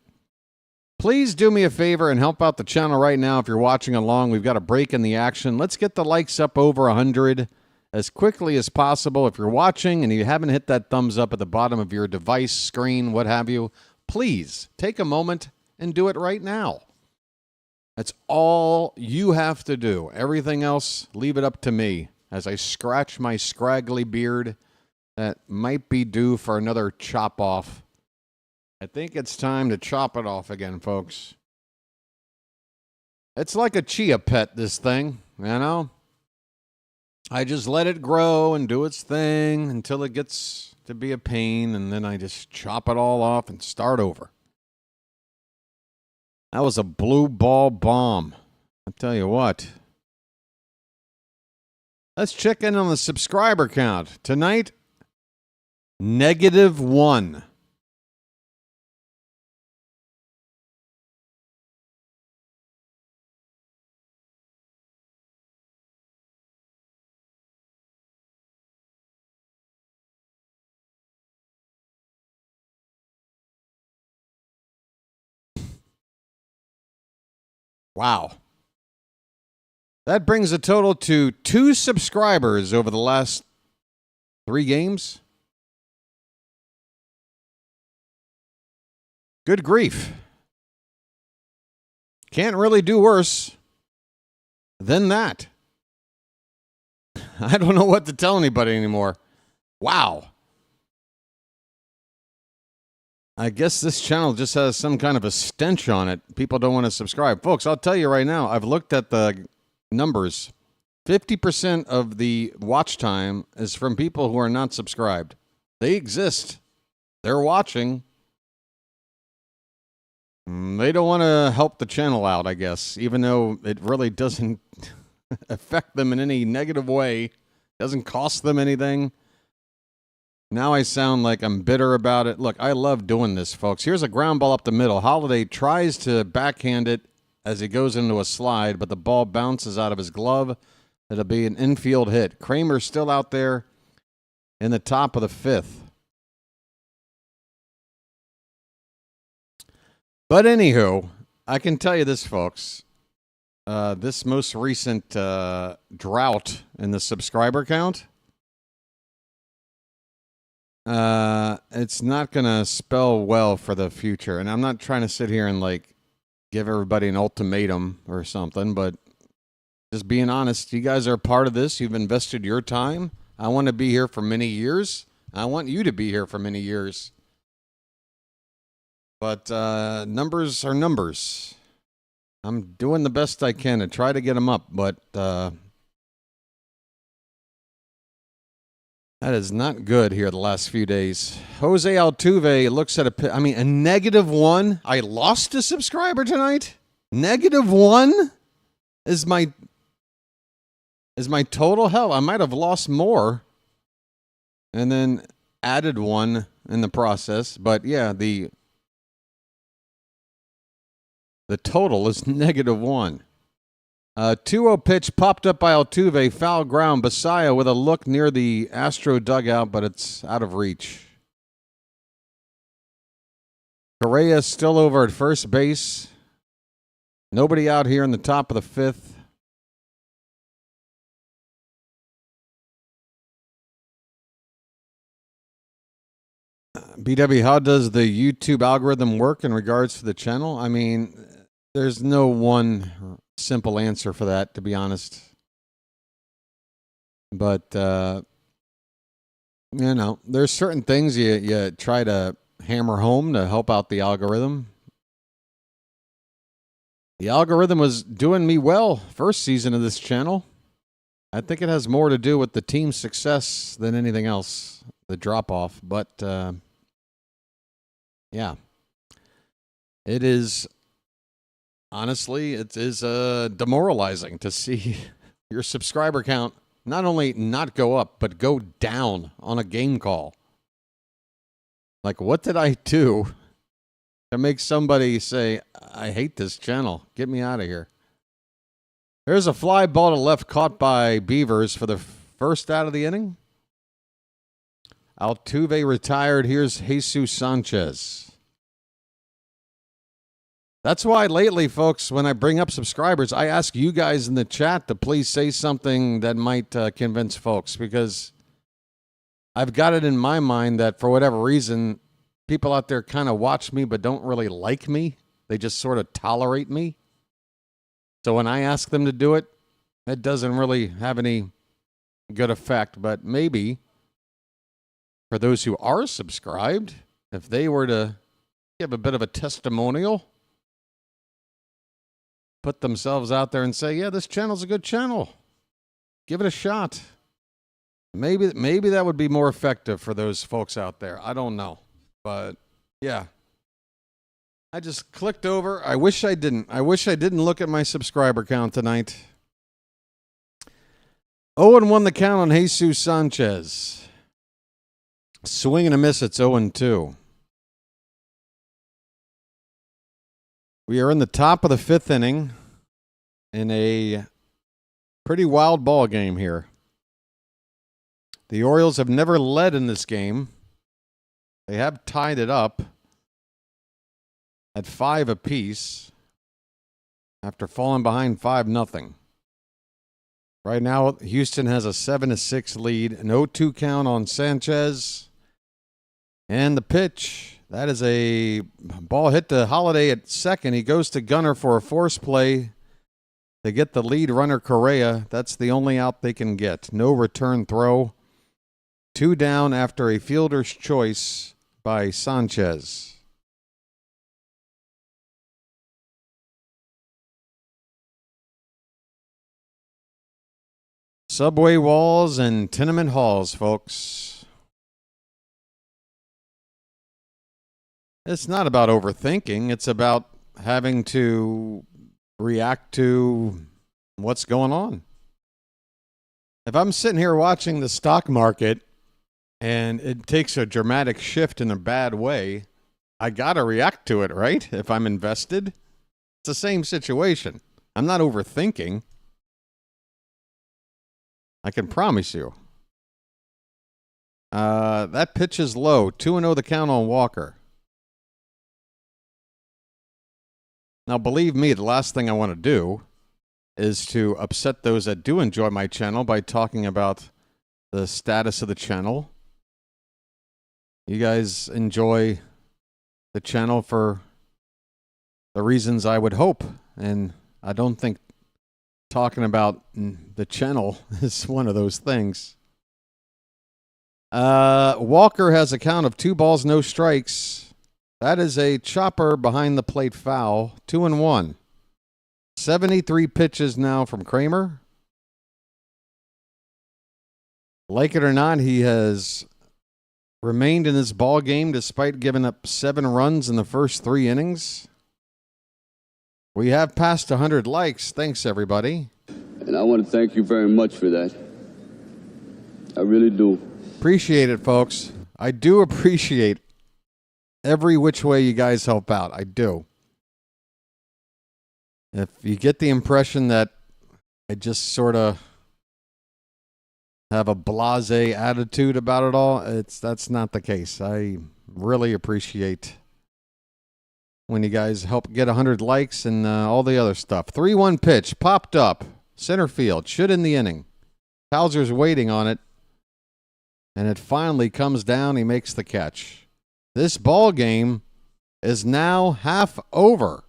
Please do me a favor and help out the channel right now if you're watching along. We've got a break in the action. Let's get the likes up over 100 as quickly as possible. If you're watching and you haven't hit that thumbs up at the bottom of your device, screen, what have you, please take a moment and do it right now. That's all you have to do. Everything else, leave it up to me as I scratch my scraggly beard that might be due for another chop off. I think it's time to chop it off again, folks. It's like a chia pet, this thing, you know? I just let it grow and do its thing until it gets to be a pain, and then I just chop it all off and start over. That was a blue ball bomb. I'll tell you what. Let's check in on the subscriber count. Tonight, -1. Wow. That brings a total to 2 subscribers over the last 3 games. Good grief. Can't really do worse than that. I don't know what to tell anybody anymore. Wow. I guess this channel just has some kind of a stench on it. People don't want to subscribe. Folks, I'll tell you right now, I've looked at the numbers. 50% of the watch time is from people who are not subscribed. They exist. They're watching. They don't want to help the channel out, I guess, even though it really doesn't affect them in any negative way. Doesn't cost them anything. Now I sound like I'm bitter about it. Look, I love doing this, folks. Here's a ground ball up the middle. Holiday tries to backhand it as he goes into a slide, but the ball bounces out of his glove. It'll be an infield hit. Kremer's still out there in the top of the 5th. But anywho, I can tell you this, folks. This most recent drought in the subscriber count, it's not going to spell well for the future. And I'm not trying to sit here and like give everybody an ultimatum or something, but just being honest, you guys are a part of this. You've invested your time. I want to be here for many years. I want you to be here for many years. But numbers are numbers. I'm doing the best I can to try to get them up, but that is not good here the last few days. Jose Altuve looks at a -1. I lost a subscriber tonight. -1 is my total. Hell, I might have lost more and then added one in the process. But yeah, the total is -1. 2-0 pitch popped up by Altuve, foul ground. Basaia with a look near the Astro dugout, but it's out of reach. Correa still over at first base. Nobody out here in the top of the fifth. BW, how does the YouTube algorithm work in regards to the channel? I mean, there's no one simple answer for that, to be honest. But, there's certain things you try to hammer home to help out the algorithm. The algorithm was doing me well first season of this channel. I think it has more to do with the team's success than anything else, the drop-off. But, yeah, it is... Honestly, it is demoralizing to see your subscriber count not only not go up, but go down on a game call. Like, what did I do to make somebody say, I hate this channel, get me out of here? There's a fly ball to left caught by Beavers for the first out of the inning. Altuve retired. Here's Jesus Sanchez. That's why lately, folks, when I bring up subscribers, I ask you guys in the chat to please say something that might convince folks, because I've got it in my mind that for whatever reason, people out there kind of watch me but don't really like me. They just sort of tolerate me. So when I ask them to do it, it doesn't really have any good effect. But maybe for those who are subscribed, if they were to give a bit of a testimonial, put themselves out there and say, yeah, this channel's a good channel, give it a shot. Maybe that would be more effective for those folks out there. I don't know. But yeah, I just clicked over. I wish I didn't look at my subscriber count tonight. 0-1 the count on Jesus Sanchez. Swing and a miss. It's 0-2. We are in the top of the fifth inning in a pretty wild ball game here. The Orioles have never led in this game. They have tied it up at 5 apiece after falling behind 5-0. Right now, Houston has a 7-6 lead, an 0-2 count on Sanchez. And the pitch. That is a ball hit to Holiday at second. He goes to Gunnar for a force play to get the lead runner Correa. That's the only out they can get. No return throw. 2 down after a fielder's choice by Sanchez. Subway walls and tenement halls, folks. It's not about overthinking. It's about having to react to what's going on. If I'm sitting here watching the stock market and it takes a dramatic shift in a bad way, I got to react to it, right? If I'm invested, it's the same situation. I'm not overthinking. I can promise you. That pitch is low. 2-0 the count on Walker. Now, believe me, the last thing I want to do is to upset those that do enjoy my channel by talking about the status of the channel You guys enjoy the channel for the reasons I would hope, and I don't think talking about the channel is one of those things. Walker has a count of 2 balls, no strikes. That is a chopper behind the plate foul. 2-1. 73 pitches now from Kremer. Like it or not, he has remained in this ball game despite giving up 7 runs in the first 3 innings. We have passed 100 likes. Thanks, everybody. And I want to thank you very much for that. I really do. Appreciate it, folks. I do appreciate every which way you guys help out. I do. If you get the impression that I just sort of have a blasé attitude about it all, that's not the case. I really appreciate when you guys help get 100 likes and all the other stuff. 3-1 pitch, popped up, center field, should end the inning. Hauser's waiting on it, and it finally comes down. He makes the catch. This ball game is now half over.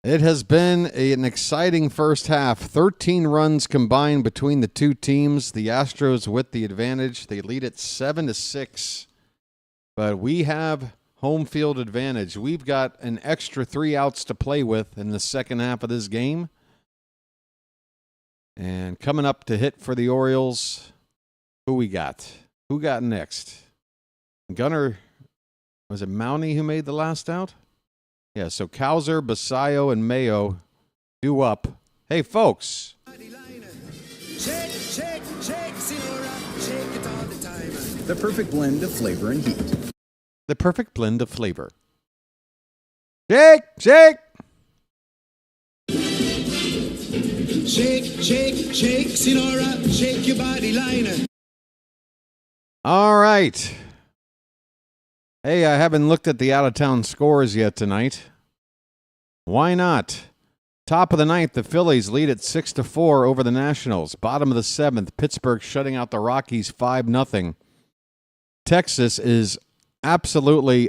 It has been an exciting first half. 13 runs combined between the two teams. The Astros with the advantage. They lead it 7-6. But we have home field advantage. We've got an extra 3 outs to play with in the second half of this game. And coming up to hit for the Orioles, who we got? Who got next? Gunnar, was it Mountie who made the last out? Yeah, so Cowser, Basayo, and Mayo due up. Hey, folks. The perfect blend of flavor and heat. The perfect blend of flavor. Shake, shake. Shake, shake, shake, Sinora, shake your body liner. All right. Hey, I haven't looked at the out-of-town scores yet tonight. Why not? Top of the ninth, the Phillies lead at 6-4 over the Nationals. Bottom of the seventh, Pittsburgh shutting out the Rockies 5-0. Texas is absolutely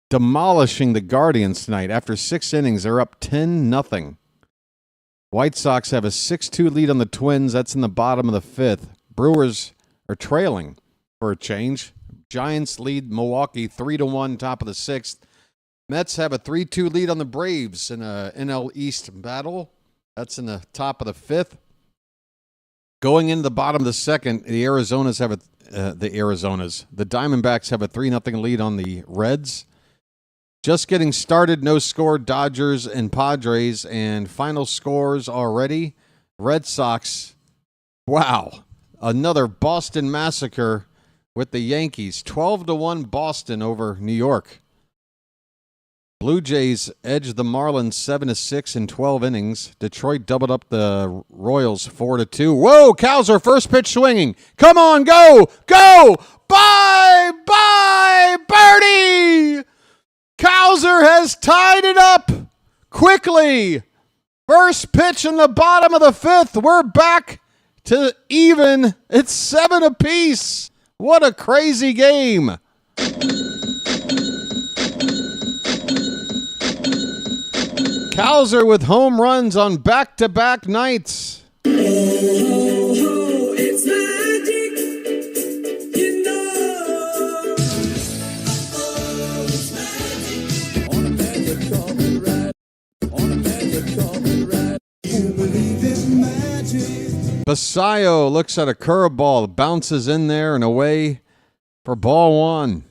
demolishing the Guardians tonight. After 6 innings, they're up 10-0. White Sox have a 6-2 lead on the Twins. That's in the bottom of the fifth. Brewers are trailing for a change. Giants lead Milwaukee 3-1, top of the sixth. Mets have a 3-2 lead on the Braves in a NL East battle. That's in the top of the fifth. Going into the bottom of the second, the Diamondbacks have a 3-0 lead on the Reds. Just getting started, no score, Dodgers and Padres, and final scores already. Red Sox, wow, another Boston massacre with the Yankees. 12-1 Boston over New York. Blue Jays edged the Marlins 7-6 in 12 innings. Detroit doubled up the Royals 4-2. Whoa, Cowser, first pitch swinging. Come on, go, go. Bye, bye, birdie. Cowser has tied it up quickly. First pitch in the bottom of the fifth. We're back to even. It's 7 apiece. What a crazy game. Cowser with home runs on back-to-back nights. It's magic, you know. It's magic. On a magic carpet ride. On a magic carpet ride. You believe in magic. Basayo looks at a curveball, bounces in there and away for ball one.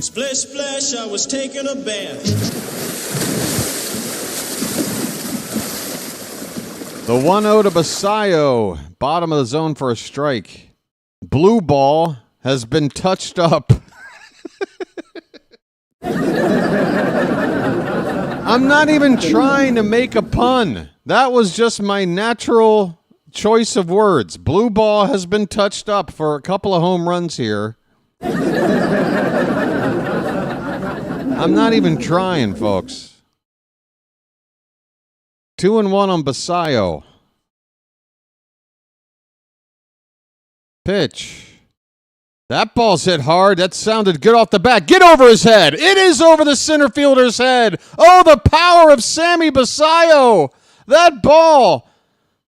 Splish, splash, I was taking a bath. The 1-0 to Basayo, bottom of the zone for a strike. Blue ball has been touched up. I'm not even trying to make a pun. That was just my natural choice of words. Blue ball has been touched up for a couple of home runs here. I'm not even trying, folks. 2-1 on Basayo. Pitch. That ball's hit hard. That sounded good off the bat. Get over his head. It is over the center fielder's head. Oh, the power of Sammy Basayo. That ball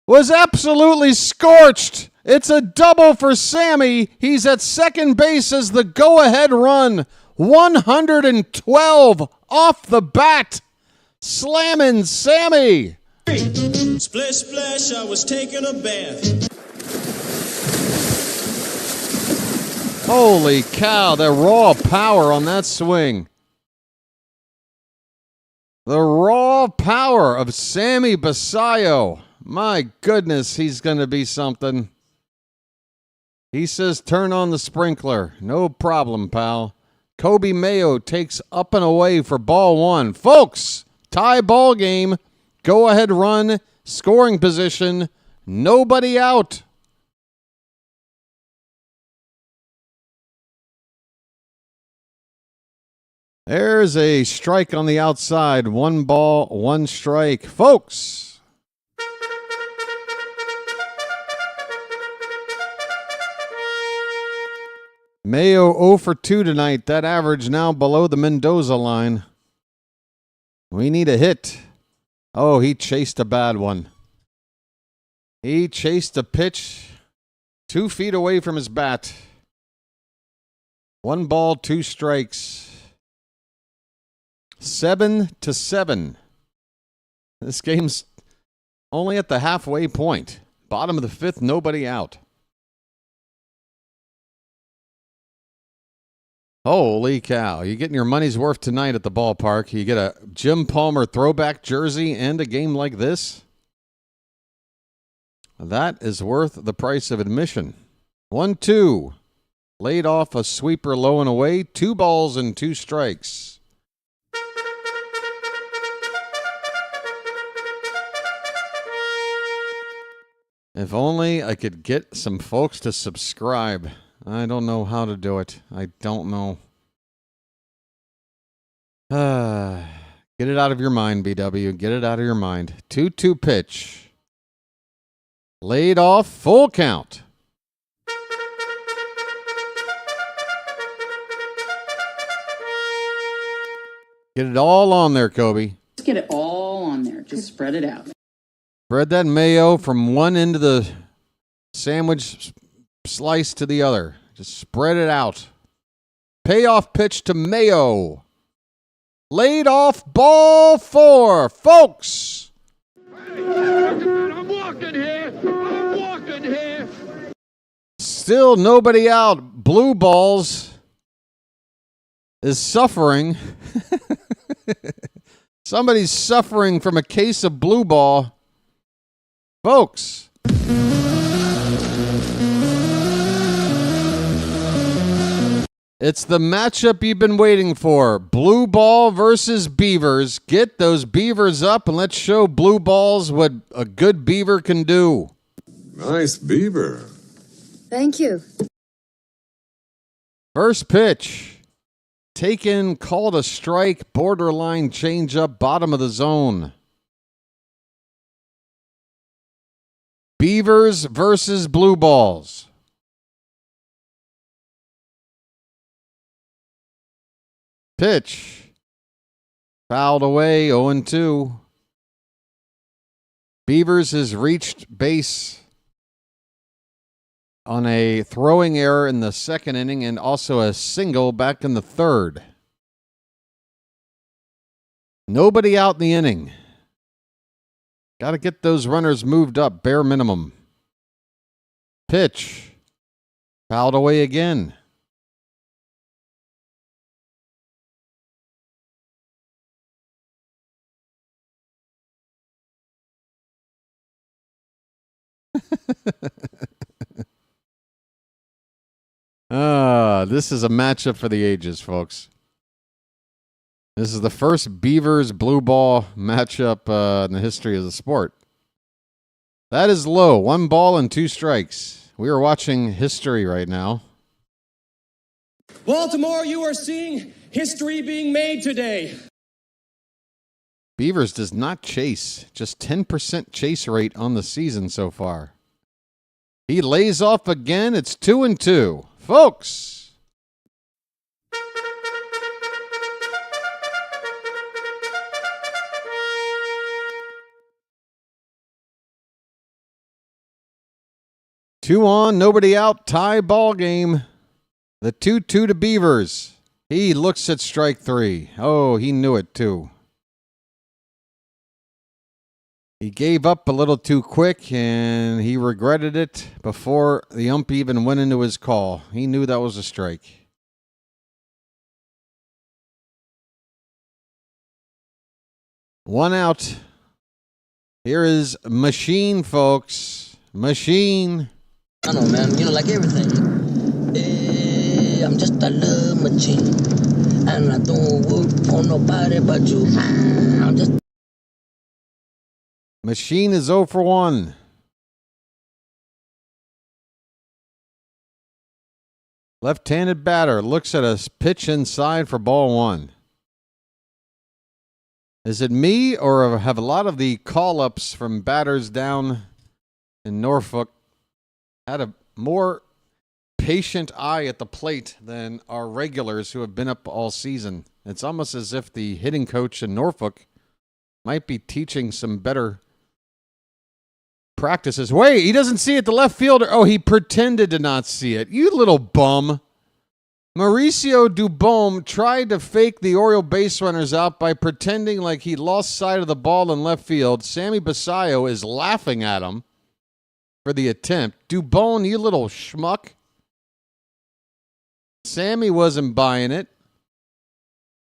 was absolutely scorched. It's a double for Sammy. He's at second base as the go-ahead run. 112 off the bat. Slamming Sammy. Splish, splash, I was taking a bath. Holy cow, the raw power on that swing. The raw power of Sammy Basayo. My goodness, he's going to be something. He says, turn on the sprinkler. No problem, pal. Kobe Mayo takes up and away for ball one. Folks, tie ball game. Go ahead run. Scoring position. Nobody out. There's a strike on the outside. 1 ball, 1 strike. Folks. Mayo 0 for 2 tonight. That average now below the Mendoza line. We need a hit. Oh, he chased a bad one. He chased a pitch 2 feet away from his bat. 1 ball, 2 strikes. 7-7. This game's only at the halfway point. Bottom of the 5th, nobody out. Holy cow. You're getting your money's worth tonight at the ballpark. You get a Jim Palmer throwback jersey and a game like this. That is worth the price of admission. 1-2. Laid off a sweeper low and away. 2 balls and 2 strikes. If only I could get some folks to subscribe. I don't know how to do it. I don't know. Get it out of your mind, BW. Get it out of your mind. 2-2 pitch. Laid off, full count. Get it all on there, Kobe. Just get it all on there. Just spread it out. Spread that mayo from one end of the sandwich slice to the other. Just spread it out. Payoff pitch to Mayo. Laid off ball 4. Folks. I'm walking here. Still nobody out. Blue Balls is suffering. Somebody's suffering from a case of blue ball. Folks. It's the matchup you've been waiting for. Blue Ball versus Beavers. Get those Beavers up and let's show Blue Balls what a good Beaver can do. Nice Beaver. Thank you. First pitch. Taken, called a strike, borderline changeup, bottom of the zone. Beavers versus Blue Balls. Pitch. Fouled away, 0-2. Beavers has reached base on a throwing error in the second inning and also a single back in the third. Nobody out in the inning. Got to get those runners moved up, bare minimum. Pitch. Fouled away again. This is a matchup for the ages, folks. This is the first Beavers Blue Ball matchup in the history of the sport. That is low. 1 ball and 2 strikes. We are watching history right now. Baltimore, you are seeing history being made today. Beavers does not chase. Just 10% chase rate on the season so far. He lays off again. It's 2-2. Folks. Two on, nobody out, tie ball game. The 2-2 to Beavers. He looks at strike three. Oh, he knew it too. He gave up a little too quick, and he regretted it before the ump even went into his call. He knew that was a strike. One out. Here is Machine, folks. Machine. I know, man. You know, like everything. I'm just a love machine. And I don't work for nobody but you. I'm just... Machine is 0 for 1. Left-handed batter looks at a pitch inside for ball one. Is it me, or have a lot of the call-ups from batters down in Norfolk had a more patient eye at the plate than our regulars who have been up all season? It's almost as if the hitting coach in Norfolk might be teaching some better practices. Wait, he doesn't see it, the left fielder. Oh, he pretended to not see it. You little bum. Mauricio Dubome tried to fake the Oriole base runners out by pretending like he lost sight of the ball in left field. Sammy Basayo is laughing at him for the attempt. Dubone, you little schmuck. Sammy wasn't buying it.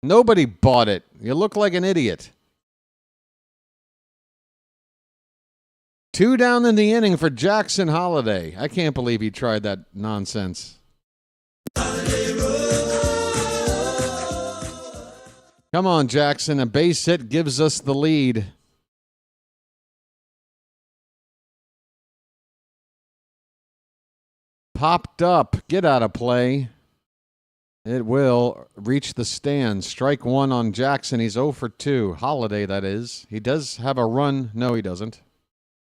Nobody bought it. You look like an idiot. 2 down in the inning for Jackson Holiday. I can't believe he tried that nonsense. Come on, Jackson. A base hit gives us the lead. Popped up. Get out of play. It will reach the stand. Strike one on Jackson. He's 0 for 2. Holiday, that is. He does have a run. No, he doesn't.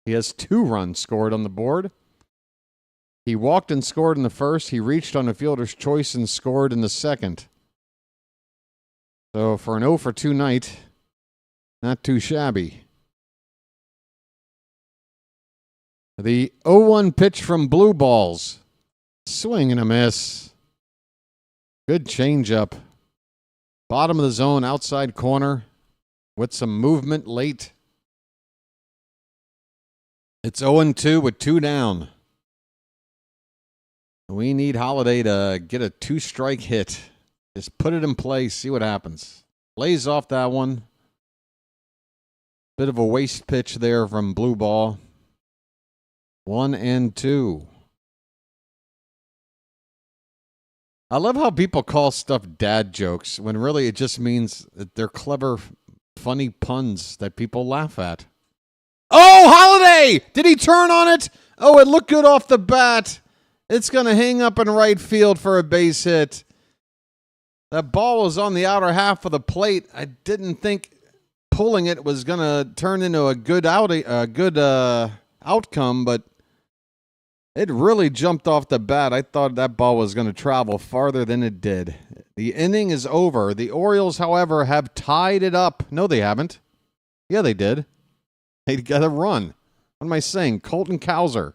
He has 2 runs scored on the board. He walked and scored in the first. He reached on a fielder's choice and scored in the second. So for an 0 for 2 night, not too shabby. The 0-1 pitch from Blue Balls. Swing and a miss. Good changeup. Bottom of the zone, outside corner with some movement late. It's 0-2 with 2 down. We need Holiday to get a 2-strike hit. Just put it in play, see what happens. Lays off that one. Bit of a waste pitch there from Blue Ball. 1-2. I love how people call stuff dad jokes when really it just means that they're clever, funny puns that people laugh at. Oh, Holiday! Did he turn on it? Oh, it looked good off the bat. It's going to hang up in right field for a base hit. That ball was on the outer half of the plate. I didn't think pulling it was going to turn into a good outcome, but it really jumped off the bat. I thought that ball was going to travel farther than it did. The inning is over. The Orioles, however, have tied it up. No, they haven't. Yeah, they did. They got a run. What am I saying? Colton Cowser.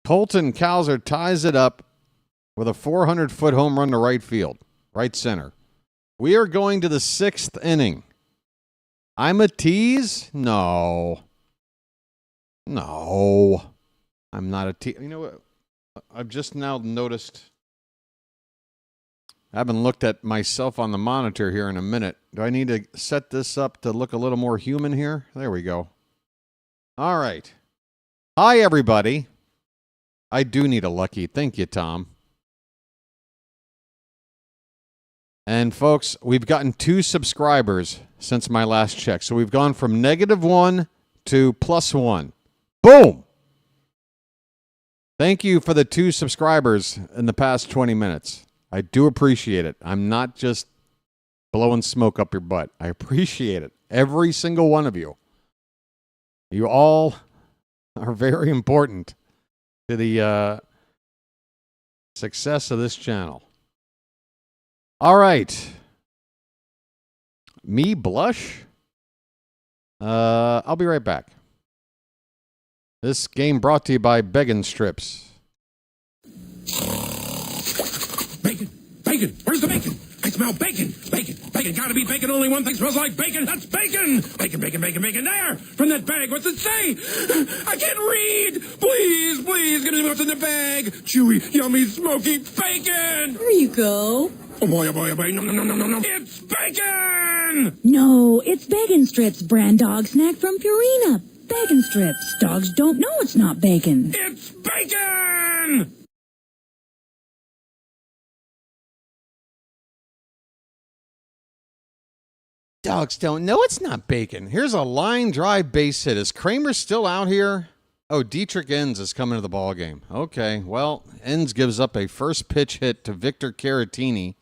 Colton Cowser ties it up with a 400-foot home run to right field, right center. We are going to the 6th inning. I'm a tease? No. I'm not a tease. You know what? I've just now noticed. I haven't looked at myself on the monitor here in a minute. Do I need to set this up to look a little more human here? There we go. All right. Hi, everybody. I do need a lucky. Thank you, Tom. And, folks, we've gotten 2 subscribers since my last check. So we've gone from -1 to +1. Boom! Thank you for the 2 subscribers in the past 20 minutes. I do appreciate it. I'm not just blowing smoke up your butt. I appreciate it. Every single one of you. You all are very important to the success of this channel. All right. Me blush? I'll be right back. This game brought to you by Bacon Strips. Bacon! Bacon! Where's the bacon? I smell bacon! Bacon! Bacon! Gotta be bacon! Only one thing smells like bacon! That's bacon! Bacon! Bacon! Bacon! Bacon! There! From that bag! What's it say? I can't read! Please! Please! Give me what's in the bag! Chewy, yummy, smoky bacon! There you go. Oh boy, oh boy, oh boy. No, no, no, no, no, no. It's bacon! No, it's Bacon Strips, brand dog snack from Purina. Bacon Strips. Dogs don't know it's not bacon. It's bacon! Dogs don't know it's not bacon. Here's a line drive base hit. Is Kremer still out here? Oh, Dietrich Enns is coming to the ball game. Okay, well, Enns gives up a first pitch hit to Victor Caratini.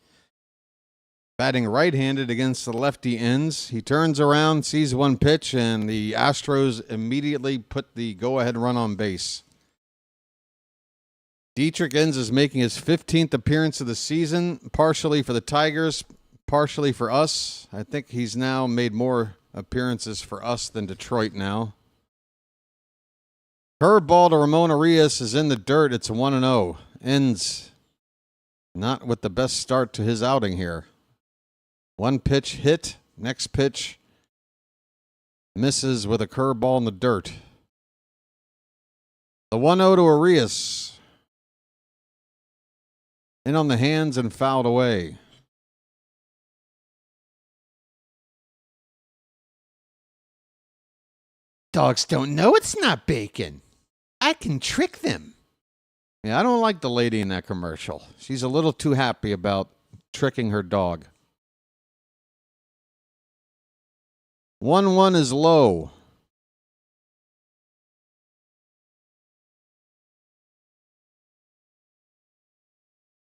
Batting right-handed against the lefty Enns. He turns around, sees one pitch, and the Astros immediately put the go-ahead run on base. Dietrich Enns is making his 15th appearance of the season, partially for the Tigers, partially for us. I think he's now made more appearances for us than Detroit now. Curveball to Ramon Arias is in the dirt. It's 1-0. Enns not with the best start to his outing here. One pitch hit. Next pitch misses with a curveball in the dirt. The 1-0 to Arias. In on the hands and fouled away. Dogs don't know it's not bacon. I can trick them. Yeah, I don't like the lady in that commercial. She's a little too happy about tricking her dog. 1-1 is low.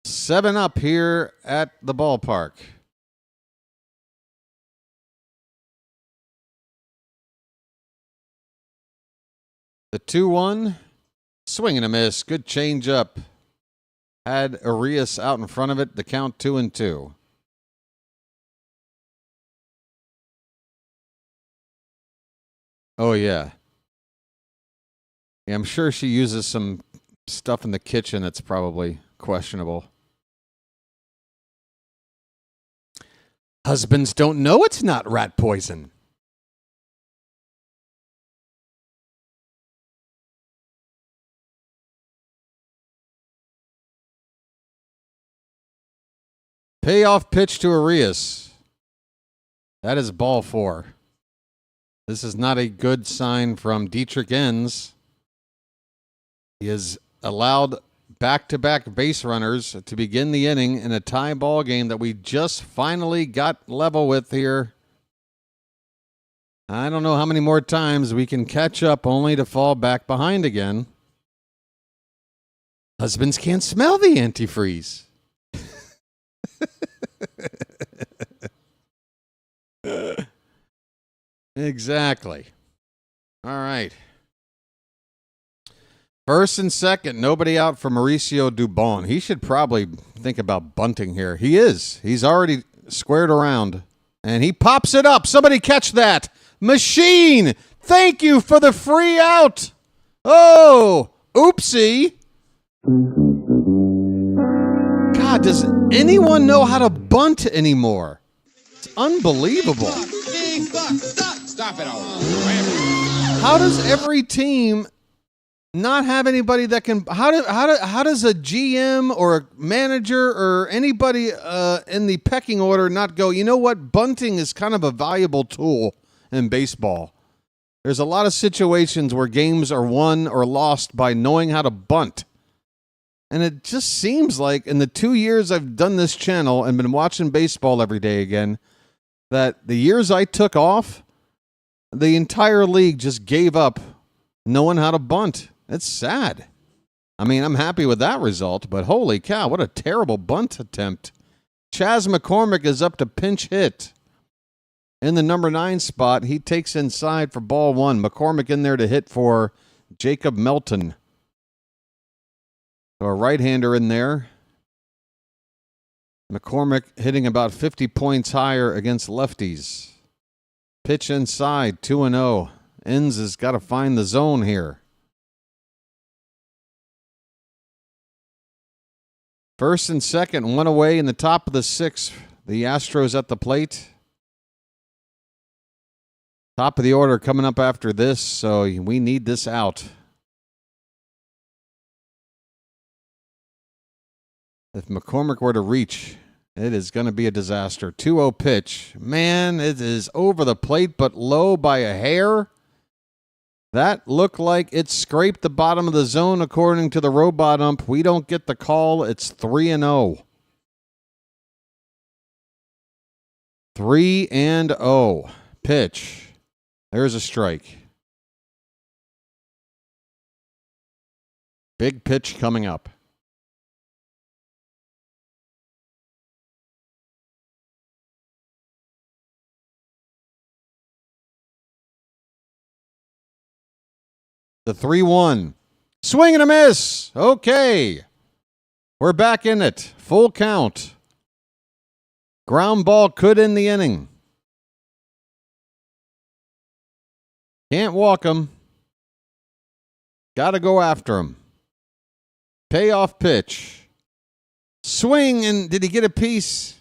Seven up here at the ballpark. The 2-1, swing and a miss. Good change up. Had Arias out in front of it. The count 2-2. Oh, yeah. Yeah, I'm sure she uses some stuff in the kitchen that's probably questionable. Husbands don't know it's not rat poison. Payoff pitch to Arias. That is ball 4. This is not a good sign from Dietrich Enns. He has allowed back-to-back base runners to begin the inning in a tie ball game that we just finally got level with here. I don't know how many more times we can catch up only to fall back behind again. Husbands can't smell the antifreeze. Exactly. All right. First and second, nobody out for Mauricio Dubon. He should probably think about bunting here. He is. He's already squared around. And he pops it up. Somebody catch that. Machine! Thank you for the free out. Oh, oopsie. God, does anyone know how to bunt anymore? It's unbelievable. Stop it all. How does every team not have anybody that can? How does a GM or a manager or anybody in the pecking order not go? You know what? Bunting is kind of a valuable tool in baseball. There's a lot of situations where games are won or lost by knowing how to bunt. And it just seems like in the 2 years I've done this channel and been watching baseball every day again, that the years I took off, the entire league just gave up knowing how to bunt. It's sad. I mean, I'm happy with that result, but holy cow, what a terrible bunt attempt. Chas McCormick is up to pinch hit. In the number 9 spot, he takes inside for ball 1. McCormick in there to hit for Jacob Melton. So a right-hander in there. McCormick hitting about 50 points higher against lefties. Pitch inside, 2-0. Inns has got to find the zone here. First and second, one away in the top of the sixth. The Astros at the plate. Top of the order coming up after this, so we need this out. If McCormick were to reach, it is going to be a disaster. 2-0 pitch. Man, it is over the plate, but low by a hair. That looked like it scraped the bottom of the zone according to the robot ump. We don't get the call. It's 3-0. 3-0. Pitch. There's a strike. Big pitch coming up. The 3-1. Swing and a miss. Okay. We're back in it. Full count. Ground ball could end the inning. Can't walk him. Got to go after him. Payoff pitch. Swing, and did he get a piece?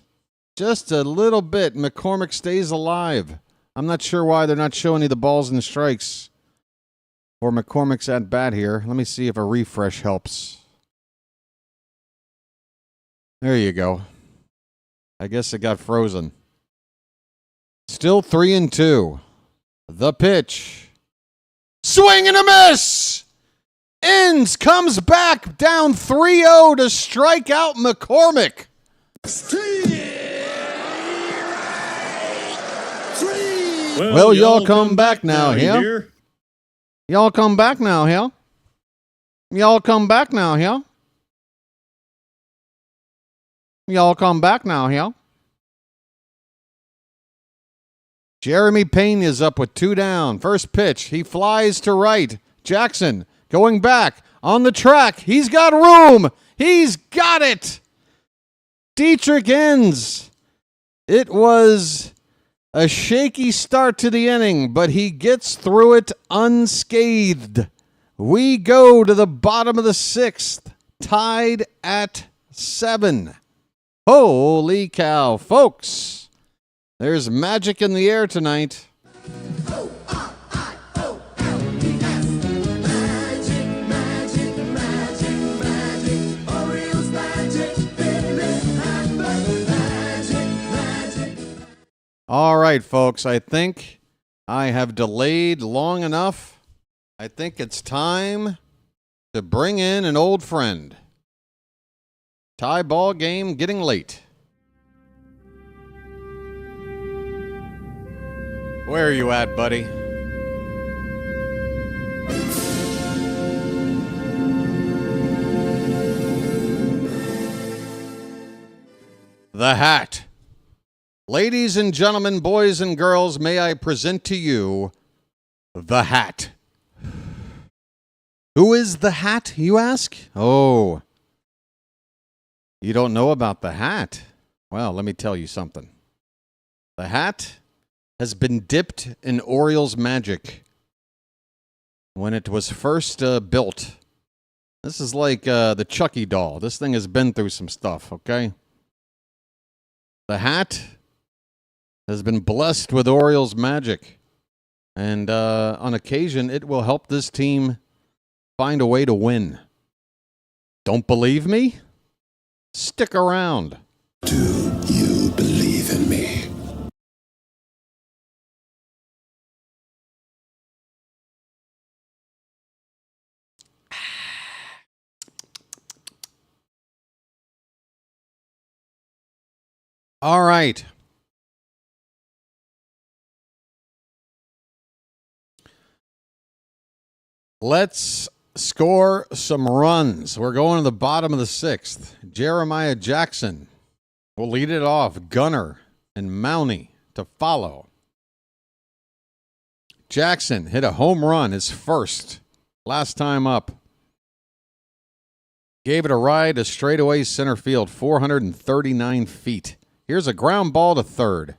Just a little bit. McCormick stays alive. I'm not sure why they're not showing you the balls and strikes for McCormick's at bat here. Let me see if a refresh helps. There you go. I guess it got frozen. Still 3-2. The pitch. Swing and a miss! Inns comes back down 3-0 to strike out McCormick. Well, y'all come back now, yeah? Y'all come back now, yeah? Y'all come back now, yeah? Y'all come back now, yeah? Jeremy Pena's up with 2 down. First pitch. He flies to right. Jackson going back on the track. He's got room. He's got it. Dietrich ends. It was a shaky start to the inning, but he gets through it unscathed. We go to the bottom of the 6th, tied at 7. Holy cow, folks. There's magic in the air tonight. Orioles magic, All right, folks, I think I have delayed long enough. I think it's time to bring in an old friend. Tie ball game getting late. Where are you at, buddy? The hat. Ladies and gentlemen, boys and girls, may I present to you the hat. Who is the hat, you ask? Oh, you don't know about the hat? Well, let me tell you something. The hat has been dipped in Orioles magic when it was first built. This is like the Chucky doll. This thing has been through some stuff, okay? The hat has been blessed with Orioles magic. And on occasion, it will help this team find a way to win. Don't believe me? Stick around. Do you believe in me? All right. Let's score some runs. We're going to the bottom of the 6th. Jeremiah Jackson will lead it off. Gunner and Mountie to follow. Jackson hit a home run, his first Last time up. Gave it a ride to straightaway center field, 439 feet. Here's a ground ball to third.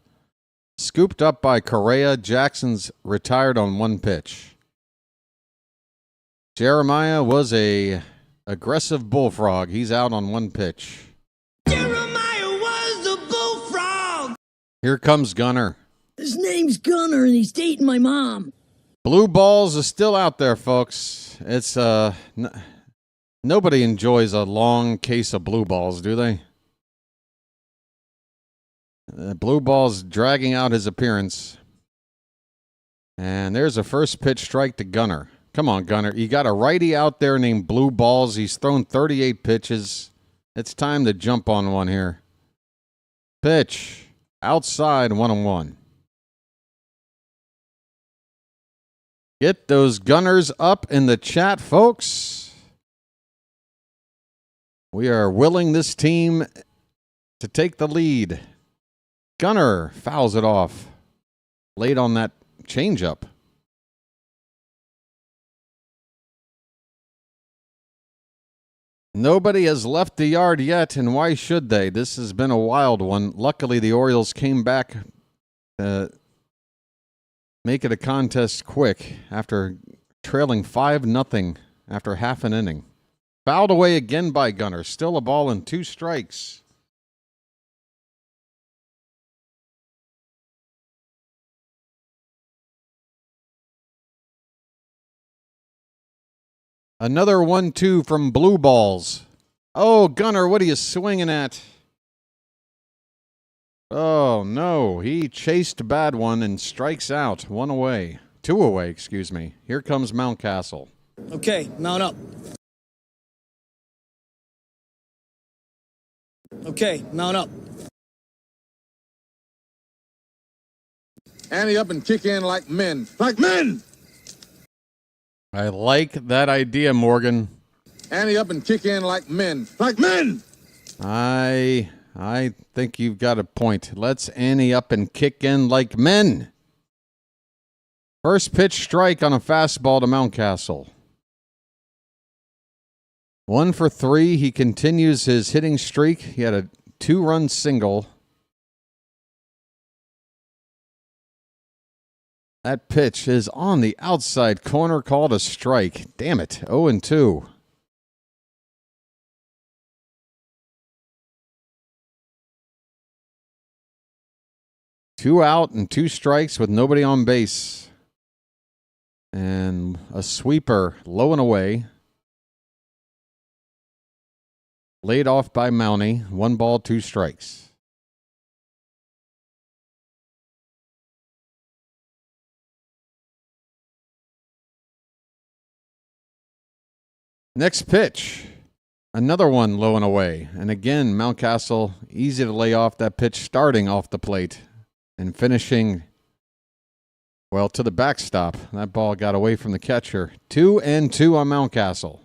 Scooped up by Correa. Jackson's retired on one pitch. Jeremiah was a aggressive bullfrog. He's out on one pitch. Jeremiah was a bullfrog. Here comes Gunner. His name's Gunner, and he's dating my mom. Blue balls is still out there, folks. It's nobody enjoys a long case of blue balls, do they? Blue ball's dragging out his appearance. And there's a first pitch strike to Gunner. Come on, Gunner. You got a righty out there named Blue Balls. He's thrown 38 pitches. It's time to jump on one here. Pitch. Outside, 1-1. Get those Gunners up in the chat, folks. We are willing this team to take the lead. Gunner fouls it off. Late on that changeup. Nobody has left the yard yet, and why should they? This has been a wild one. Luckily, the Orioles came back make it a contest quick after trailing 5-0 after half an inning. Fouled away again by Gunner. Still a ball and 2 strikes. Another 1-2 from Blue Balls. Oh, Gunner, what are you swinging at? Oh, no. He chased a bad one and strikes out. 2 away, excuse me. Here comes Mountcastle. Okay, mount up. Okay, mount up. Ante up and kick in like men. Like men! I like that idea, Morgan. Ante up and kick in like men. Like men! I think you've got a point. Let's ante up and kick in like men. First pitch strike on a fastball to Mountcastle. 1 for 3. He continues his hitting streak. He had a 2-run single. That pitch is on the outside corner, called a strike. Damn it. 0-2. Two out and 2 strikes with nobody on base. And a sweeper low and away. Laid off by Mountie. 1 ball, 2 strikes. Next pitch. Another one low and away. And again, Mountcastle, easy to lay off that pitch starting off the plate and finishing, well, to the backstop. That ball got away from the catcher. 2-2 on Mountcastle.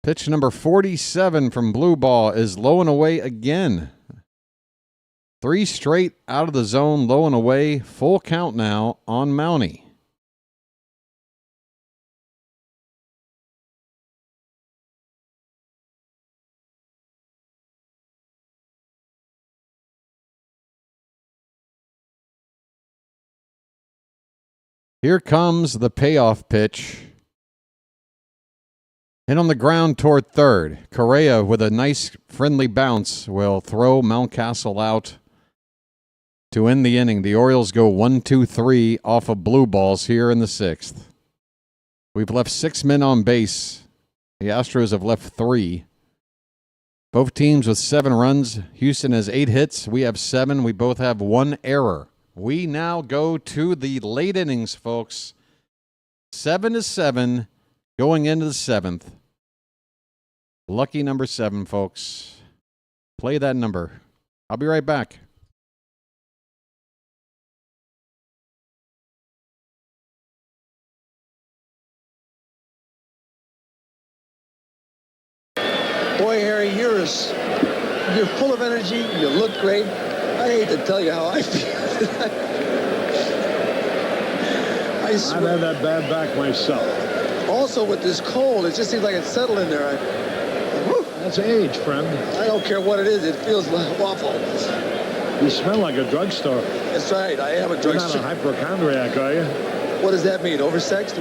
Pitch number 47 from Blue Ball is low and away again. 3 straight out of the zone, low and away. Full count now on Mountie. Here comes the payoff pitch. Hit on the ground toward third. Correa with a nice friendly bounce will throw Mountcastle out to end the inning. The Orioles go 1-2-3 off of Blue Balls here in the 6th. We've left 6 men on base. The Astros have left 3. Both teams with 7 runs. Houston has 8 hits. We have 7. We both have 1 error. We now go to the late innings, folks. 7-7 going into the 7th. Lucky number 7, folks. Play that number. I'll be right back. Boy, Harry, you're as You're full of energy. You look great. I hate to tell you how I feel. I I've had that bad back myself. Also, with this cold, it just seems like it's settled in there. That's age, friend. I don't care what it is. It feels awful. You smell like a drugstore. That's right. I am a You're drugstore. not a hypochondriac, are you? What does that mean? Oversexed?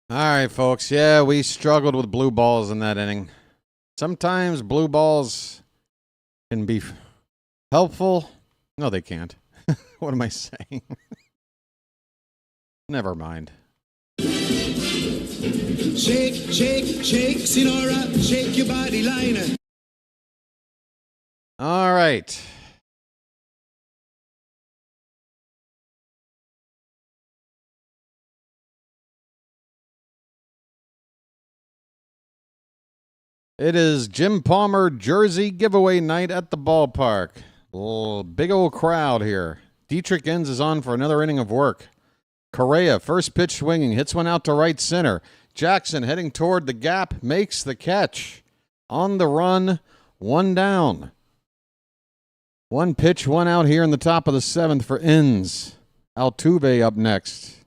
All right, folks. Yeah, we struggled with blue balls in that inning. Sometimes blue balls can be helpful. No, they can't. What am I saying? Never mind. Shake, shake, shake, Sinora, shake your body liner. All right. It is Jim Palmer jersey giveaway night at the ballpark. Big old crowd here. Dietrich Enns is on for another inning of work. Correa, first pitch swinging, hits one out to right center. Jackson heading toward the gap, makes the catch. On the run, one down. One pitch, one out here in the top of the seventh for Enns. Altuve up next.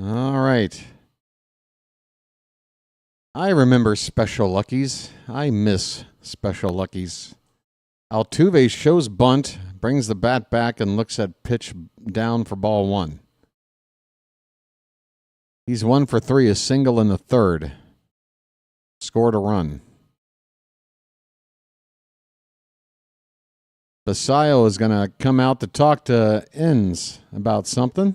All right. I remember Special Luckies. I miss Special Luckies. Altuve shows bunt, brings the bat back, and looks at pitch down for ball one. He's 1 for 3, a single in the third. Scored a run. Basayo is going to come out to talk to Enns about something.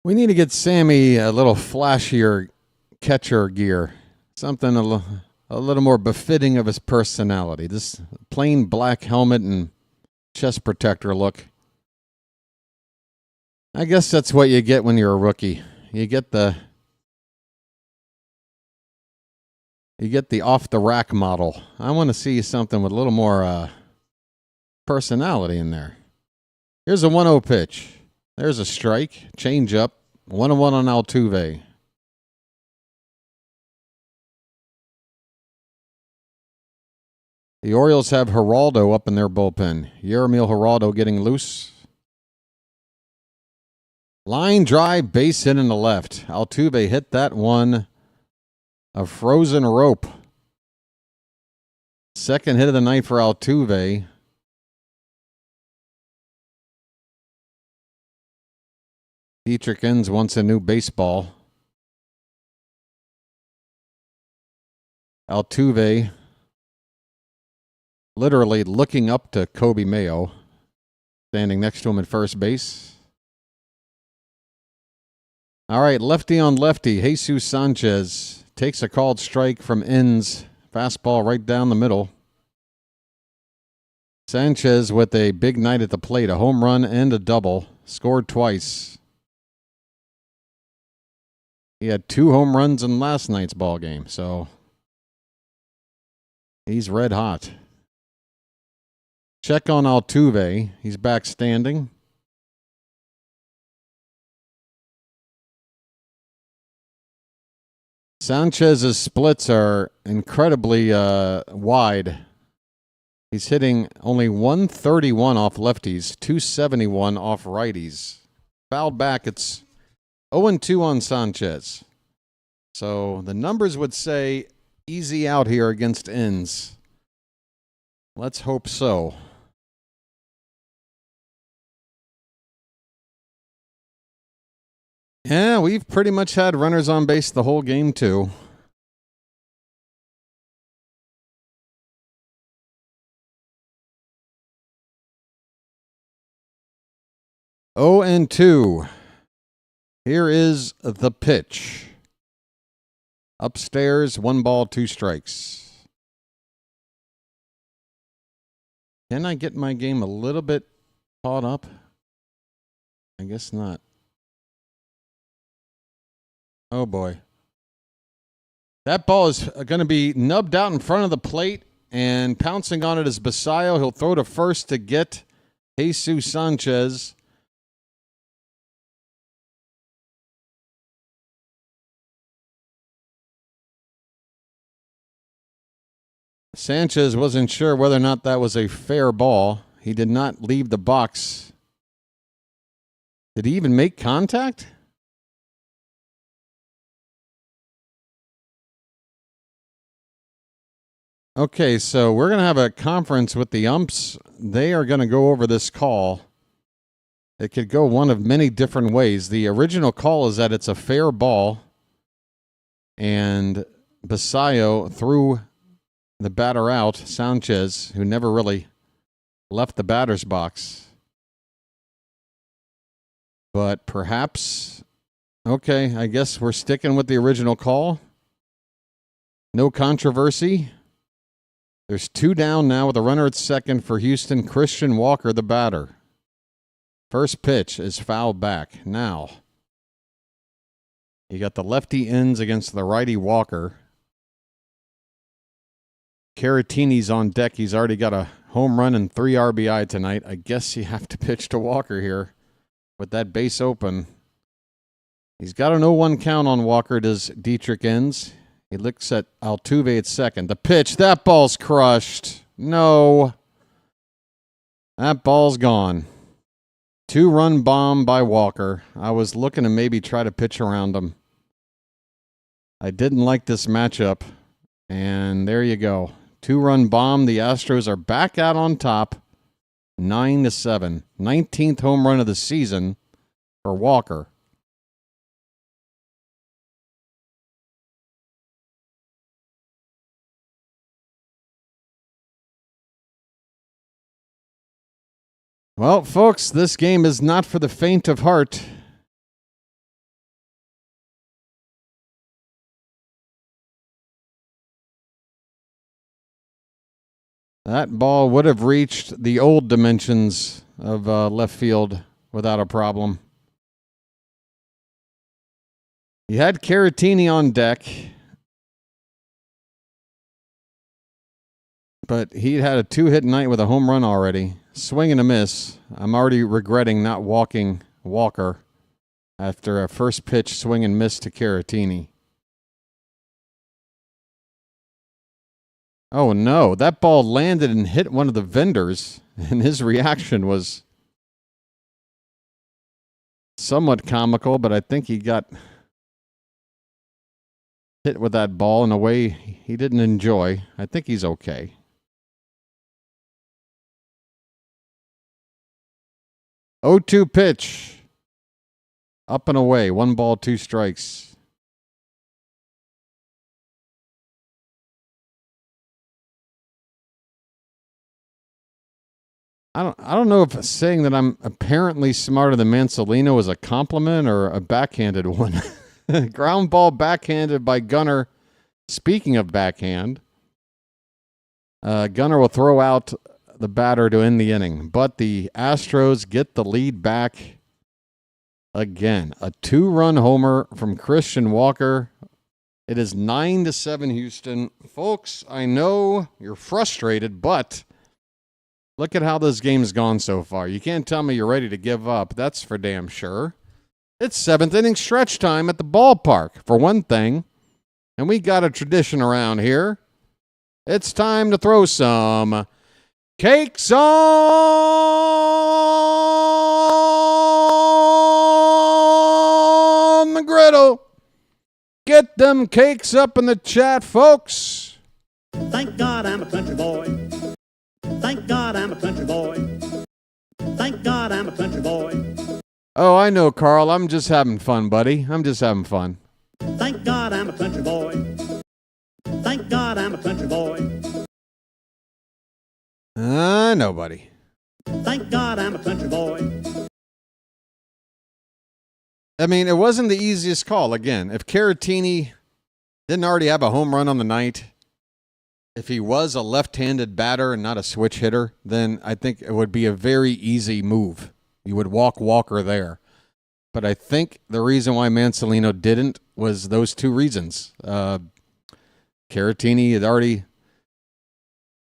We need to get Sammy a little flashier catcher gear. Something a little more befitting of his personality. This plain black helmet and chest protector look. I guess that's what you get when you're a rookie. You get the off the rack model. I want to see something with a little more personality in there. Here's a 1-0 pitch. There's a strike, change up, 1-1 on Altuve. The Orioles have Geraldo up in their bullpen. Yermil Geraldo getting loose. Line drive, base hit in the left. Altuve hit that one. A frozen rope. Second hit of the night for Altuve. Dietrich Enns wants a new baseball. Altuve literally looking up to Kobe Mayo, standing next to him at first base. All right, lefty on lefty. Jesus Sanchez takes a called strike from Enns. Fastball right down the middle. Sanchez with a big night at the plate, a home run and a double. Scored twice. He had 2 home runs in last night's ball game, so he's red hot. Check on Altuve. He's back standing. Sanchez's splits are incredibly wide. He's hitting only 131 off lefties, 271 off righties. Fouled back, it's 0-2 on Sanchez. So the numbers would say easy out here against Enns. Let's hope so. Yeah, we've pretty much had runners on base the whole game, too. 0-2. Here is the pitch. Upstairs, 1 ball, 2 strikes. Can I get my game a little bit caught up? I guess not. Oh, boy. That ball is going to be nubbed out in front of the plate, and pouncing on it is Basayo. He'll throw to first to get Jesus Sanchez. Sanchez wasn't sure whether or not that was a fair ball. He did not leave the box. Did he even make contact? Okay, so we're going to have a conference with the umps. They are going to go over this call. It could go one of many different ways. The original call is that it's a fair ball, and Basayo threw the batter out, Sanchez, who never really left the batter's box. But perhaps, okay, I guess we're sticking with the original call. No controversy. There's 2 down now with a runner at second for Houston. Christian Walker, the batter. First pitch is fouled back. Now, you got the lefty ends against the righty Walker. Caratini's on deck. He's already got a home run and 3 RBI tonight. I guess you have to pitch to Walker here with that base open. He's got an 0-1 count on Walker, does Dietrich Ends. He looks at Altuve at second. The pitch, that ball's crushed. No. That ball's gone. 2-run bomb by Walker. I was looking to maybe try to pitch around him. I didn't like this matchup. And there you go. 2-run bomb. The Astros are back out on top. 9-7. 19th home run of the season for Walker. Well, folks, this game is not for the faint of heart. That ball would have reached the old dimensions of left field without a problem. You had Caratini on deck, but he had a 2-hit night with a home run already. Swing and a miss. I'm already regretting not walking Walker after a first pitch swing and miss to Caratini. Oh no, that ball landed and hit one of the vendors, and his reaction was somewhat comical, but I think he got hit with that ball in a way he didn't enjoy. I think he's okay. Oh, 2 pitch. Up and away. 1 ball, 2 strikes. I don't know if saying that I'm apparently smarter than Mansolino is a compliment or a backhanded one. Ground ball backhanded by Gunnar. Speaking of backhand, Gunnar will throw out the batter to end the inning. But the Astros get the lead back again. A 2-run homer from Christian Walker. It is 9-7 Houston. Folks, I know you're frustrated, but look at how this game's gone so far. You can't tell me you're ready to give up. That's for damn sure. It's 7th inning stretch time at the ballpark, for one thing. And we got a tradition around here. It's time to throw some cakes on the griddle. Get them cakes up in the chat, folks. Thank God I'm a country boy. Thank God I'm a country boy. Thank God I'm a country boy. Oh, I know, Carl. I'm just having fun, buddy. I'm just having fun. Thank God I'm a country boy. Thank God I'm a country boy. I know, buddy. Thank God I'm a country boy. I mean, it wasn't the easiest call. Again, if Caratini didn't already have a home run on the night, if he was a left-handed batter and not a switch hitter, then I think it would be a very easy move. You would walk Walker there. But I think the reason why Mansolino didn't was those two reasons. Caratini had already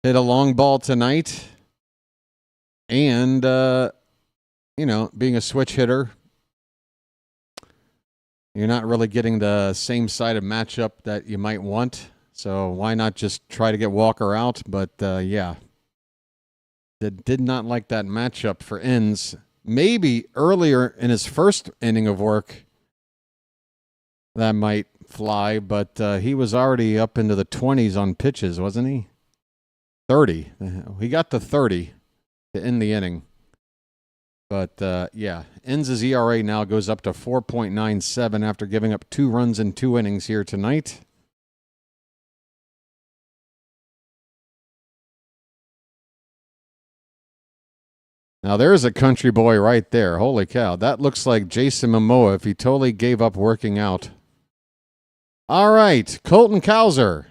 hit a long ball tonight. And, being a switch hitter, you're not really getting the same side of matchup that you might want. So why not just try to get Walker out? But, did not like that matchup for Inns. Maybe earlier in his first inning of work, that might fly. But he was already up into the 20s on pitches, wasn't he? 30. He got to 30 to end the inning. But, Inns' ERA now goes up to 4.97 after giving up 2 runs in 2 innings here tonight. Now, there's a country boy right there. Holy cow. That looks like Jason Momoa if he totally gave up working out. All right, Colton Cowser.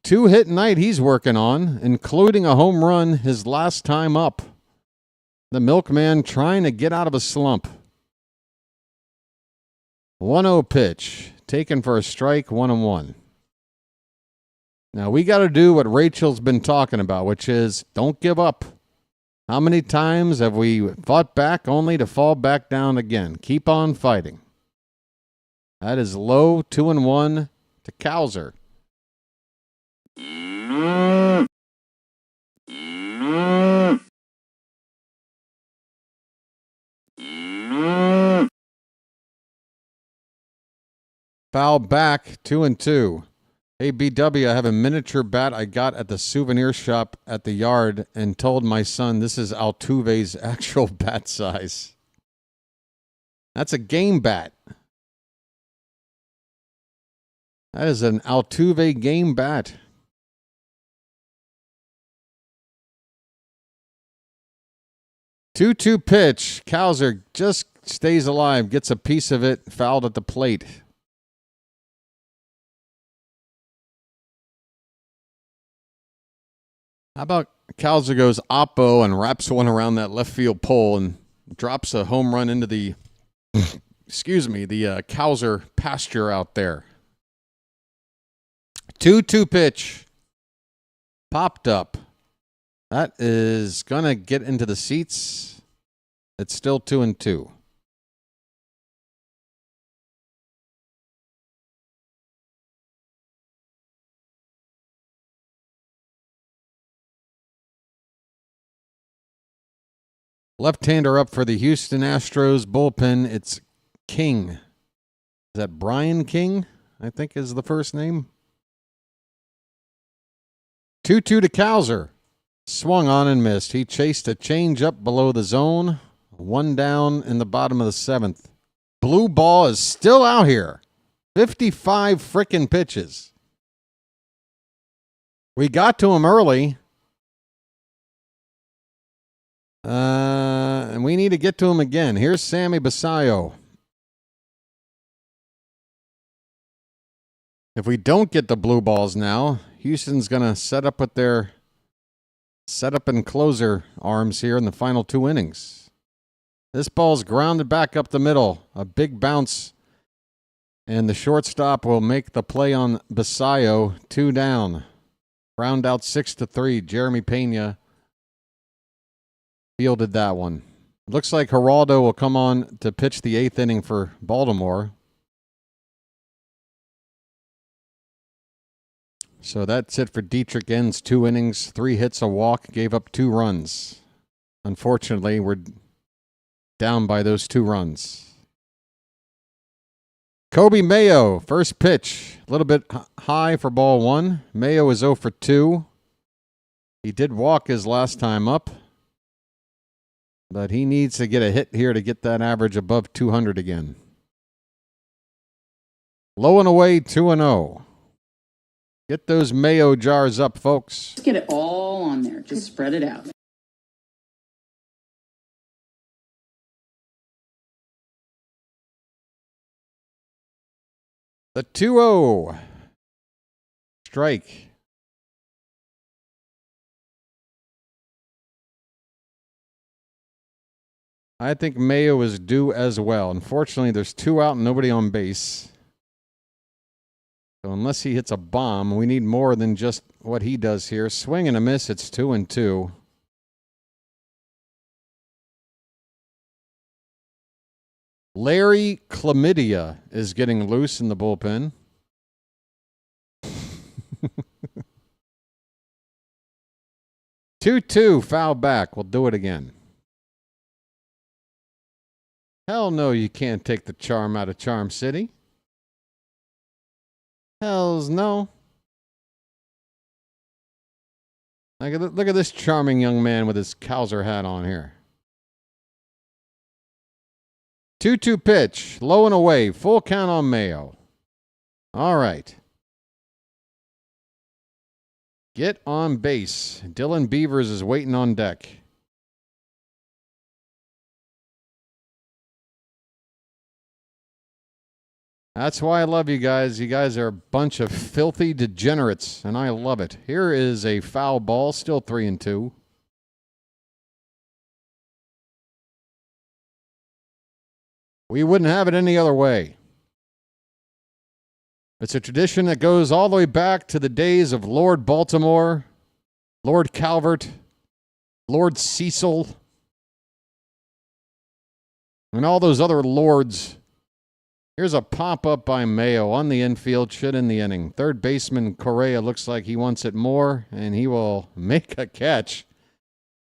2-hit night he's working on, including a home run his last time up. The milkman trying to get out of a slump. 1-0 pitch. Taken for a strike, 1-1. Now, we got to do what Rachel's been talking about, which is don't give up. How many times have we fought back only to fall back down again? Keep on fighting. That is low, 2-1 to Cowser. Foul back, 2-2. Hey, BW, I have a miniature bat I got at the souvenir shop at the yard and told my son this is Altuve's actual bat size. That's a game bat. That is an Altuve game bat. Two-two pitch. Cowser just stays alive, gets a piece of it, fouled at the plate. How about Cowser goes oppo and wraps one around that left field pole and drops a home run into the, the Cowser pasture out there. 2-2 pitch. Popped up. That is going to get into the seats. It's still 2-2. Left-hander up for the Houston Astros bullpen. It's King. Is that Brian King? I think is the first name. 2-2 to Cowser. Swung on and missed. He chased a change-up below the zone. 1 down in the bottom of the 7th. Blue ball is still out here. 55 frickin' pitches. We got to him early. And we need to get to him again. Here's Sammy Basayo. If we don't get the blue balls now, Houston's going to set up with their setup and closer arms here in the final 2 innings. This ball's grounded back up the middle. A big bounce. And the shortstop will make the play on Basayo. 2 down. Round out 6-3. Jeremy Pena fielded that one. Looks like Geraldo will come on to pitch the 8th inning for Baltimore. So that's it for Dietrich Enns. 2 innings, 3 hits, a walk, gave up 2 runs. Unfortunately, we're down by those 2 runs. Kobe Mayo, first pitch. A little bit high for ball 1. Mayo is 0 for 2. He did walk his last time up. But he needs to get a hit here to get that average above 200 again. Low and away, 2-0. Get those Mayo jars up, folks. Get it all on there. Just spread it out. The 2-0. Strike. I think Mayo is due as well. Unfortunately, there's 2 out and nobody on base. So unless he hits a bomb, we need more than just what he does here. Swing and a miss, it's 2-2. Larry Chlamydia is getting loose in the bullpen. 2-2, foul back. We'll do it again. Hell no, you can't take the charm out of Charm City. Hells no. Look at this charming young man with his Kaiser hat on here. 2-2 pitch, low and away, full count on Mayo. All right. Get on base. Dylan Beavers is waiting on deck. That's why I love you guys. You guys are a bunch of filthy degenerates, and I love it. Here is a foul ball, still 3-2. We wouldn't have it any other way. It's a tradition that goes all the way back to the days of Lord Baltimore, Lord Calvert, Lord Cecil, and all those other lords. Here's a pop-up by Mayo on the infield, should end the inning. Third baseman Correa looks like he wants it more, and he will make a catch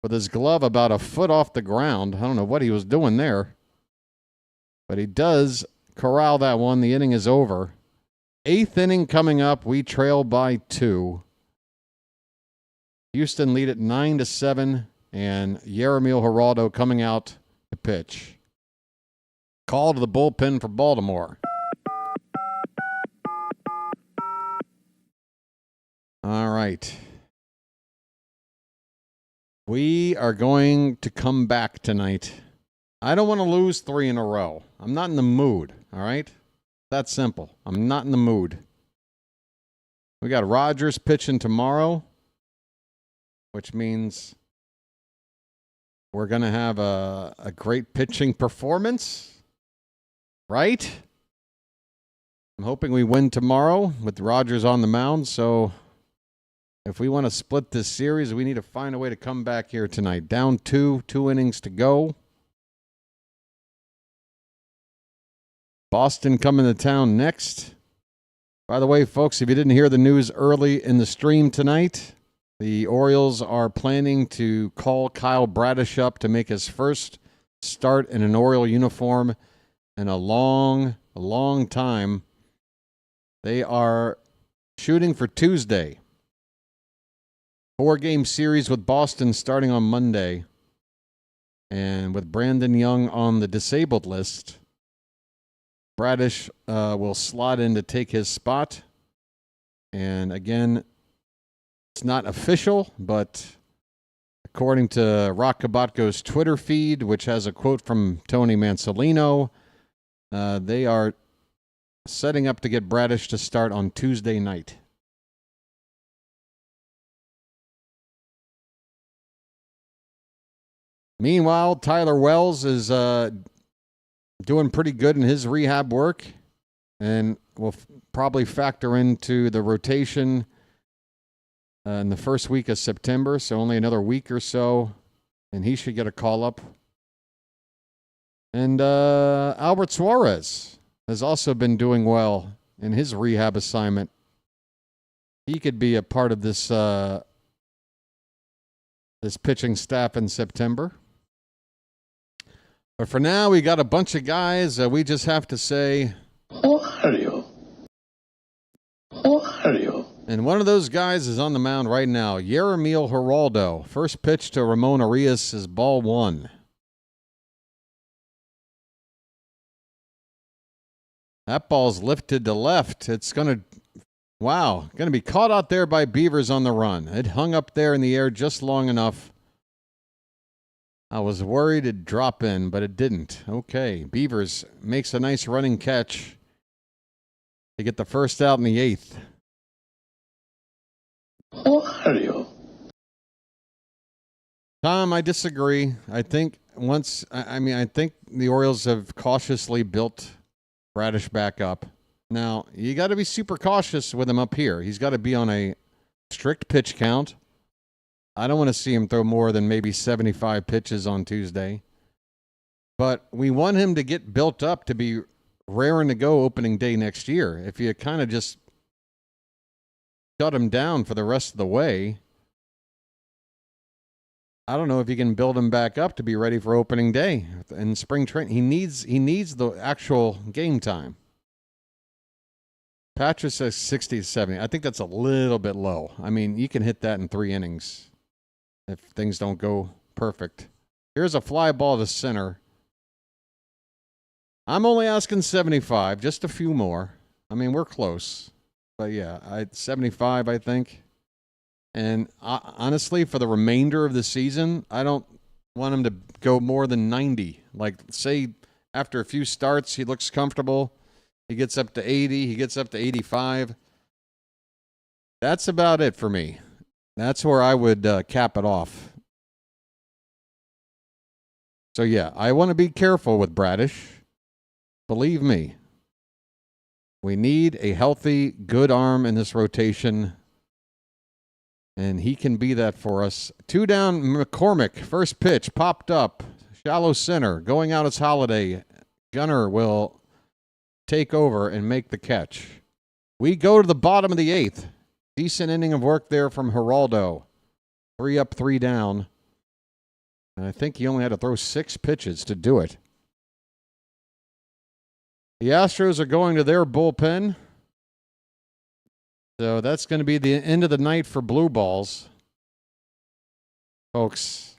with his glove about a foot off the ground. I don't know what he was doing there, but he does corral that one. The inning is over. 8th inning coming up. We trail by 2. Houston lead at 9-7, and Yeremil Geraldo coming out to pitch. Call to the bullpen for Baltimore. All right. We are going to come back tonight. I don't want to lose 3 in a row. I'm not in the mood, all right? That's simple. I'm not in the mood. We got Rogers pitching tomorrow, which means we're going to have a great pitching performance. Right? I'm hoping we win tomorrow with Rogers on the mound. So if we want to split this series, we need to find a way to come back here tonight. Down 2, 2 innings to go. Boston coming to town next. By the way, folks, if you didn't hear the news early in the stream tonight, the Orioles are planning to call Kyle Bradish up to make his first start in an Oriole uniform in a long time. They are shooting for Tuesday. 4-game series with Boston starting on Monday. And with Brandon Young on the disabled list, Bradish will slot in to take his spot. And again, it's not official, but according to Rock Kabatko's Twitter feed, which has a quote from Tony Mansolino, they are setting up to get Bradish to start on Tuesday night. Meanwhile, Tyler Wells is doing pretty good in his rehab work and will probably factor into the rotation in the first week of September, so only another week or so, and he should get a call-up. And Albert Suarez has also been doing well in his rehab assignment. He could be a part of this this pitching staff in September. But for now, we got a bunch of guys. We just have to say, Who are you? Who are you? And one of those guys is on the mound right now. Yeremil Geraldo. First pitch to Ramon Arias is ball 1. That ball's lifted to left. It's going to be caught out there by Beavers on the run. It hung up there in the air just long enough. I was worried it'd drop in, but it didn't. Okay, Beavers makes a nice running catch. to get the first out in the 8th. Who are you? Tom, I disagree. I think I think the Orioles have cautiously built Bradish back up. Now, you got to be super cautious with him up here. He's got to be on a strict pitch count. I don't want to see him throw more than maybe 75 pitches on Tuesday. But we want him to get built up to be raring to go opening day next year. If you kind of just shut him down for the rest of the way, I don't know if you can build him back up to be ready for opening day in spring training. He needs the actual game time. Patrick says 60 to 70. I think that's a little bit low. I mean, you can hit that in 3 innings if things don't go perfect. Here's a fly ball to center. I'm only asking 75, just a few more. I mean, we're close. But yeah, 75, I think. And honestly, for the remainder of the season, I don't want him to go more than 90. Like, say, after a few starts, he looks comfortable. He gets up to 80. He gets up to 85. That's about it for me. That's where I would cap it off. So, yeah, I want to be careful with Bradish. Believe me. We need a healthy, good arm in this rotation. And he can be that for us. 2 down, McCormick. First pitch, popped up. Shallow center. Going out as Holiday. Gunner will take over and make the catch. We go to the bottom of the 8th. Decent inning of work there from Geraldo. 3 up, 3 down. And I think he only had to throw 6 pitches to do it. The Astros are going to their bullpen. So that's going to be the end of the night for blue balls. Folks,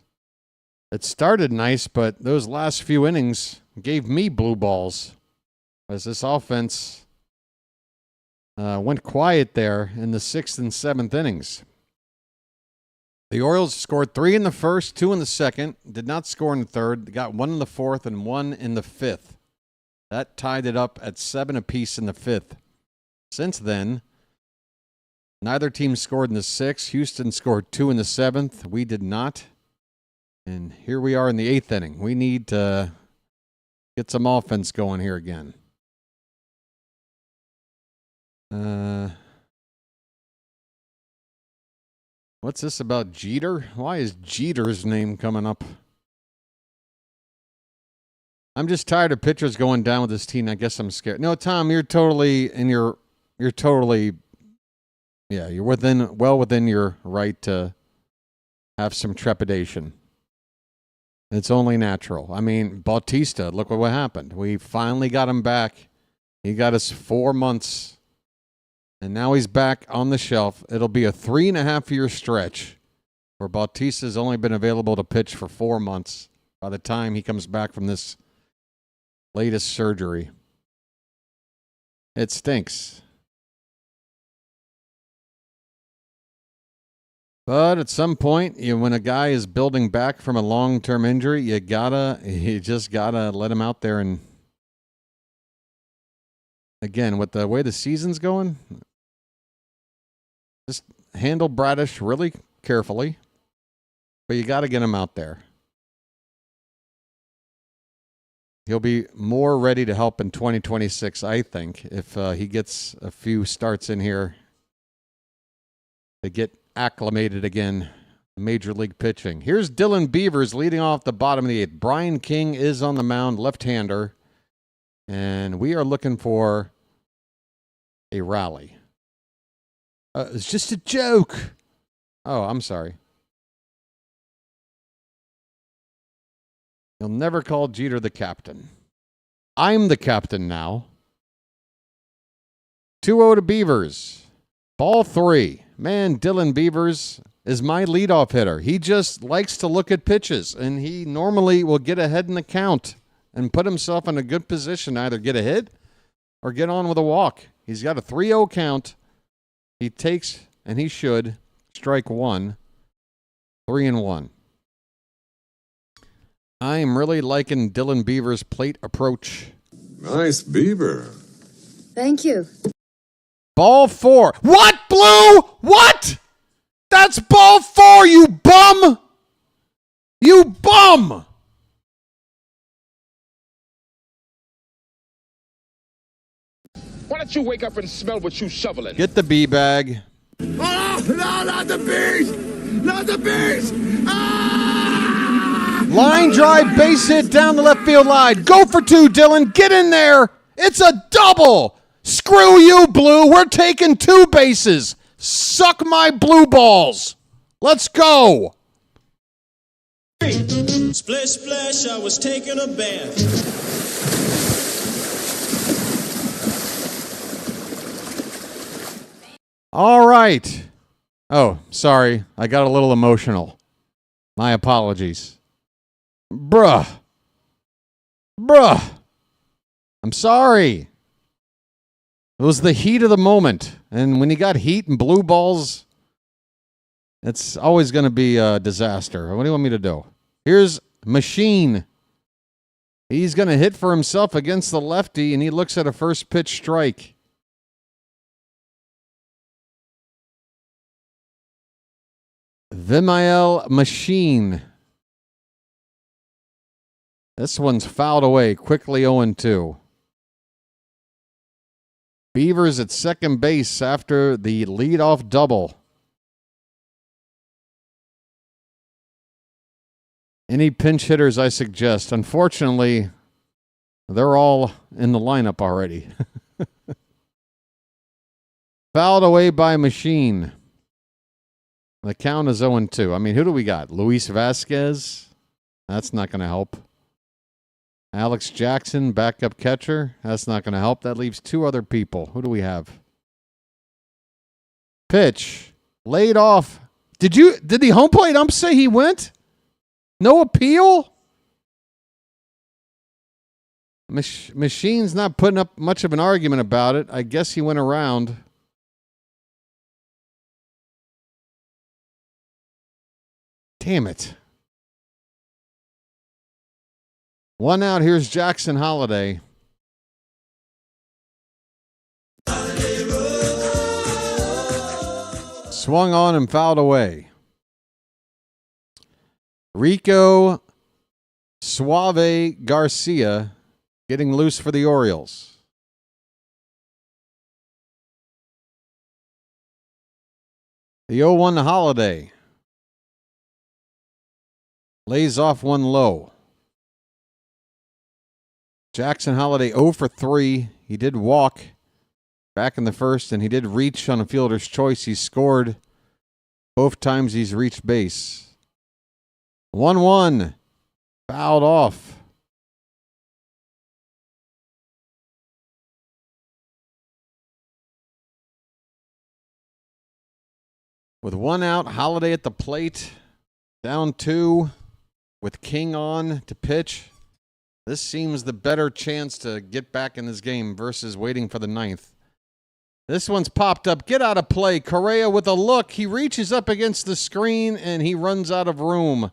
it started nice, but those last few innings gave me blue balls as this offense went quiet there in the 6th and 7th innings. The Orioles scored 3 in the first, 2 in the second, did not score in the third. They got 1 in the 4th and 1 in the 5th. That tied it up at 7 apiece in the 5th. Since then, neither team scored in the 6th. Houston scored 2 in the 7th. We did not. And here we are in the 8th inning. We need to get some offense going here again. What's this about Jeter? Why is Jeter's name coming up? I'm just tired of pitchers going down with this team. I guess I'm scared. No, Tom, you're totally yeah, you're well within your right to have some trepidation. It's only natural. I mean, Bautista, look what happened. We finally got him back. He got us 4 months, and now he's back on the shelf. It'll be a 3.5-year stretch where Bautista's only been available to pitch for 4 months by the time he comes back from this latest surgery. It stinks. But at some point, when a guy is building back from a long-term injury, you just gotta let him out there. And again, with the way the season's going, just handle Bradish really carefully. But you gotta get him out there. He'll be more ready to help in 2026, I think, if he gets a few starts in here to get acclimated again, major league pitching. Here's Dylan Beavers leading off the bottom of the 8th. Brian King is on the mound, left-hander, and we are looking for a rally. It's just a joke. Oh, I'm sorry. You'll never call Jeter the captain. I'm the captain now. 2-0 to Beavers. Ball 3. Man, Dylan Beavers is my leadoff hitter. He just likes to look at pitches, and he normally will get ahead in the count and put himself in a good position to either get a hit or get on with a walk. He's got a 3-0 count. He takes, and he should, strike 1, 3-1. I am really liking Dylan Beavers' plate approach. Nice beaver. Thank you. Ball 4. What, Blue? What? That's ball 4, you bum! You bum! Why don't you wake up and smell what you shoveling? Get the B bag. Oh, no, not the bees! Not the bees! Ah! Line drive, base hit down the left field line. Go for 2, Dylan. Get in there. It's a double. Screw you, Blue. We're taking 2 bases. Suck my blue balls. Let's go. Splish, splash, I was taking a bath. All right. Oh, sorry. I got a little emotional. My apologies. Bruh. I'm sorry. It was the heat of the moment. And when you got heat and blue balls, it's always going to be a disaster. What do you want me to do? Here's Machine. He's going to hit for himself against the lefty, and he looks at a first pitch strike. Vimael Machine. This one's fouled away quickly 0-2. Beavers at second base after the leadoff double. Any pinch hitters I suggest? Unfortunately, they're all in the lineup already. Fouled away by Machine. The count is 0-2. I mean, who do we got? Luis Vasquez? That's not going to help. Alex Jackson, backup catcher. That's not going to help. That leaves 2 other people. Who do we have? Pitch. Laid off. Did the home plate ump say he went? No appeal? Machine's not putting up much of an argument about it. I guess he went around. Damn it. 1 out. Here's Jackson Holiday. Swung on and fouled away. Rico Suave Garcia getting loose for the Orioles. The 0-1 Holiday. Lays off one low. Jackson Holiday 0 for 3. He did walk back in the first, and he did reach on a fielder's choice. He scored both times he's reached base. 1-1. Fouled off. With 1 out, Holiday at the plate. Down 2. With King on to pitch. This seems the better chance to get back in this game versus waiting for the 9th. This one's popped up. Get out of play. Correa with a look. He reaches up against the screen and he runs out of room.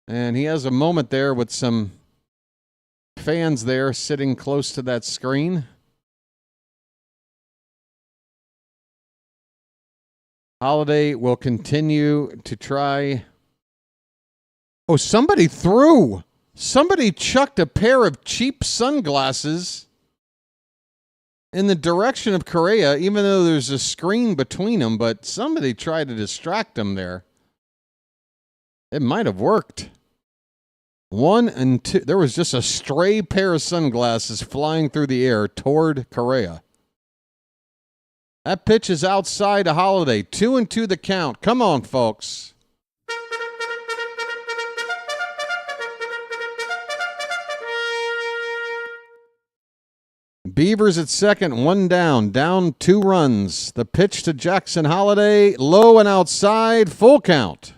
And he has a moment there with some fans there sitting close to that screen. Holiday will continue to try. Oh, somebody threw. Somebody chucked a pair of cheap sunglasses in the direction of Correa, even though there's a screen between them, but somebody tried to distract him there. It might have worked. 1 and 2. There was just a stray pair of sunglasses flying through the air toward Correa. That pitch is outside a Holiday. 2-2 the count. Come on, folks. Beavers at second, 1 down. Down 2 runs. The pitch to Jackson Holiday. Low and outside. Full count.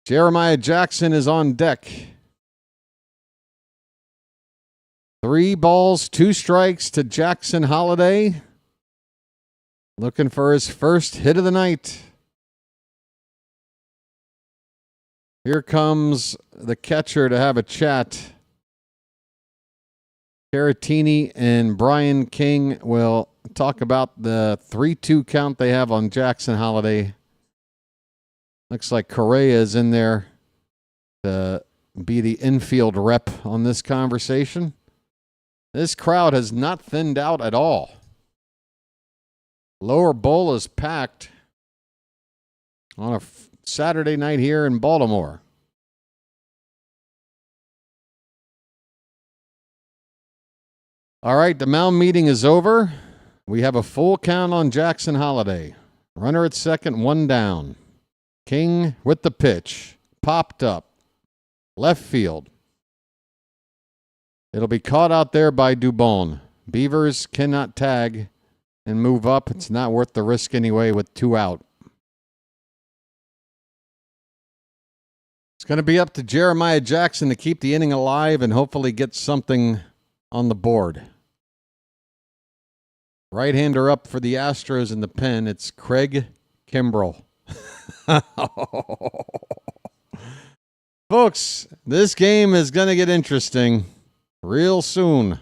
Jeremiah Jackson is on deck. 3 balls, 2 strikes to Jackson Holiday. Looking for his first hit of the night. Here comes the catcher to have a chat. Caratini and Brian King will talk about the 3-2 count they have on Jackson Holiday. Looks like Correa is in there to be the infield rep on this conversation. This crowd has not thinned out at all. Lower bowl is packed on a Saturday night here in Baltimore. All right, the mound meeting is over. We have a full count on Jackson Holiday. Runner at second, one down. King with the pitch. Popped up. Left field. It'll be caught out there by Dubon. Beavers cannot tag and move up. It's not worth the risk anyway with 2 out. It's going to be up to Jeremiah Jackson to keep the inning alive and hopefully get something on the board. Right-hander up for the Astros in the pen. It's Craig Kimbrell. Folks, this game is going to get interesting real soon.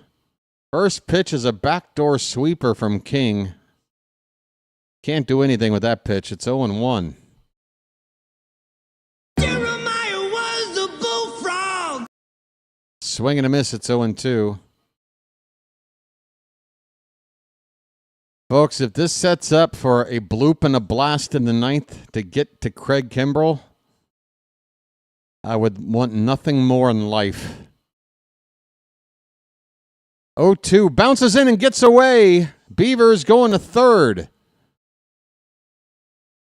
First pitch is a backdoor sweeper from King. Can't do anything with that pitch. It's 0-1. Jeremiah was a bullfrog. Swing and a miss. It's 0-2. Folks, if this sets up for a bloop and a blast in the ninth to get to Craig Kimbrell, I would want nothing more in life. 0-2, bounces in and gets away. Beavers going to third.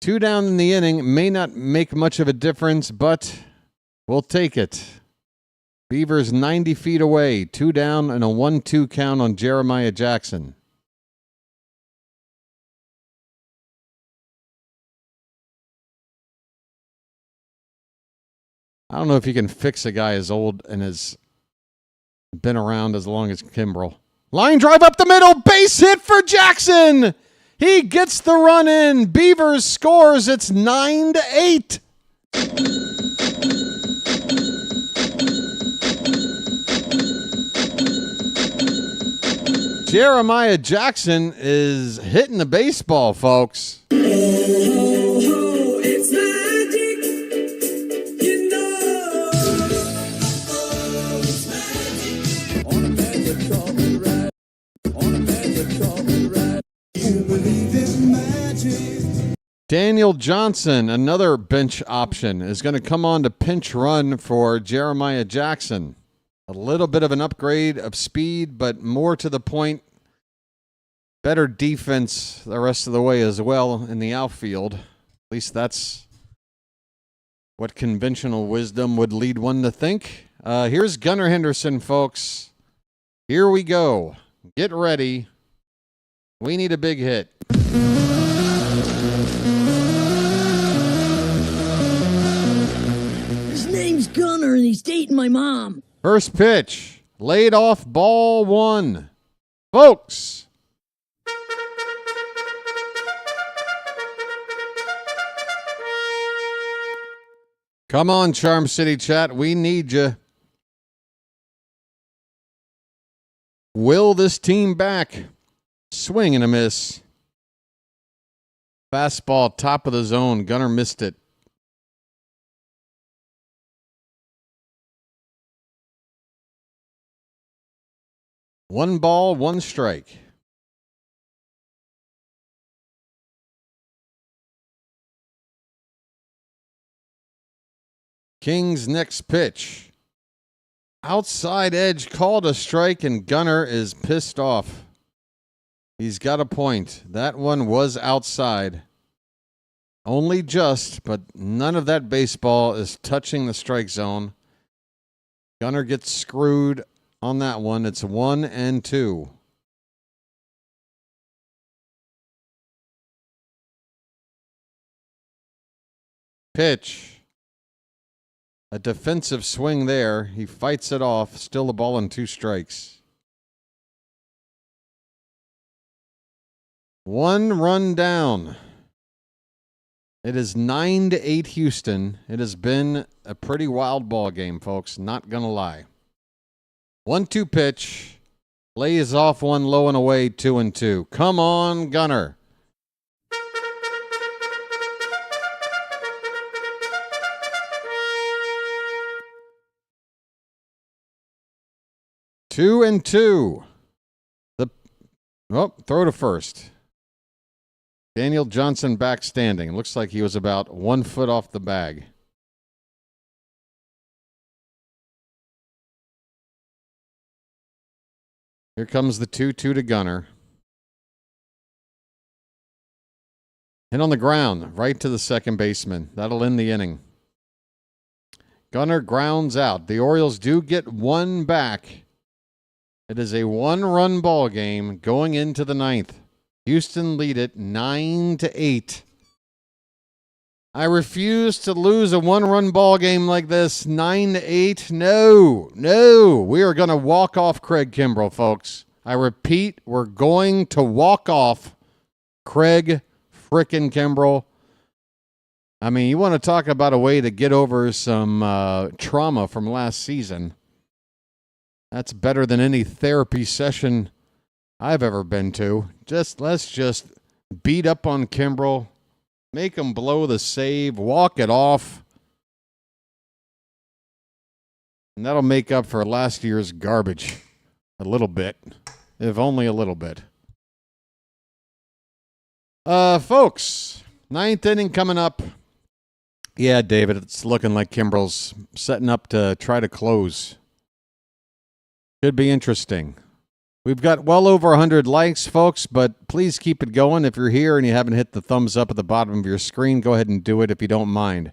2 down in the inning. May not make much of a difference, but we'll take it. Beavers 90 feet away. 2 down and a 1-2 count on Jeremiah Jackson. I don't know if you can fix a guy as old and has been around as long as Kimbrell. Line drive up the middle, base hit for Jackson. He gets the run in. Beavers scores. It's 9-8. Jeremiah Jackson is hitting the baseball, folks. Daniel Johnson, another bench option, is going to come on to pinch run for Jeremiah Jackson. A little bit of an upgrade of speed, but more to the point, better defense the rest of the way as well in the outfield. At least that's what conventional wisdom would lead one to think. Here's Gunnar Henderson, folks. Here we go. Get ready. We need a big hit. His name's Gunnar and he's dating my mom. First pitch. Laid off, ball 1. Folks. Come on, Charm City chat. We need you. Will this team back? Swing and a miss. Fastball, top of the zone. Gunnar missed it. One ball, one strike. King's next pitch. Outside edge called a strike, and Gunnar is pissed off. He's got a point. That one was outside. Only just, but none of that baseball is touching the strike zone. Gunnar gets screwed on that one. It's 1-2. Pitch. A defensive swing there. He fights it off. Still a ball and 2 strikes. 1 run down. It is 9-8 Houston. It has been a pretty wild ball game, folks. Not going to lie. 1-2 pitch. Lays off one low and away, 2-2. Come on, Gunner. Two and two. Throw to first. Daniel Johnson back standing. Looks like he was about 1 foot off the bag. Here comes the 2-2 to Gunner. Hit on the ground, right to the second baseman. That'll end the inning. Gunner grounds out. The Orioles do get one back. It is a one-run ball game going into the ninth. Houston lead it 9-8. I refuse to lose a one-run ball game like this. 9-8. No. We are going to walk off Craig Kimbrell, folks. I repeat, we're going to walk off Craig frickin' Kimbrell. I mean, you want to talk about a way to get over some trauma from last season. That's better than any therapy session I've ever been to. Let's just beat up on Kimbrell, make him blow the save, walk it off. And that'll make up for last year's garbage. A little bit. If only a little bit. Folks, ninth inning coming up. Yeah, David, it's looking like Kimbrell's setting up to try to close. Should be interesting. We've got well over 100 likes, folks, but please keep it going. If you're here and you haven't hit the thumbs up at the bottom of your screen, go ahead and do it if you don't mind.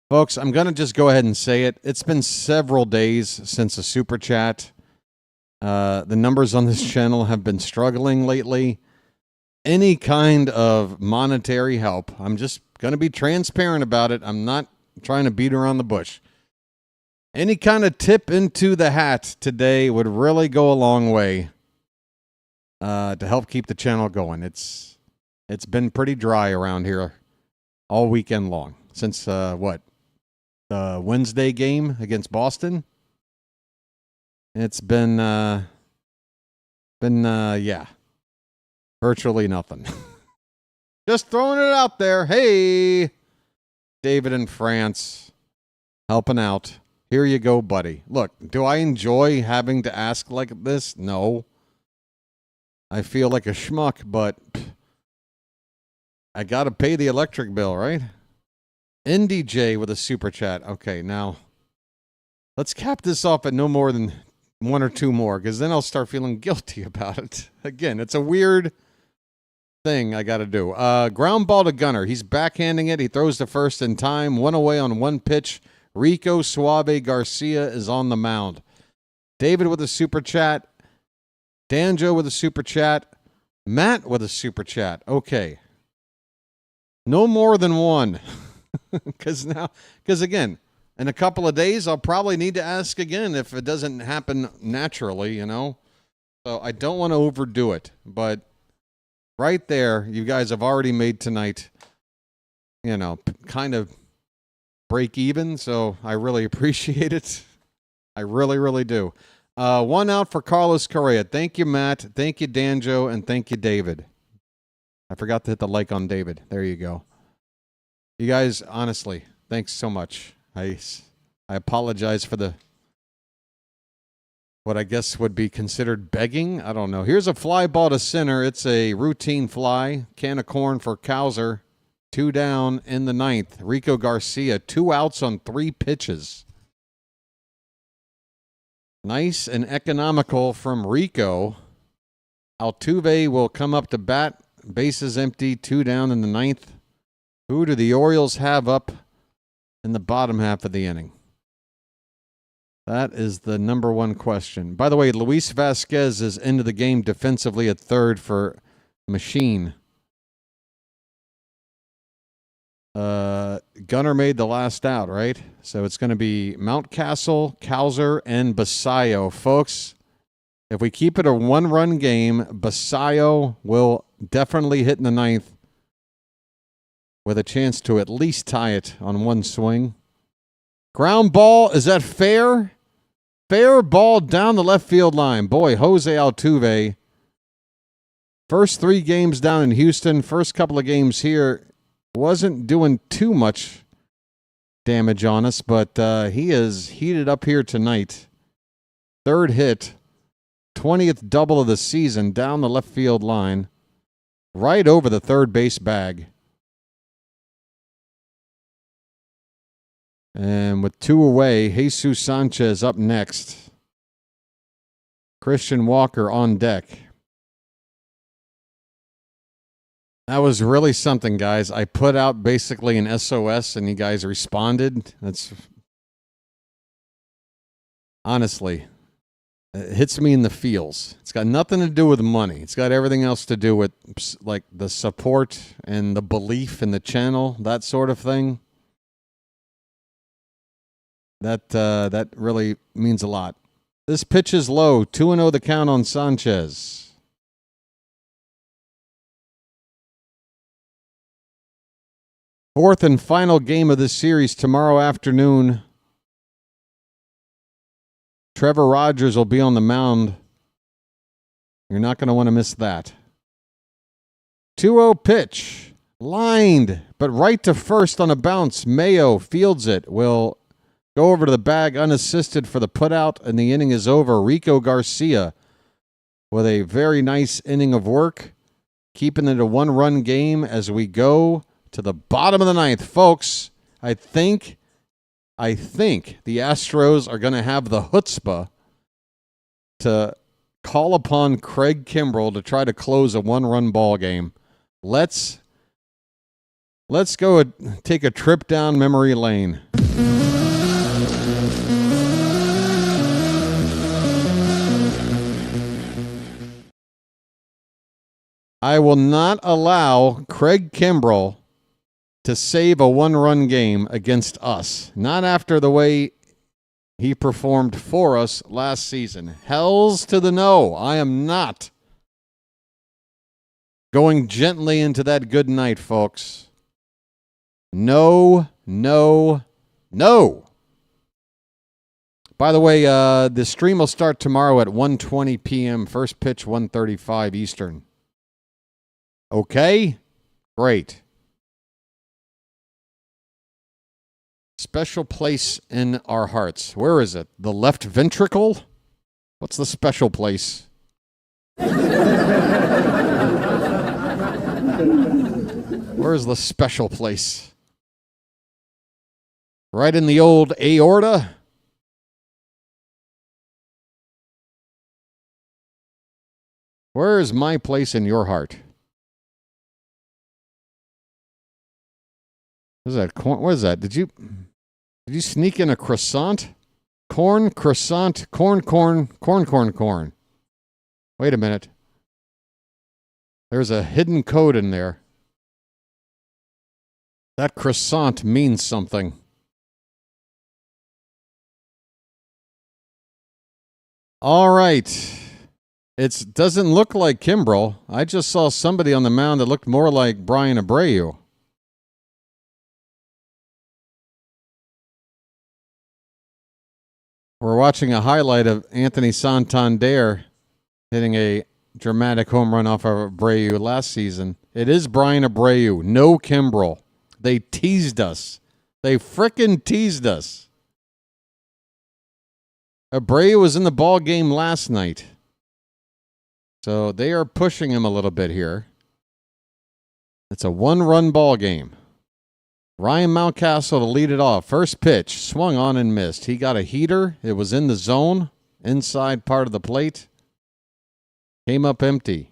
Folks, I'm going to just go ahead and say it. It's been several days since a super chat. The numbers on this channel have been struggling lately. Any kind of monetary help, I'm just going to be transparent about it. I'm not trying to beat around the bush. Any kind of tip into the hat today would really go a long way to help keep the channel going. It's been pretty dry around here all weekend long since the Wednesday game against Boston. It's been virtually nothing. Just throwing it out there. Hey, David in France, helping out. Here you go, buddy. Look, do I enjoy having to ask like this? No. I feel like a schmuck, but I got to pay the electric bill, right? NDJ with a super chat. Okay, now let's cap this off at no more than one or two more, because then I'll start feeling guilty about it. Again, it's a weird thing I got to do. Ground ball to Gunner. He's backhanding it. He throws to first in time. One away on one pitch. Rico Suave Garcia is on the mound. David with a super chat. Danjo with a super chat. Matt with a super chat. Okay. No more than one. Because again, in a couple of days, I'll probably need to ask again if it doesn't happen naturally, you know. So I don't want to overdo it. But right there, you guys have already made tonight, you know, kind of break even, so I really appreciate it. I really, really do. One out for Carlos Correa. Thank you, Matt. Thank you, Danjo, and thank you, David. I forgot to hit the like on David. There you go. You guys, honestly, thanks so much. I apologize for what I guess would be considered begging. I don't know. Here's a fly ball to center. It's a routine fly. Can of corn for Cowser. 2 down in the ninth. Rico Garcia, 2 outs on 3 pitches. Nice and economical from Rico. Altuve will come up to bat. Bases empty, 2 down in the ninth. Who do the Orioles have up in the bottom half of the inning? That is the number one question. By the way, Luis Vasquez is into the game defensively at third for Machine. Gunner made the last out, right? So it's going to be Mountcastle, Cowser, and Basayo. Folks, if we keep it a one-run game, Basayo will definitely hit in the ninth. with a chance to at least tie it on one swing. Ground ball, is that fair? Fair ball down the left field line. Boy, Jose Altuve. First 3 games down in Houston, first couple of games here, wasn't doing too much damage on us, but he is heated up here tonight. 3rd hit, 20th double of the season down the left field line, right over the third base bag. And with 2 away, Jesus Sanchez up next. Christian Walker on deck. That was really something, guys. I put out basically an SOS and you guys responded. That's honestly, it hits me in the feels. It's got nothing to do with money. It's got everything else to do with like the support and the belief in the channel, that sort of thing. That really means a lot. This pitch is low. 2-0 the count on Sanchez. Fourth and final game of this series tomorrow afternoon. Trevor Rogers will be on the mound. You're not going to want to miss that. 2-0 pitch. Lined, but right to first on a bounce. Mayo fields it. Will go over to the bag unassisted for the putout, and the inning is over. Rico Garcia with a very nice inning of work, keeping it a 1-run game as we go to the bottom of the 9th. Folks, I think the Astros are going to have the chutzpah to call upon Craig Kimbrell to try to close a 1-run ball game. Let's go take a trip down memory lane. I will not allow Craig Kimbrell to save a 1-run game against us. Not after the way he performed for us last season. Hells to the no. I am not going gently into that good night, folks. No, no, no. By the way, the stream will start tomorrow at 1:20 p.m. First pitch 1:35 Eastern. Okay? Great. Special place in our hearts. Where is it? The left ventricle? What's the special place? Where's the special place? Right in the old aorta? Where is my place in your heart? What is that? Corn? What is that? Did you sneak in a croissant? Corn, croissant, corn. Wait a minute. There's a hidden code in there. That croissant means something. All right. It doesn't look like Kimbrell. I just saw somebody on the mound that looked more like Brian Abreu. We're watching a highlight of Anthony Santander hitting a dramatic home run off of Abreu last season. It is Brian Abreu, no Kimbrell. They teased us. They frickin' teased us. Abreu was in the ball game last night. So they are pushing him a little bit here. It's a 1-run ball game. Ryan Mountcastle to lead it off. First pitch, swung on and missed. He got a heater. It was in the zone, inside part of the plate. Came up empty.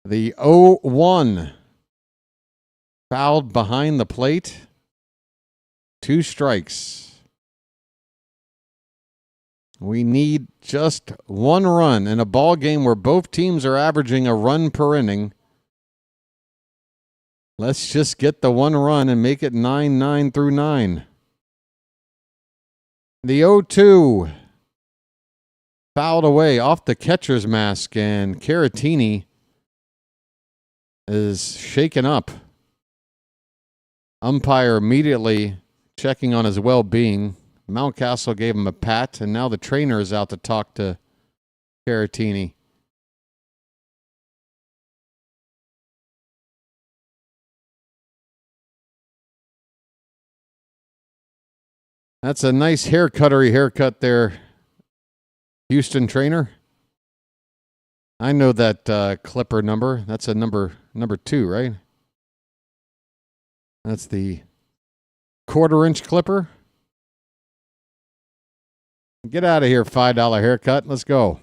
The 0-1. Fouled behind the plate. 2 strikes. We need just 1 run in a ball game where both teams are averaging a run per inning. Let's just get the 1 run and make it 9-9 through 9. The 0-2. fouled away off the catcher's mask, and Caratini is shaken up. Umpire immediately checking on his well-being. Mountcastle gave him a pat, and now the trainer is out to talk to Caratini. That's a nice haircut there, Houston trainer. I know that clipper number. That's a number 2, right? That's the 1/4-inch clipper. Get out of here, $5 haircut. Let's go.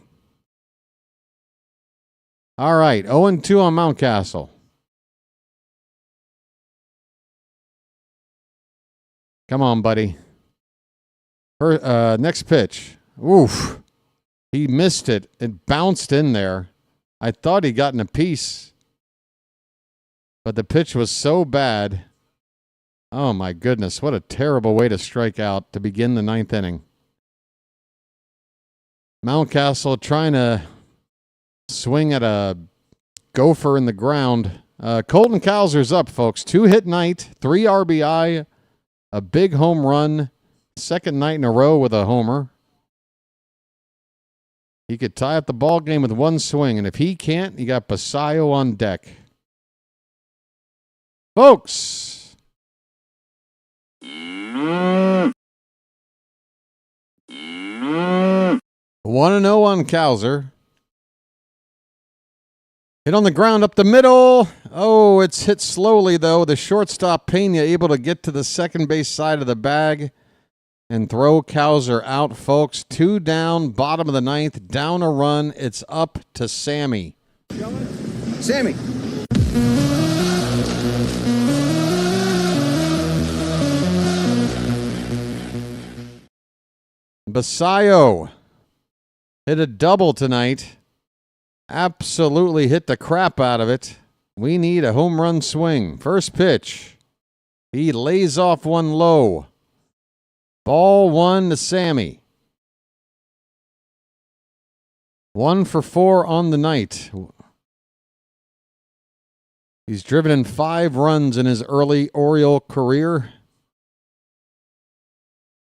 All right, 0-2 on Mountcastle. Come on, buddy. Next pitch. Oof. He missed it. It bounced in there. I thought he'd gotten a piece, but the pitch was so bad. Oh, my goodness. What a terrible way to strike out to begin the 9th inning. Mountcastle trying to swing at a gopher in the ground. Colton Cowser's up, folks. 2-hit night, 3 RBI, a big home run, second night in a row with a homer. He could tie up the ball game with one swing, and if he can't, you got Basayo on deck. Folks. 1-0 on Cowser. Hit on the ground up the middle. Oh, it's hit slowly, though. The shortstop, Pena, able to get to the second base side of the bag and throw Cowser out, folks. 2 down, bottom of the 9th, down a run. It's up to Sammy. Sammy. Basayo hit a double tonight. Absolutely hit the crap out of it. We need a home run swing. First pitch. He lays off one low. Ball 1 to Sammy. 1 for 4 on the night. He's driven in 5 runs in his early Oriole career.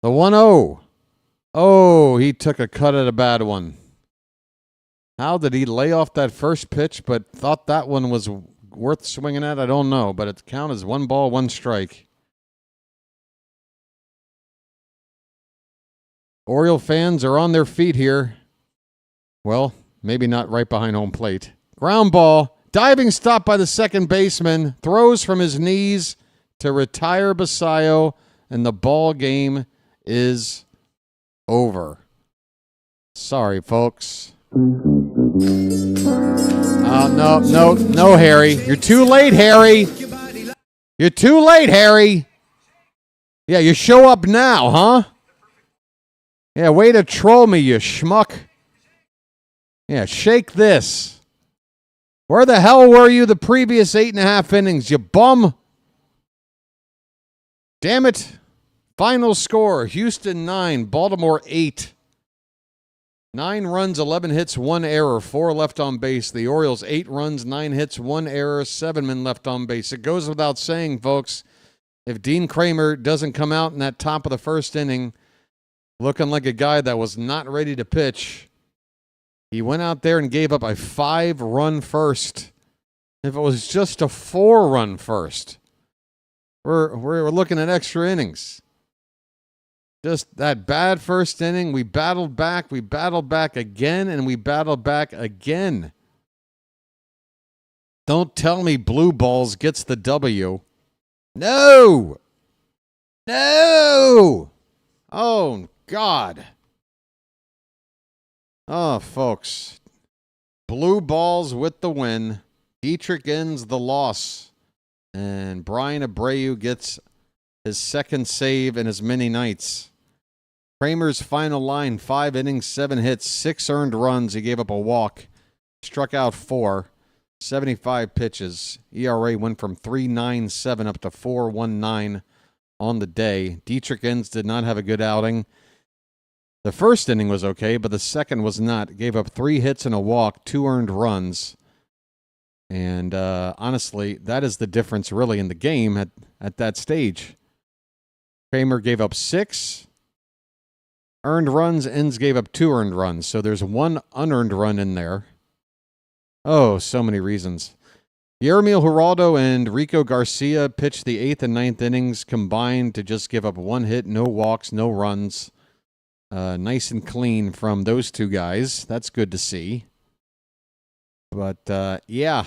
The 1-0. Oh, he took a cut at a bad one. How did he lay off that first pitch but thought that one was worth swinging at? I don't know, but it counts as 1 ball, 1 strike. Oriole fans are on their feet here. Well, maybe not right behind home plate. Ground ball. Diving stop by the second baseman. Throws from his knees to retire Basayo, and the ball game is over. Sorry, folks. No, Harry. You're too late, Harry. You're too late, Harry. Yeah, you show up now, huh? Yeah, way to troll me, you schmuck. Yeah, shake this. Where the hell were you the previous 8.5 innings, you bum? Damn it. Final score, Houston 9, Baltimore 8. 9 runs, 11 hits, 1 error, 4 left on base. The Orioles, 8 runs, 9 hits, 1 error, 7 men left on base. It goes without saying, folks, if Dean Kremer doesn't come out in that top of the first inning looking like a guy that was not ready to pitch, he went out there and gave up a 5-run first. If it was just a 4-run first, we're looking at extra innings. Just that bad first inning. We battled back again, and we battled back again. Don't tell me Blue Balls gets the W. No! No! Oh, God. Oh, folks. Blue Balls with the win. Dietrich ends the loss. And Brian Abreu gets his second save in as many nights. Kramer's final line, 5 innings, 7 hits, 6 earned runs. He gave up a walk, struck out 4, 75 pitches. ERA went from 3.97 up to 4.19 on the day. Dietrich Enns did not have a good outing. The first inning was okay, but the second was not. Gave up 3 hits and a walk, 2 earned runs. And honestly, that is the difference really in the game at that stage. Kremer gave up 6 earned runs. Inns gave up 2 earned runs. So there's 1 unearned run in there. Oh, so many reasons. Yermil Geraldo and Rico Garcia pitched the 8th and 9th innings combined to just give up 1 hit, no walks, no runs. Nice and clean from those 2 guys. That's good to see. But, yeah,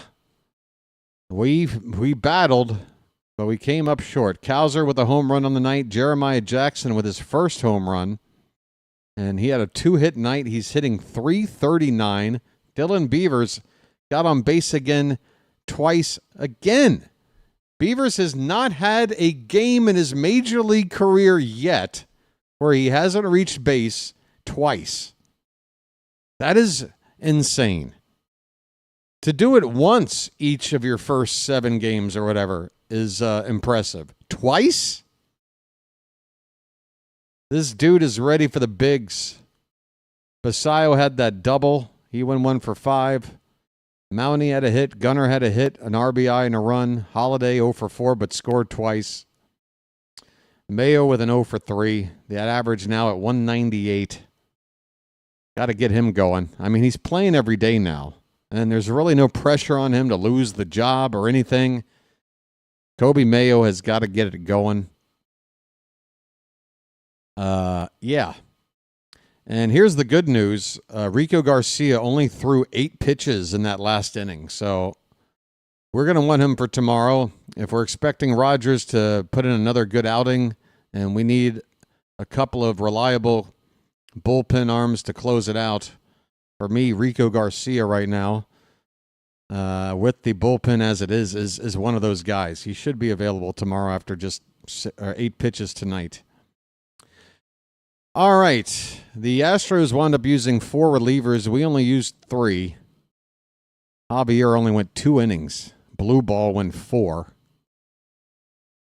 we battled, but we came up short. Cowser with a home run on the night. Jeremiah Jackson with his first home run. And he had a 2-hit night. He's hitting .339. Dylan Beavers got on base again twice again. Beavers has not had a game in his major league career yet where he hasn't reached base twice. That is insane. To do it once each of your first 7 games or whatever is impressive. Twice? This dude is ready for the bigs. Basayo had that double. He went 1 for 5. Mountie had a hit. Gunnar had a hit, an RBI and a run. Holiday 0 for 4, but scored twice. Mayo with an 0 for 3. That average now at 198. Got to get him going. I mean, he's playing every day now. And there's really no pressure on him to lose the job or anything. Kobe Mayo has got to get it going. Yeah. And here's the good news. Rico Garcia only threw 8 pitches in that last inning. So we're going to want him for tomorrow. If we're expecting Rogers to put in another good outing, and we need a couple of reliable bullpen arms to close it out, for me, Rico Garcia right now, with the bullpen as it is one of those guys. He should be available tomorrow after just 8 pitches tonight. All right. The Astros wound up using 4 relievers. We only used 3. Javier only went 2 innings. Blue Ball went 4.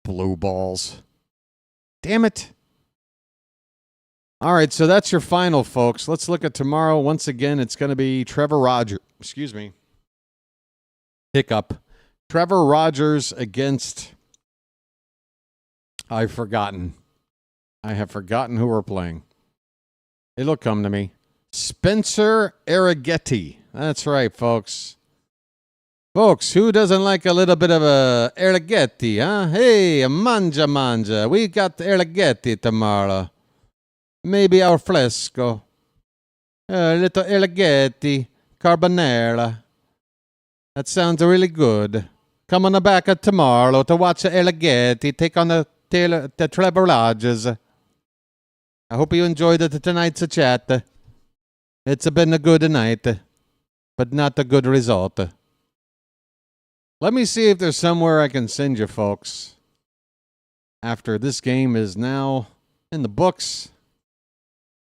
Blue balls. Damn it. All right, so that's your final, folks. Let's look at tomorrow. Once again, it's going to be Trevor Rogers. Excuse me. Hiccup. Trevor Rogers against... I have forgotten who we're playing. It'll come to me. Spencer Arrighetti. That's right, folks. Folks, who doesn't like a little bit of a Arrighetti, huh? Hey, manja. We got Arrighetti tomorrow. Maybe our fresco. A little Arrighetti. Carbonara. That sounds really good. Come on back tomorrow to watch Arrighetti take on the Trevor Rogers. I hope you enjoyed tonight's chat. It's been a good night, but not a good result. Let me see if there's somewhere I can send you, folks. After this game is now in the books.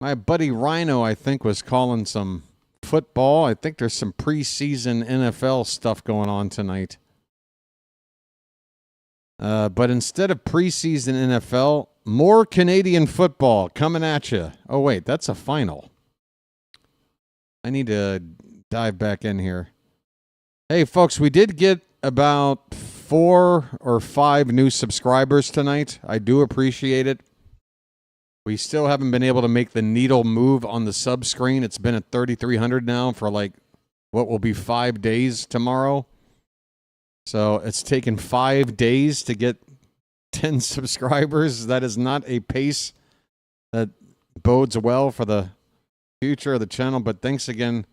My buddy Rhino, I think, was calling some football. I think there's some preseason NFL stuff going on tonight. But instead of preseason NFL, more Canadian football coming at you. Oh, wait, that's a final. I need to dive back in here. Hey, folks, we did get about 4 or 5 new subscribers tonight. I do appreciate it. We still haven't been able to make the needle move on the sub screen. It's been at 3,300 now for like what will be 5 days tomorrow. So it's taken 5 days to get 10 subscribers. That is not a pace that bodes well for the future of the channel. But thanks again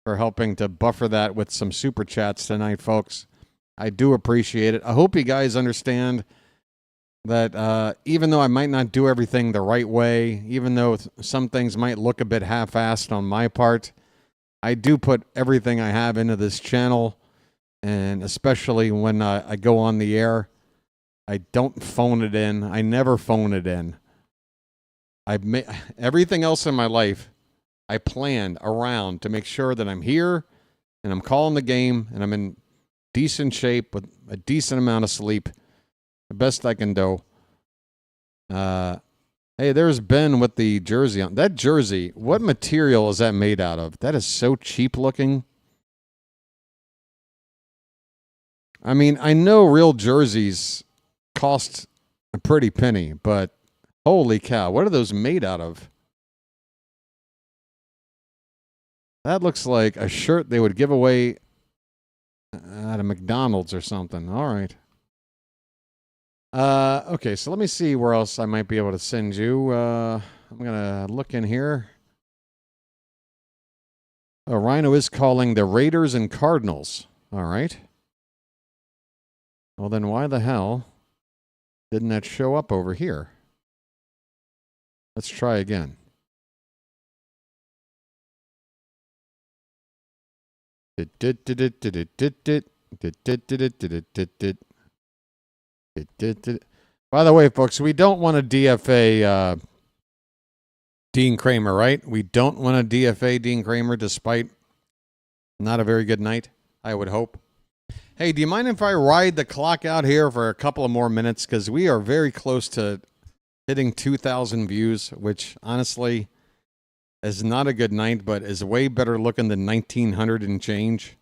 for helping to buffer that with some super chats tonight, folks. I do appreciate it. I hope you guys understand that even though I might not do everything the right way, even though some things might look a bit half-assed on my part, I do put everything I have into this channel. And especially when I go on the air, I don't phone it in. I never phone it in. Everything else in my life, I planned around to make sure that I'm here and I'm calling the game and I'm in decent shape with a decent amount of sleep, the best I can do. Hey, there's Ben with the jersey on. That jersey, what material is that made out of? That is so cheap looking. I mean, I know real jerseys cost a pretty penny, but holy cow, what are those made out of? That looks like a shirt they would give away at a McDonald's or something. All right. Okay, so let me see where else I might be able to send you. I'm going to look in here. Oh, Rhino is calling the Raiders and Cardinals. All right. Well, then why the hell didn't that show up over here? Let's try again. By the way, folks, we don't want to DFA Dean Kremer, right? We don't want to DFA Dean Kremer despite not a very good night, I would hope. Hey, do you mind if I ride the clock out here for a couple of more minutes? Because we are very close to hitting 2,000 views, which honestly is not a good night, but is way better looking than 1,900 and change.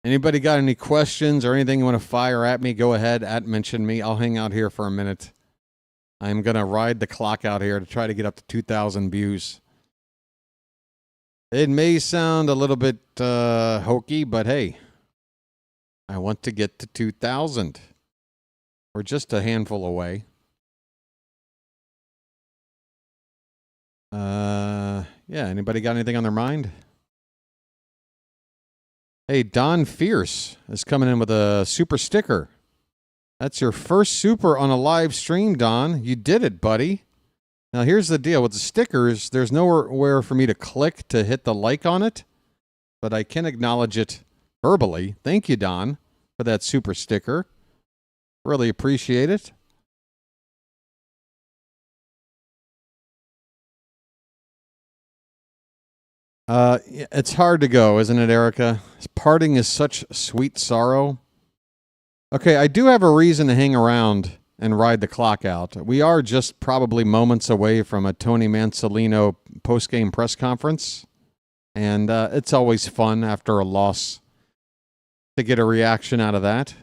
Anybody got any questions or anything you want to fire at me, go ahead, mention me. I'll hang out here for a minute. I'm going to ride the clock out here to try to get up to 2,000 views. It may sound a little bit hokey, but hey, I want to get to 2,000. We're just a handful away. Yeah, anybody got anything on their mind? Hey, Don Fierce is coming in with a super sticker. That's your first super on a live stream, Don. You did it, buddy. Now, here's the deal. With the stickers, there's nowhere for me to click to hit the like on it, but I can acknowledge it verbally. Thank you, Don, for that super sticker. Really appreciate it. It's hard to go, isn't it, Erica? Parting is such sweet sorrow. Okay, I do have a reason to hang around and ride the clock out. We are just probably moments away from a Tony Mansolino postgame press conference, and it's always fun after a loss to get a reaction out of that.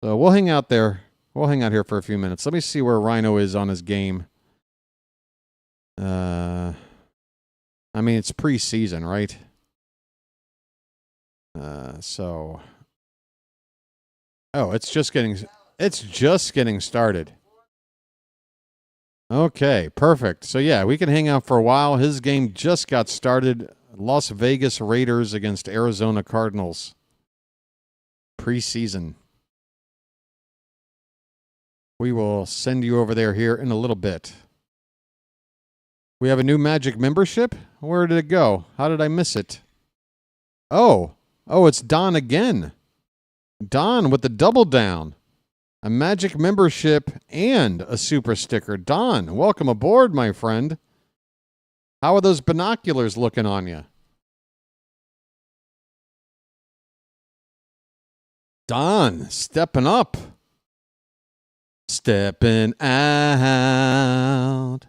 So we'll hang out there. We'll hang out here for a few minutes. Let me see where Rhino is on his game. I mean, it's preseason, right? So, oh, it's just getting started. Okay, perfect. So yeah, we can hang out for a while. His game just got started. Las Vegas Raiders against Arizona Cardinals. Preseason. We will send you over there here in a little bit. We have a new Magic membership? Where did it go? How did I miss it? Oh, it's Don again. Don with the double down. A Magic membership and a super sticker. Don, welcome aboard, my friend. How are those binoculars looking on you? Don, stepping up. Stepping out.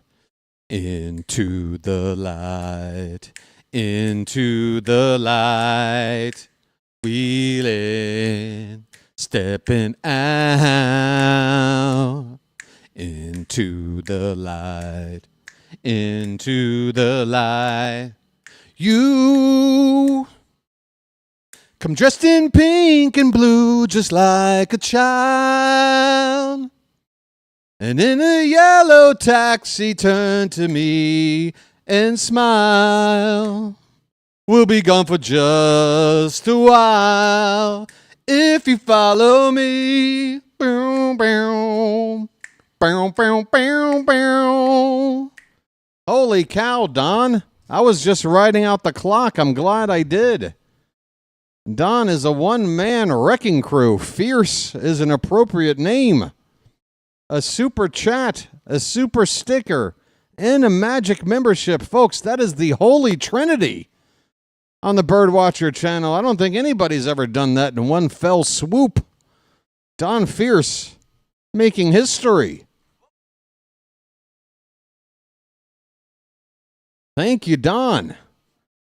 Into the light, wheeling, stepping out, into the light, you come dressed in pink and blue just like a child. And in a yellow taxi, turn to me and smile. We'll be gone for just a while if you follow me. Boom, boom, boom, boom, boom, boom. Holy cow, Don. I was just riding out the clock. I'm glad I did. Don is a one-man wrecking crew. Fierce is an appropriate name. A super chat, a super sticker, and a Magic membership. Folks, that is the Holy Trinity on the BirdWatcher channel. I don't think anybody's ever done that in one fell swoop. Don Fierce making history. Thank you, Don.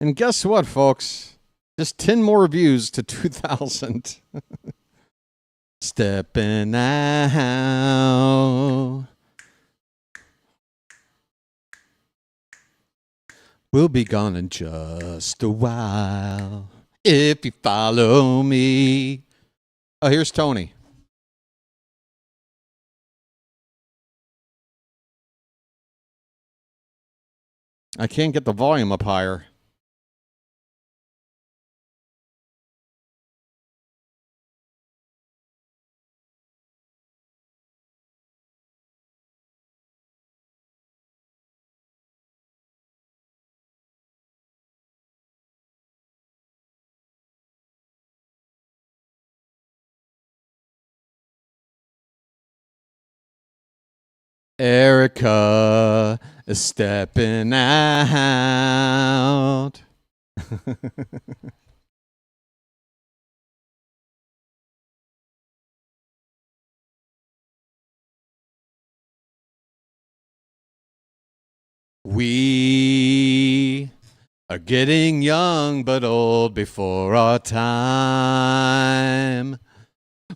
And guess what, folks? Just 10 more views to 2,000. Stepping out. We'll be gone in just a while if you follow me. Oh, here's Tony. I can't get the volume up higher. Erica is stepping out. We are getting young but old before our time.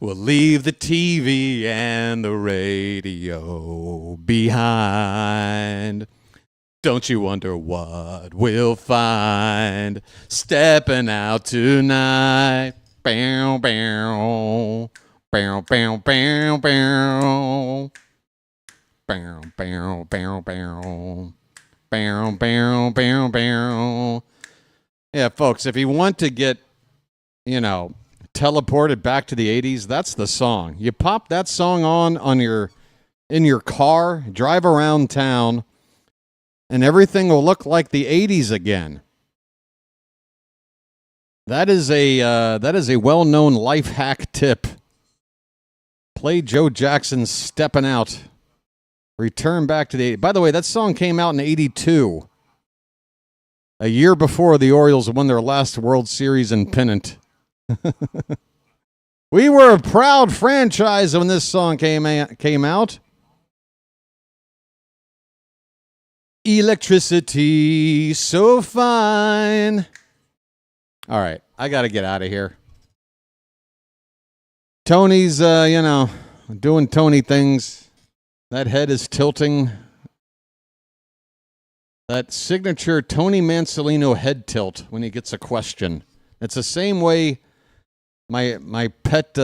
We'll leave the TV and the radio behind. Don't you wonder what we'll find stepping out tonight? Bow, bow, bow, bow, bow, bow. Bow, bow, bow, bow. Bow, bow, bow, bow. Yeah, folks, if you want to get, teleported back to the 80s, that's the song. You pop that song on in your car, drive around town, and everything will look like the 80s again. That is a well-known life hack tip. Play Joe Jackson's Steppin' Out. Return back to the 80s. By the way, that song came out in 82. A year before the Orioles won their last World Series and pennant. We were a proud franchise when this song came out. Electricity, so fine. All right, I got to get out of here. Tony's, doing Tony things. That head is tilting. That signature Tony Mansolino head tilt when he gets a question. It's the same way my pet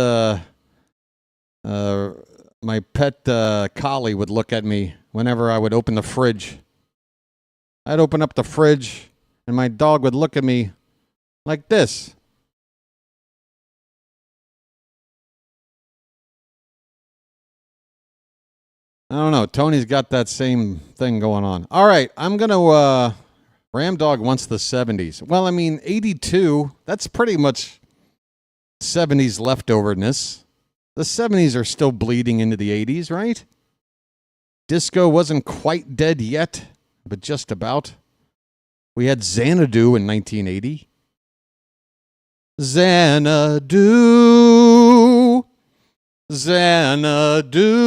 collie would look at me whenever I would open the fridge. I'd open up the fridge and my dog would look at me like this. I don't know. Tony's got that same thing going on. All right, I'm going to Ram Dog wants the 70s. Well, I mean, 82, that's pretty much 70s leftoverness. The 70s are still bleeding into the 80s, right? Disco wasn't quite dead yet, but just about. We had Xanadu in 1980. Xanadu, Xanadu,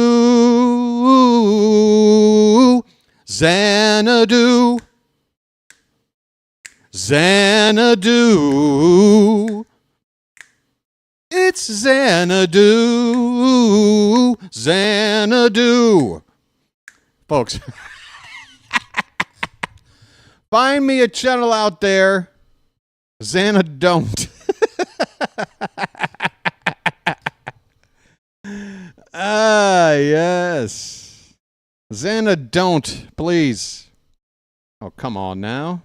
Xanadu, Xanadu. It's Xanadu, Xanadu. Folks, find me a channel out there. Xana don't. Yes. Xana don't, please. Oh, come on now.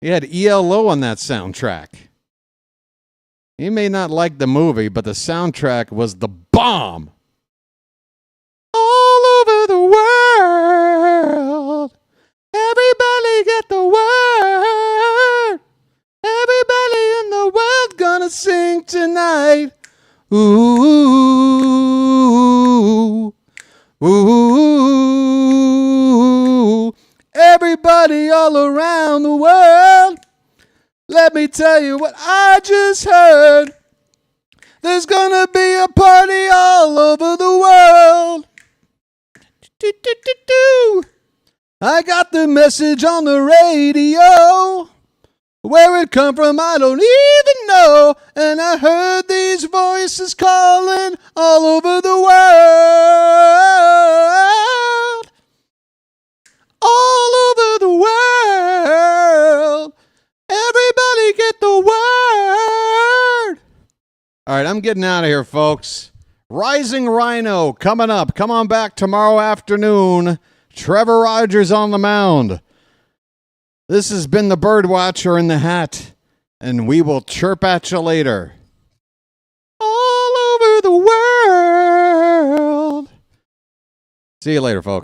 He had ELO on that soundtrack. You may not like the movie, but the soundtrack was the bomb. All over the world, everybody get the word. Everybody in the world gonna sing tonight. Ooh, ooh, everybody all around the world. Let me tell you what I just heard. There's gonna be a party all over the world. I got the message on the radio. Where it come from, I don't even know. And I heard these voices calling all over the world. All over the world. Everybody get the word. All right, I'm getting out of here, folks. Rising Rhino coming up. Come on back tomorrow afternoon. Trevor Rogers on the mound. This has been the Birdwatcher in the hat, and we will chirp at you later. All over the world. See you later, folks.